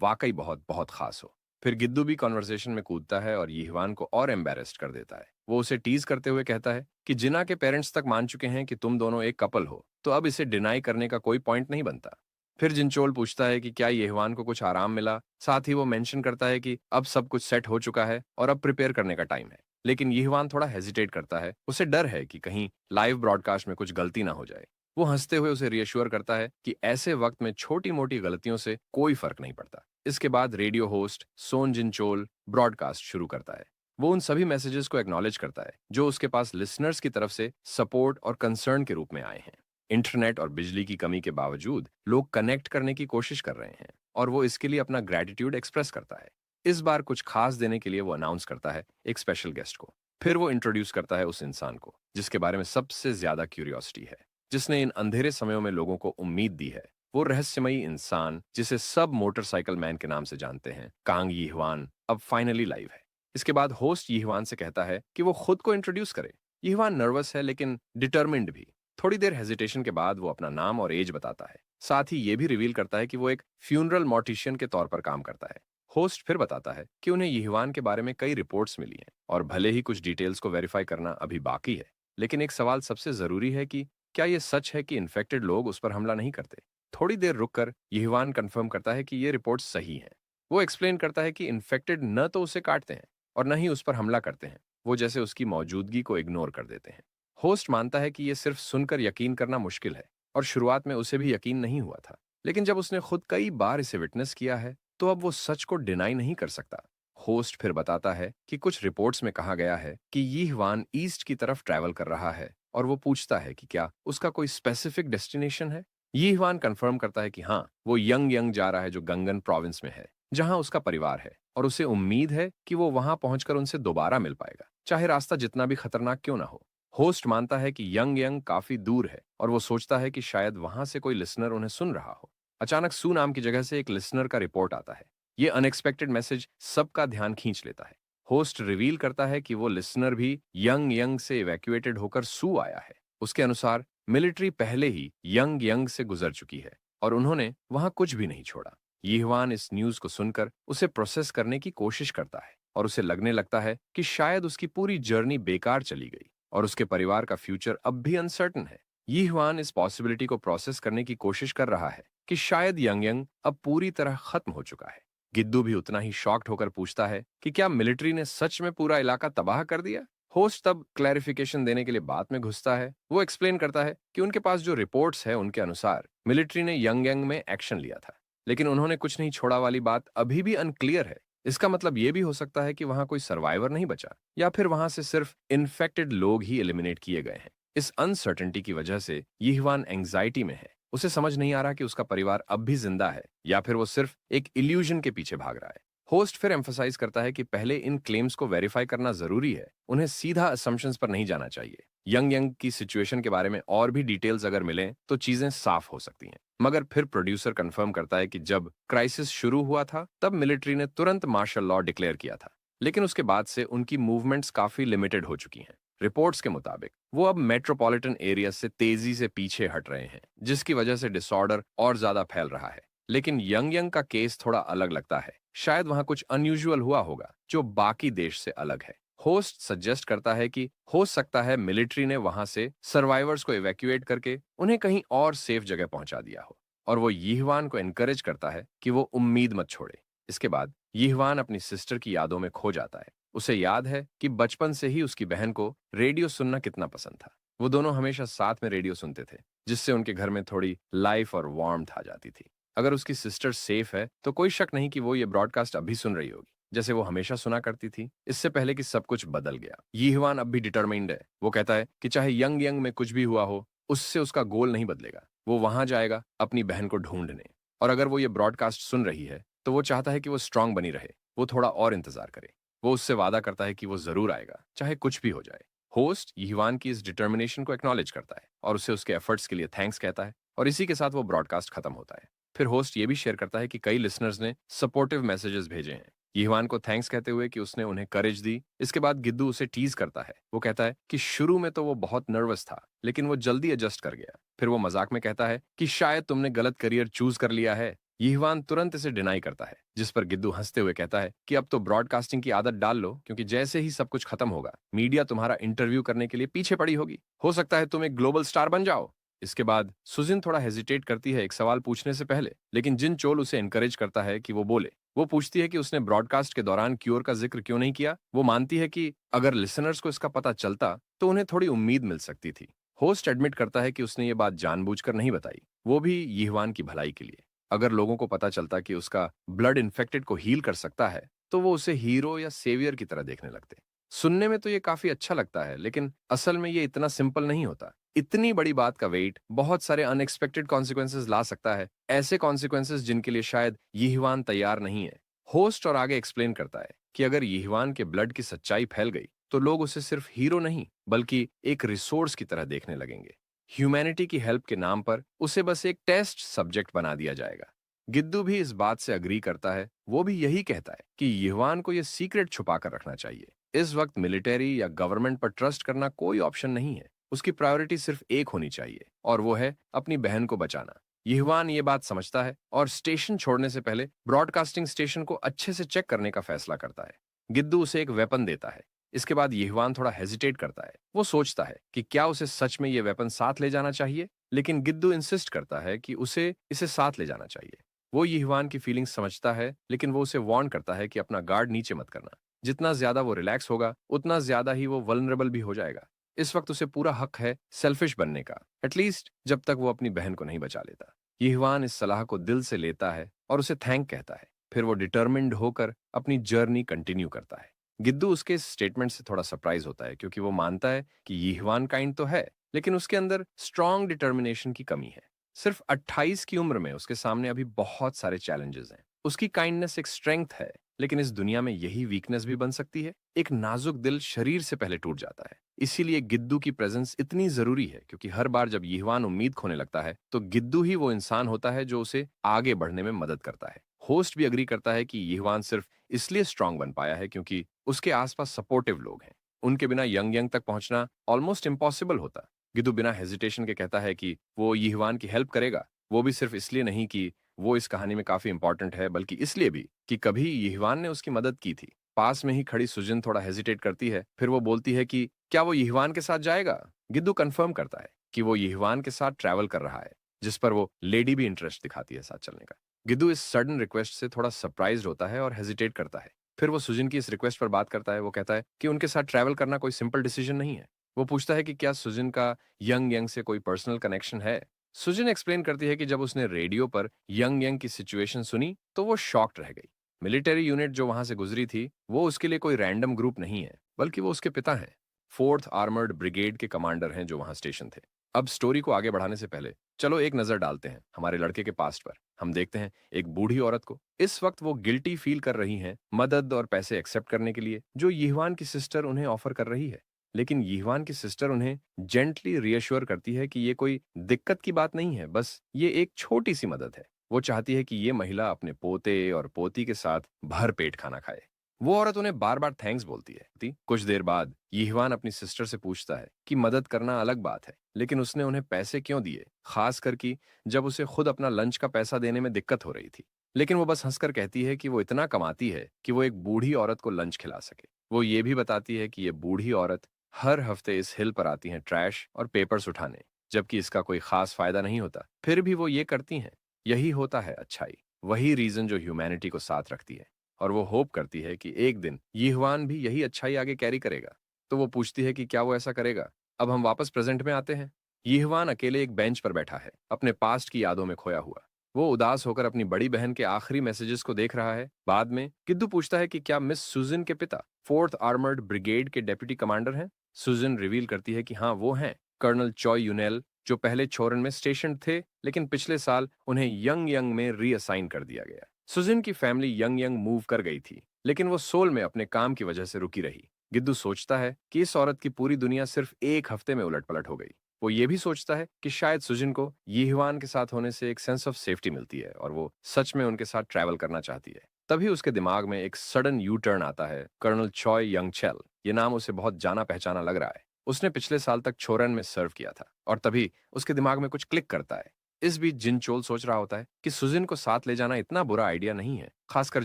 वाकई बहुत बहुत खास हो। फिर गिद्दू भी कॉन्वर्सेशन में कूदता है और यीहवान को और एम्बेरेस्ड कर देता है। वो उसे टीज करते हुए कहता है कि जिना के पेरेंट्स तक मान चुके हैं कि तुम दोनों एक कपल हो, तो अब इसे डिनाई करने का कोई पॉइंट नहीं बनता। फिर जिनचोल पूछता है कि क्या यीहवान को कुछ आराम मिला। साथ ही वो मेंशन करता है कि अब सब कुछ सेट हो चुका है और अब प्रिपेयर करने का टाइम है। लेकिन यीहवान थोड़ा हेजिटेट करता है। उसे डर है कि कहीं लाइव ब्रॉडकास्ट में कुछ गलती ना हो जाए। वो हंसते हुए उसे रियश्योर करता है कि ऐसे वक्त में छोटी मोटी गलतियों से कोई फर्क नहीं पड़ता। इसके बाद रेडियो होस्ट सोन जिनचोल ब्रॉडकास्ट शुरू करता है। वो उन सभी मैसेजेस को एक्नॉलेज करता है जो उसके पास लिसनर्स की तरफ से सपोर्ट और कंसर्न के रूप में आए हैं। इंटरनेट और बिजली की कमी के बावजूद लोग कनेक्ट करने की कोशिश कर रहे हैं, और वो इसके लिए अपना ग्रैटिट्यूड एक्सप्रेस करता है। इस बार कुछ खास देने के लिए वो अनाउंस करता है एक स्पेशल गेस्ट को। फिर वो इंट्रोड्यूस करता है उस इंसान को जिसके बारे में सबसे ज्यादा क्यूरियोसिटी है, जिसने इन अंधेरे समयों में लोगों को उम्मीद दी है। वो रहस्यमयी इंसान जिसे सब मोटरसाइकिल मैन के नाम से जानते हैं, कांग यीहवान, अब फाइनली लाइव है। इसके बाद होस्ट यीहवान से कहता है कि वो खुद को इंट्रोड्यूस करे। यीहवान नर्वस है लेकिन डिटर्मिन्ड भी। थोड़ी देर हेजिटेशन के बाद वो अपना नाम और एज बताता है। साथ ही ये भी रिवील करता है कि वो एक फ्यूनरल मॉर्टिशियन के तौर पर काम करता है। होस्ट फिर बताता है कि उन्हें यीहवान के बारे में कई रिपोर्ट्स मिली हैं और भले ही कुछ डिटेल्स को वेरीफाई करना अभी बाकी है, लेकिन एक सवाल सबसे जरूरी है कि क्या ये सच है कि इन्फेक्टेड लोग उस पर हमला नहीं करते। थोड़ी देर रुककर यीहवान कंफर्म करता है कि ये रिपोर्ट्स सही हैं। वो एक्सप्लेन करता है कि इन्फेक्टेड न तो उसे काटते हैं और न ही उस पर हमला करते हैं, वो जैसे उसकी मौजूदगी को इग्नोर कर देते हैं। होस्ट मानता है कि यह सिर्फ सुनकर यकीन करना मुश्किल है और शुरुआत में उसे भी यकीन नहीं हुआ था, लेकिन जब उसने खुद कई बार इसे विटनेस किया है तो अब वो सच को डिनाई नहीं कर सकता। होस्ट फिर बताता है कि कुछ रिपोर्ट्स में कहा गया है कि यीहवान ईस्ट की तरफ ट्रैवल कर रहा है और वो पूछता है कि क्या उसका कोई स्पेसिफिक डेस्टिनेशन है। यीहवान कंफर्म करता है कि हाँ, वो यंग यंग जा रहा है जो गंगन प्रोविंस में है, जहां उसका परिवार है, और उसे उम्मीद है कि वो वहां पहुंचकर उनसे दोबारा मिल पाएगा, चाहे रास्ता जितना भी खतरनाक क्यों ना हो। होस्ट मानता है कि यंग यंग काफी दूर है और वो सोचता है कि शायद वहां से कोई लिसनर उन्हें सुन रहा हो। अचानक सू नाम की जगह से एक लिसनर का रिपोर्ट आता है। ये अनएक्सपेक्टेड मैसेज सबका ध्यान खींच लेता है। होस्ट रिवील करता है कि वो लिसनर भी यंग यंग से इवैक्यूएटेड होकर सू आया है। उसके अनुसार मिलिट्री पहले ही यंग यंग से गुजर चुकी है और उन्होंने वहां कुछ भी नहीं छोड़ा। यीहवान इस न्यूज को सुनकर उसे प्रोसेस करने की कोशिश करता है और उसे लगने लगता है कि शायद उसकी पूरी जर्नी बेकार चली गई और उसके परिवार का फ्यूचर अब भी अनसर्टन है। यीहवान इस पॉसिबिलिटी को प्रोसेस करने की कोशिश कर रहा है कि शायद यंग यंग अब पूरी तरह खत्म हो चुका है। गिद्दू भी उतना ही शॉक्ड होकर पूछता है कि क्या मिलिट्री ने सच में पूरा इलाका तबाह कर दिया। होस्ट तब क्लैरिफिकेशन देने के लिए बात में घुसता है। वो एक्सप्लेन करता है कि उनके पास जो रिपोर्ट्स है उनके अनुसार मिलिट्री ने यंग यंग में एक्शन लिया था, लेकिन उन्होंने कुछ नहीं छोड़ा वाली बात अभी भी अनक्लियर है। इसका मतलब यह भी हो सकता है कि वहां कोई सर्वाइवर नहीं बचा या फिर वहां से सिर्फ इन्फेक्टेड लोग ही एलिमिनेट किए गए हैं। इस अनसर्टेनिटी की वजह से यीहवान एंग्जाइटी में है। उसे समझ नहीं आ रहा कि उसका परिवार अब भी जिंदा है या फिर वो सिर्फ एक इल्यूजन के पीछे भाग रहा है। होस्ट फिर एम्फसाइज करता है कि पहले इन क्लेम्स को वेरीफाई करना जरूरी है, उन्हें सीधा असम्पशंस पर नहीं जाना चाहिए। यंग यंग की सिचुएशन के बारे में और भी डिटेल्स अगर मिलें तो चीजें साफ हो सकती हैं। मगर फिर प्रोड्यूसर कंफर्म करता है कि जब क्राइसिस शुरू हुआ था तब मिलिट्री ने तुरंत मार्शल लॉ डिक्लेयर किया था, लेकिन उसके बाद से उनकी मूवमेंट्स काफी लिमिटेड हो चुकी हैं। रिपोर्ट्स के मुताबिक वो अब मेट्रोपॉलिटन एरिया से तेजी से पीछे हट रहे हैं, जिसकी वजह से डिसऑर्डर और ज्यादा फैल रहा है। लेकिन यंग यंग का केस थोड़ा अलग लगता है। शायद वहां कुछ अनयूजुअल हुआ होगा जो बाकी देश से अलग है। होस्ट सजेस्ट करता है कि हो सकता है मिलिट्री ने वहां से सर्वाइवर्स को इवैक्यूएट करके उन्हें कहीं और सेफ जगह पहुंचा दिया हो, और वो यीहवान को एनकरेज करता है कि वो उम्मीद मत छोड़े। इसके बाद यीहवान अपनी सिस्टर की यादों में खो जाता है। उसे याद है कि बचपन से ही उसकी बहन को रेडियो सुनना कितना पसंद था। वो दोनों हमेशा साथ में रेडियो सुनते थे, जिससे उनके घर में थोड़ी लाइफ और वार्मथ आ जाती थी। अगर उसकी सिस्टर सेफ है तो कोई शक नहीं कि वो ये ब्रॉडकास्ट अभी सुन रही होगी, जैसे वो हमेशा सुना करती थी, इससे पहले कि सब कुछ बदल गया। यीहवान अब भी डिटरमाइंड है। वो कहता है कि चाहे यंग यंग में कुछ भी हुआ हो, उससे उसका गोल नहीं बदलेगा। वो वहां जाएगा अपनी बहन को ढूंढने, और अगर वो ये ब्रॉडकास्ट सुन रही है तो वो चाहता है कि वो स्ट्रांग बनी रहे, वो थोड़ा और इंतजार करे। वो उससे वादा करता है कि वो जरूर आएगा, चाहे कुछ भी हो जाए। होस्ट यीहवान की इस डिटर्मिनेशन को एक्नॉलेज करता है और उसे उसके एफर्ट्स के लिए थैंक्स कहता है, और इसी के साथ वो ब्रॉडकास्ट खत्म होता है। फिर होस्ट ये भी शेयर करता है कि कई लिसनर्स ने सपोर्टिव मैसेजेस भेजे हैं, यीहवान को थैंक्स कहते हुए कि उसने उन्हें करेज दी। इसके बाद गिद्दू उसे टीज करता है। वो कहता है कि शुरू में तो वो बहुत नर्वस था, लेकिन वो जल्दी एडजस्ट कर गया। फिर वो मजाक में कहता है कि शायद तुमने गलत करियर चूज कर लिया है। यीहवान तुरंत इसे डिनाई करता है, जिस पर गिद्दू हंसते हुए कहता है कि अब तो ब्रॉडकास्टिंग की आदत डाल लो, क्योंकि जैसे ही सब कुछ खत्म होगा मीडिया तुम्हारा इंटरव्यू करने के लिए पीछे पड़ी होगी। हो सकता है तुम एक ग्लोबल स्टार बन जाओ। इसके बाद सुजिन थोड़ा हेजिटेट करती है एक सवाल पूछने से पहले, लेकिन जिन चोल उसे एनकरेज करता है कि वो बोले। वो पूछती है कि उसने ब्रॉडकास्ट के दौरान क्योर का जिक्र क्यों नहीं किया। वो मानती है कि अगर लिसनर्स को इसका पता चलता तो उन्हें थोड़ी उम्मीद मिल सकती थी। होस्ट एडमिट करता है कि उसने ये बात जानबूझकर नहीं बताई, वो भी यीहवान की भलाई के लिए। अगर लोगों को पता चलता कि उसका ब्लड इन्फेक्टेड को हील कर सकता है तो वो उसे हीरो या सेवियर की तरह देखने लगते। सुनने में तो ये काफी अच्छा लगता है, लेकिन असल में ये इतना सिंपल नहीं होता। इतनी बड़ी बात का वेट बहुत सारे अनएक्सपेक्टेड कॉन्सिक्वेंसेस ला सकता है, ऐसे कॉन्सिक्वेंसेस जिनके लिए शायद यीहवान तैयार नहीं है। होस्ट और आगे एक्सप्लेन करता है कि अगर यीहवान के ब्लड की सच्चाई फैल गई तो लोग उसे सिर्फ हीरो नहीं बल्कि एक रिसोर्स की तरह देखने लगेंगे। ह्यूमैनिटी की हेल्प के नाम पर उसे बस एक टेस्ट सब्जेक्ट बना दिया जाएगा। गिद्दू भी इस बात से अग्री करता है। वो भी यही कहता है कि युवान को ये सीक्रेट छुपा कर रखना चाहिए। इस वक्त मिलिट्री या गवर्नमेंट पर ट्रस्ट करना कोई ऑप्शन नहीं है। उसकी प्रायोरिटी सिर्फ एक होनी चाहिए और वो है अपनी बहन को बचाना। युवान ये बात समझता है और स्टेशन छोड़ने से पहले ब्रॉडकास्टिंग स्टेशन को अच्छे से चेक करने का फैसला करता है। गिद्दू उसे एक वेपन देता है। इसके बाद यहवान थोड़ा हेजिटेट करता है। वो सोचता है कि क्या उसे सच में ये वेपन साथ ले जाना चाहिए, लेकिन गिद्दू इंसिस्ट करता है कि उसे इसे साथ ले जाना चाहिए। वो यहवान की फीलिंग्स समझता है, लेकिन वो उसे वार्न करता है कि अपना गार्ड नीचे मत करना। जितना ज्यादा वो रिलैक्स होगा, उतना ज्यादा ही वो वल्नरेबल भी हो जाएगा। इस वक्त उसे पूरा हक है सेल्फिश बनने का, एटलीस्ट जब तक वो अपनी बहन को नहीं बचा लेता। यहवान इस सलाह को दिल से लेता है और उसे थैंक कहता है। फिर वो डिटर्मिन्ड होकर अपनी जर्नी कंटिन्यू करता है। गिद्दू उसके इस स्टेटमेंट से थोड़ा सरप्राइज होता है, क्योंकि वो मानता है कि यीहवान काइंड तो है, लेकिन उसके अंदर स्ट्रॉन्ग डिटर्मिनेशन की कमी है। सिर्फ 28 की उम्र में उसके सामने अभी बहुत सारे चैलेंजेस हैं। उसकी काइंडनेस एक स्ट्रेंथ है, लेकिन इस दुनिया में यही वीकनेस भी बन सकती है। एक नाजुक दिल शरीर से पहले टूट जाता है। इसीलिए गिद्दू की प्रेजेंस इतनी जरूरी है, क्योंकि हर बार जब यीहवान उम्मीद खोने लगता है, तो गिद्दू ही वो इंसान होता है जो उसे आगे बढ़ने में मदद करता है। होस्ट भी अग्री करता है कि यीहवान सिर्फ इसलिए स्ट्रांग बन पाया है क्योंकि उसके आसपास सपोर्टिव लोग हैं। उनके बिना यंग यंग तक पहुंचना ऑलमोस्ट इम्पॉसिबल होता। गिद्दू बिना हेजिटेशन के कहता है कि वो यीहवान की हेल्प करेगा। वो भी सिर्फ इसलिए नहीं कि वो इस कहानी में काफी इंपॉर्टेंट है, बल्कि इसलिए भी कि कभी यीहवान ने उसकी मदद की थी। पास में ही खड़ी सुजन थोड़ा हेजिटेट करती है, फिर वो बोलती है कि क्या वो यीहवान के साथ जाएगा। गिद्दू कंफर्म करता है कि वो यीहवान के साथ ट्रैवल कर रहा है, जिस पर वो लेडी भी इंटरेस्ट दिखाती है साथ चलने का। गिद्दू इस सडन रिक्वेस्ट से थोड़ा सरप्राइज्ड होता है और हेजिटेट करता है। फिर वो सुजन की इस रिक्वेस्ट पर बात करता है। वो कहता है कि उनके साथ ट्रैवल करना कोई सिंपल डिसीजन नहीं है। वो पूछता है कि क्या सुजन का यंग यंग से कोई पर्सनल कनेक्शन है। सुजन एक्सप्लेन करती है कि जब उसने रेडियो पर यंग यंग की सिचुएशन सुनी तो वो शॉक्ड रह गई। मिलिट्री यूनिट जो वहां से गुजरी थी, वो उसके लिए कोई रैंडम ग्रुप नहीं है, बल्कि वो उसके पिता हैं। फोर्थ आर्मर्ड ब्रिगेड के कमांडर हैं जो वहां स्टेशन थे। अब स्टोरी को आगे बढ़ाने से पहले चलो एक नजर डालते हैं हमारे लड़के के पास्ट पर। हम देखते हैं एक बूढ़ी औरत को। इस वक्त वो गिल्टी फील कर रही हैं मदद और पैसे एक्सेप्ट करने के लिए जो यीहवान की सिस्टर उन्हें ऑफर कर रही है। लेकिन यीहवान की सिस्टर उन्हें जेंटली रियश्योर करती है कि ये कोई दिक्कत की बात नहीं है, बस ये एक छोटी सी मदद है। वो चाहती है कि ये महिला अपने पोते और पोती के साथ भर पेट खाना खाए। वो औरत उन्हें बार बार थैंक्स बोलती है। कुछ देर बाद यीहवान अपनी सिस्टर से पूछता है कि मदद करना अलग बात है, लेकिन उसने उन्हें पैसे क्यों दिए, खास करके जब उसे खुद अपना लंच का पैसा देने में दिक्कत हो रही थी। लेकिन वो बस हंसकर कहती है कि वो इतना कमाती है कि वो एक बूढ़ी औरत को लंच खिला सके। वो ये भी बताती है कि ये बूढ़ी औरत हर हफ्ते इस हिल पर आती हैं ट्रैश और पेपर्स उठाने, जबकि इसका कोई खास फायदा नहीं होता, फिर भी वो ये करती हैं। यही होता है अच्छाई, वही रीजन जो ह्यूमैनिटी को साथ रखती है। और वो होप करती है कि एक दिन यीहवान भी यही अच्छाई आगे कैरी करेगा। तो वो पूछती है कि क्या वो ऐसा करेगा। अब हम वापस प्रेजेंट में आते हैं। यीहवान अकेले एक बेंच पर बैठा है, अपने पास्ट की यादों में खोया हुआ। वो उदास होकर अपनी बड़ी बहन के आखिरी मैसेजेस को देख रहा है। बाद में गिद्दू पूछता है कि क्या मिस सुजन के पिता फोर्थ आर्मर्ड ब्रिगेड के डेप्यूटी कमांडर हैं। सुजन रिवील करती है कि हाँ, वो हैं कर्नल चॉय यूनेल, जो पहले छोरन में स्टेशन थे, लेकिन पिछले साल उन्हें यंग यंग में रीअसाइन कर दिया गया। सुजन की फैमिली यंग यंग मूव कर गई थी, लेकिन वो सोल में अपने काम की वजह से रुकी रही। गिद्दू सोचता है कि इस औरत की पूरी दुनिया सिर्फ एक हफ्ते में उलट पलट हो गई। वो ये भी सोचता है कि शायद सुजन को यीहवान के साथ होने से एक सेंस ऑफ सेफ्टी मिलती है और वो सच में उनके साथ ट्रैवल करना चाहती है। तभी उसके दिमाग में एक सडन यू टर्न आता है। कर्नल चॉय यंगचेल, ये नाम उसे बहुत जाना पहचाना लग रहा है। उसने पिछले साल तक छोरन में सर्व किया था। और तभी उसके दिमाग में कुछ क्लिक करता है। इस बीच जिनचोल सोच रहा होता है कि सुजिन को साथ ले जाना इतना बुरा आइडिया नहीं है, खासकर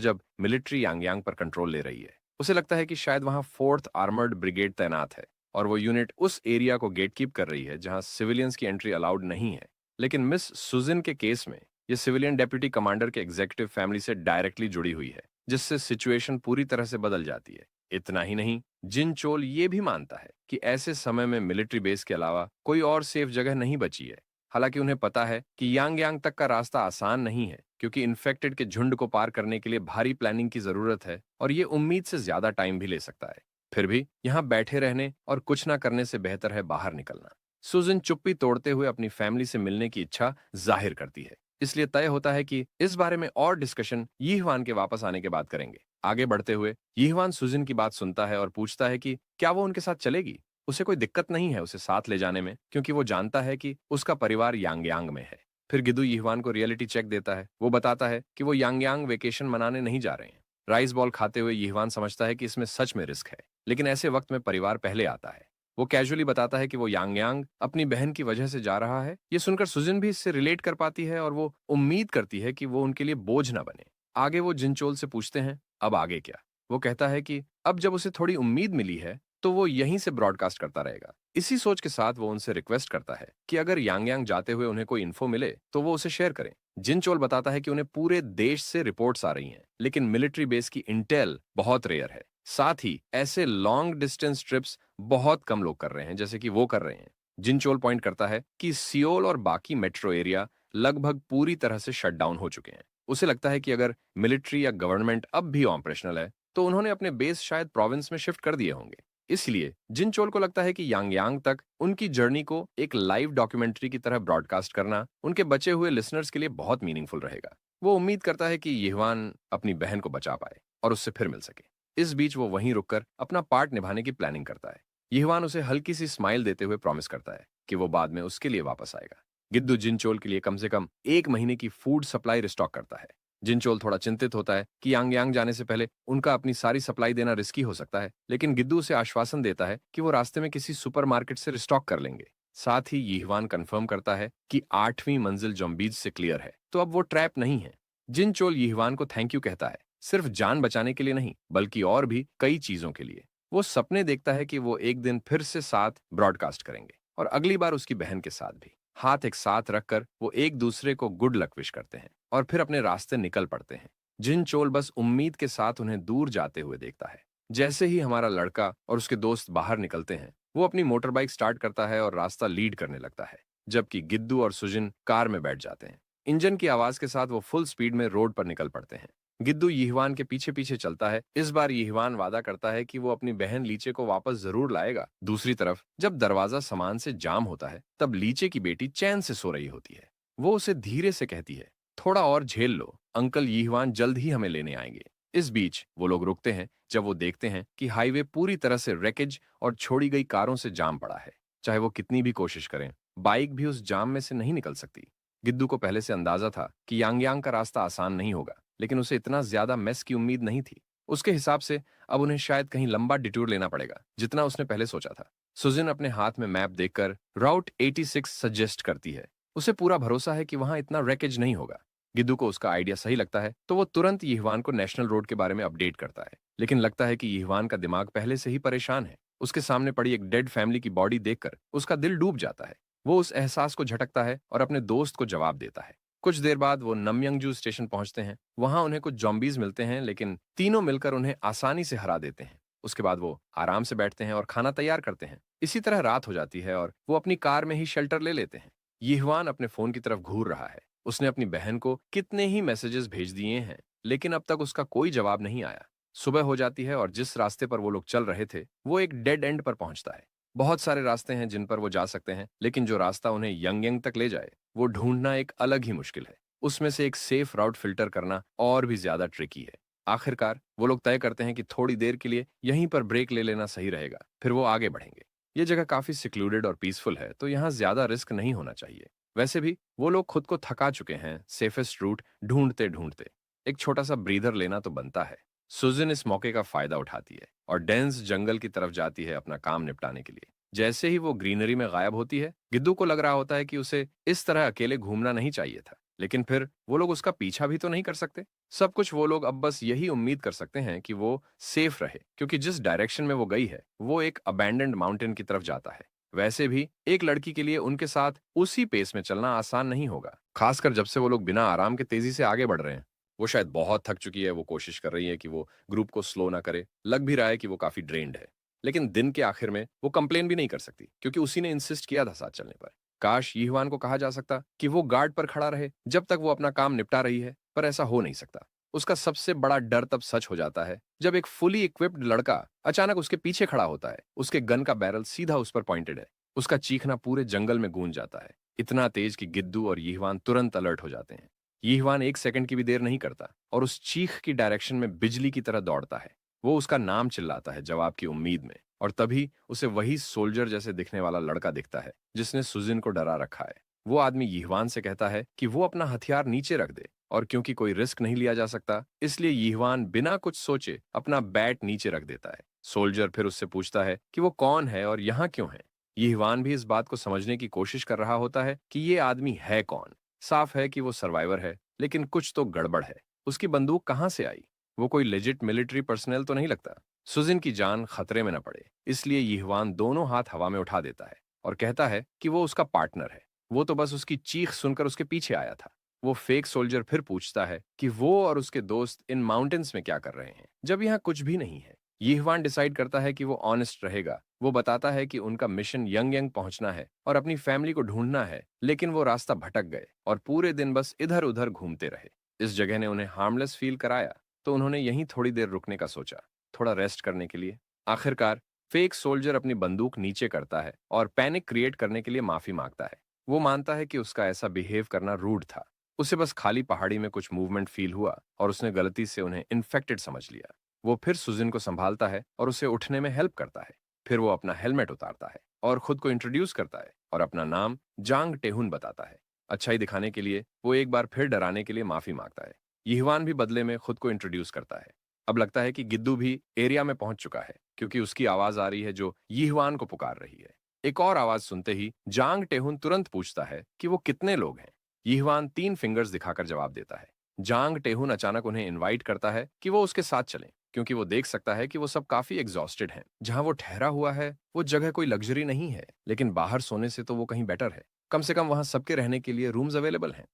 जब मिलिट्री यांगयांग पर कंट्रोल ले रही है। उसे लगता है कि शायद वहां फोर्थ आर्मर्ड ब्रिगेड तैनात है और वो यूनिट उस एरिया को गेटकीप कर रही है जहां सिविलियंस की एंट्री अलाउड नहीं है। लेकिन मिस सुजिन के केस में ये सिविलियन डेप्यूटी कमांडर के एग्जीक्यूटिव फैमिली से डायरेक्टली जुड़ी हुई है, जिससे सिचुएशन पूरी तरह से बदल जाती है। इतना ही नहीं, जिन चोल ये भी मानता है कि ऐसे समय में मिलिट्री बेस के अलावा कोई और सेफ जगह नहीं बची है। हालांकि उन्हें पता है कि यांग यांग तक का रास्ता आसान नहीं है, क्योंकि इन्फेक्टेड के झुंड को पार करने के लिए भारी प्लानिंग की जरूरत है और ये उम्मीद से ज्यादा टाइम भी ले सकता है। फिर भी यहाँ बैठे रहने और कुछ ना करने से बेहतर है बाहर निकलना। सुजन चुप्पी तोड़ते हुए अपनी फैमिली से मिलने की इच्छा जाहिर करती है। इसलिए तय होता है कि इस बारे में और डिस्कशन यीहवान के वापस आने के बाद करेंगे। आगे बढ़ते हुए यीहवान सुजन की बात सुनता है और पूछता है कि क्या वो उनके साथ चलेगी। उसे कोई दिक्कत नहीं है उसे साथ ले जाने में, क्योंकि वो जानता है कि उसका परिवार यांगयांग में है। फिर गिदू यीवान को रियलिटी चेक देता है। वो बताता है कि वो यांग वेकेशन मनाने नहीं जा रहे हैं। राइस बॉल खाते हुए यीवान समझता है कि इसमें सच में रिस्क है, लेकिन ऐसे वक्त में परिवार पहले आता है। वो कैजुअली बताता है कि वो यांग अपनी बहन की वजह से जा रहा है। ये सुनकर सुजिन भी इससे रिलेट कर पाती है और वो उम्मीद करती है कि वो उनके लिए बोझ ना बने। आगे वो जिनचोल से पूछते हैं, अब आगे क्या? वो कहता है कि अब जब उसे थोड़ी उम्मीद मिली है, तो वो यहीं से ब्रॉडकास्ट करता रहेगा। इसी सोच के साथ वो उनसे रिक्वेस्ट करता है कि अगर यांग जाते हुए उन्हें कोई इन्फो मिले तो वो उसे शेयर करें। जिनचोल बताता है कि उन्हें पूरे देश से रिपोर्ट्स आ रही हैं, लेकिन मिलिट्री बेस की इंटेल बहुत रेयर है। साथ ही ऐसे लॉन्ग डिस्टेंस ट्रिप्स बहुत कम लोग कर रहे हैं, जैसे कि वो कर रहे हैं। जिनचोल पॉइंट करता है कि सियोल और बाकी मेट्रो एरिया लगभग पूरी तरह से शट डाउन हो चुके हैं। उसे लगता है कि अगर मिलिट्री या गवर्नमेंट अब भी ऑपरेशनल है, तो उन्होंने अपने बेस शायद प्रोविंस में शिफ्ट कर दिए होंगे। इसलिए जिनचोल को लगता है कि यांग तक उनकी जर्नी को एक लाइव डॉक्यूमेंट्री की तरह ब्रॉडकास्ट करना उनके बचे हुए लिसनर्स के लिए बहुत मीनिंगफुल रहेगा। वो उम्मीद करता है कि यीवान अपनी बहन को बचा पाए और उससे फिर मिल सके। इस बीच वो वहीं रुककर अपना पार्ट निभाने की प्लानिंग करता है। यीवान उसे हल्की सी स्माइल देते हुए प्रॉमिस करता है कि वो बाद में उसके लिए वापस आएगा। गिद्दू जिनचोल के लिए कम से कम 1 महीने की फूड सप्लाई रिस्टॉक करता है। जिनचोल थोड़ा चिंतित होता है कि यांग जाने से पहले उनका अपनी सारी सप्लाई देना रिस्की हो सकता है, लेकिन गिद्दू उसे आश्वासन देता है कि वो रास्ते में किसी सुपरमार्केट से रिस्टॉक कर लेंगे। साथ ही यीवान कंफर्म करता है कि 8वीं मंजिल जॉम्बीज से क्लियर है, तो अब वो ट्रैप नहीं है। जिनचोल यीवान को थैंक यू कहता है, सिर्फ जान बचाने के लिए नहीं, बल्कि और भी कई चीजों के लिए। वो सपने देखता है कि वो एक दिन फिर से साथ ब्रॉडकास्ट करेंगे, और अगली बार उसकी बहन के साथ भी। हाथ एक साथ रखकर वो एक दूसरे को गुड लक विश करते हैं और फिर अपने रास्ते निकल पड़ते हैं। जिनचोल बस उम्मीद के साथ उन्हें दूर जाते हुए देखता है। जैसे ही हमारा लड़का और उसके दोस्त बाहर निकलते हैं, वो अपनी मोटर बाइक स्टार्ट करता है और रास्ता लीड करने लगता है, जबकि गिद्दू और सुजिन कार में बैठ जाते हैं। इंजन की आवाज के साथ वो फुल स्पीड में रोड पर निकल पड़ते हैं। गिद्दू यीवान के पीछे पीछे चलता है। इस बार यीवान वादा करता है कि वो अपनी बहन लीचे को वापस जरूर लाएगा। दूसरी तरफ जब दरवाजा सामान से जाम होता है, तब लीचे की बेटी चैन से सो रही होती है। वो उसे धीरे से कहती है, थोड़ा और झेल लो, अंकल यीवान जल्द ही हमें लेने आएंगे। इस बीच वो लोग रुकते हैं जब वो देखते हैं कि हाईवे पूरी तरह से रेकेज और छोड़ी गई कारों से जाम पड़ा है। चाहे वो कितनी भी कोशिश करें, बाइक भी उस जाम में से नहीं निकल सकती। गिद्दू को पहले से अंदाजा था कि यांग का रास्ता आसान नहीं होगा, लेकिन उसे इतना ज्यादा मेस की उम्मीद नहीं थी। उसके हिसाब से अब उन्हें शायद कहीं लंबा डिटूर लेना पड़ेगा, जितना उसने पहले सोचा था। सुजिन अपने हाथ में मैप देखकर राउट 86 सजेस्ट करती है। उसे पूरा भरोसा है कि वहां इतना रैकेज नहीं होगा। गिद्दू को उसका आइडिया सही लगता है, तो वो तुरंत यीवान को नेशनल रोड के बारे में अपडेट करता है। लेकिन लगता है कि यीवान का दिमाग पहले से ही परेशान है। उसके सामने पड़ी एक डेड फैमिली की बॉडी देखकर उसका दिल डूब जाता है। वो उस एहसास को झटकता है और अपने दोस्त को जवाब देता है। कुछ देर बाद वो नमयंगजू स्टेशन पहुंचते हैं। वहां उन्हें कुछ जॉम्बीज मिलते हैं, लेकिन तीनों मिलकर उन्हें आसानी से हरा देते हैं। उसके बाद वो आराम से बैठते हैं और खाना तैयार करते हैं। इसी तरह रात हो जाती है और वो अपनी कार में ही शेल्टर ले लेते हैं। यीवान अपने फोन की तरफ घूर रहा है। उसने अपनी बहन को कितने ही मैसेजेस भेज दिए हैं, लेकिन अब तक उसका कोई जवाब नहीं आया। सुबह हो जाती है और जिस रास्ते पर वो लोग चल रहे थे, वो एक डेड एंड पर पहुंचता है। बहुत सारे रास्ते हैं जिन पर वो जा सकते हैं, लेकिन जो रास्ता उन्हें यंग तक ले जाए, वो ढूंढना एक अलग ही मुश्किल है। उसमें से एक सेफ राउट फिल्टर करना और भी ज्यादा ट्रिकी है। आखिरकार वो लोग तय करते हैं कि थोड़ी देर के लिए यहीं पर ब्रेक ले लेना सही रहेगा, फिर वो आगे बढ़ेंगे। ये जगह काफी सिक्लूडेड और पीसफुल है, तो यहाँ ज्यादा रिस्क नहीं होना चाहिए। वैसे भी वो लोग खुद को थका चुके हैं सेफेस्ट रूट ढूंढते ढूंढते। एक छोटा सा ब्रीदर लेना तो बनता है। सुजिन इस मौके का फायदा उठाती है और डेंस जंगल की तरफ जाती है अपना काम निपटाने के लिए। जैसे ही वो ग्रीनरी में गायब होती है, गिद्दू को लग रहा होता है कि उसे इस तरह अकेले घूमना नहीं चाहिए था, लेकिन फिर वो लोग उसका पीछा भी तो नहीं कर सकते। सब कुछ वो लोग अब बस यही उम्मीद कर सकते हैं कि वो सेफ रहे, क्योंकि जिस डायरेक्शन में वो गई है, वो एक अबैंडन्ड माउंटेन की तरफ जाता है। वैसे भी एक लड़की के लिए उनके साथ उसी पेस में चलना आसान नहीं होगा, खासकर जब से वो लोग बिना आराम के तेजी से आगे बढ़ रहे हैं। वो शायद बहुत थक चुकी है। वो कोशिश कर रही है कि वो ग्रुप को स्लो ना करे। लग भी रहा है कि वो काफी ड्रेन्ड है, लेकिन दिन के आखिर में वो कंप्लेन भी नहीं कर सकती, क्योंकि उसी ने इंसिस्ट किया था साथ चलने पर। काश यीवान को कहा जा सकता कि वो गार्ड पर खड़ा रहे जब तक वो अपना काम निपटा रही है, पर ऐसा हो नहीं सकता। उसका सबसे बड़ा डर तब सच हो जाता है जब एक फुली इक्विप्ड लड़का अचानक उसके पीछे खड़ा होता है। उसके गन का बैरल सीधा उस पर पॉइंटेड है। उसका चीखना पूरे जंगल में गूंज जाता है, इतना तेज कि गिद्दू और यीवान तुरंत अलर्ट हो जाते हैं। यीवान 1 सेकंड की भी देर नहीं करता और उस चीख की डायरेक्शन में बिजली की तरह दौड़ता है। वो उसका नाम चिल्लाता है जवाब की उम्मीद में, और तभी उसे वही सोल्जर जैसे दिखने वाला लड़का दिखता है जिसने सुजिन को डरा रखा है। वो आदमी यीहवान से कहता है कि वो अपना हथियार नीचे रख दे, और क्योंकि कोई रिस्क नहीं लिया जा सकता, इसलिए यीहवान बिना कुछ सोचे अपना बैट नीचे रख देता है। सोल्जर फिर उससे पूछता है कि वो कौन है और यहाँ क्यों है। यीहवान भी इस बात को समझने की कोशिश कर रहा होता है कि ये आदमी है कौन। साफ है कि वो सर्वाइवर है, लेकिन कुछ तो गड़बड़ है। उसकी बंदूक कहाँ से आई? वो कोई लेजिट मिलिट्री पर्सनल तो नहीं लगता। सुजिन की जान खतरे में न पड़े, इसलिए यीहवान दोनों हाथ हवा में उठा देता है और कहता है कि वो उसका पार्टनर है। वो तो बस उसकी चीख सुनकर उसके पीछे आया था। वो फेक सोल्जर फिर पूछता है कि वो और उसके दोस्त इन माउंटेन्स में क्या कर रहे हैं, जब यहाँ कुछ भी नहीं है। यीहवान डिसाइड करता है कि वो ऑनेस्ट रहेगा। वो बताता है कि उनका मिशन यंग यंग पहुंचना है और अपनी फैमिली को ढूंढना है, लेकिन वो रास्ता भटक गए और पूरे दिन बस इधर उधर घूमते रहे। इस जगह ने उन्हें हार्मलेस फील कराया, तो उन्होंने यहीं थोड़ी देर रुकने का सोचा, थोड़ा रेस्ट करने के लिए। आखिरकार फेक सोल्जर अपनी बंदूक नीचे करता है और पैनिक क्रिएट करने के लिए माफी मांगता है। वो मानता है कि उसका ऐसा बिहेव करना रूड था। उसे बस खाली पहाड़ी में कुछ मूवमेंट फील हुआ और उसने गलती से उन्हें इन्फेक्टेड समझ लिया। वो फिर सुजिन को संभालता है और उसे उठने में हेल्प करता है। फिर वो अपना हेलमेट उतारता है और खुद को इंट्रोड्यूस करता है और अपना नाम जांग टेहुन बताता है। अच्छाई दिखाने के लिए वो एक बार फिर डराने के लिए माफी मांगता है। यीहवान भी बदले में खुद को इंट्रोड्यूस करता है। अब लगता है कि गिद्दू भी एरिया में पहुंच चुका है, क्योंकि उसकी आवाज आ रही है जो यीहवान को पुकार रही है। एक और आवाज सुनते ही जांग टेहुन तुरंत पूछता है कि वो कितने लोग हैं। यीहवान 3 फिंगर्स दिखाकर जवाब देता है। जांग टेहुन अचानक उन्हें इनवाइट करता है कि वो उसके साथ चलें, क्योंकि वो देख सकता है कि वो सब काफी एग्जॉस्टेड हैं। जहां वो ठहरा हुआ है वो जगह कोई लग्जरी नहीं है, लेकिन बाहर सोने से तो वो कहीं बेटर है। कम से कम वहां सबके रहने के लिए रूम्स अवेलेबल हैं।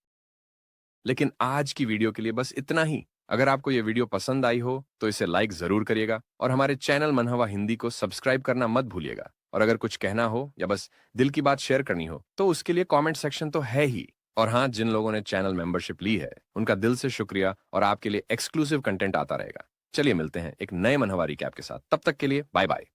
लेकिन आज की वीडियो के लिए बस इतना ही। अगर आपको ये वीडियो पसंद आई हो तो इसे लाइक जरूर करिएगा और हमारे चैनल मन हवा हिंदी को सब्सक्राइब करना मत भूलिएगा। और अगर कुछ कहना हो या बस दिल की बात शेयर करनी हो तो उसके लिए कमेंट सेक्शन तो है ही। और हाँ, जिन लोगों ने चैनल मेंबरशिप ली है उनका दिल से शुक्रिया, और आपके लिए एक्सक्लूसिव कंटेंट आता रहेगा। चलिए मिलते हैं एक नए मन हवा रिकैप के साथ। तब तक के लिए बाय बाय।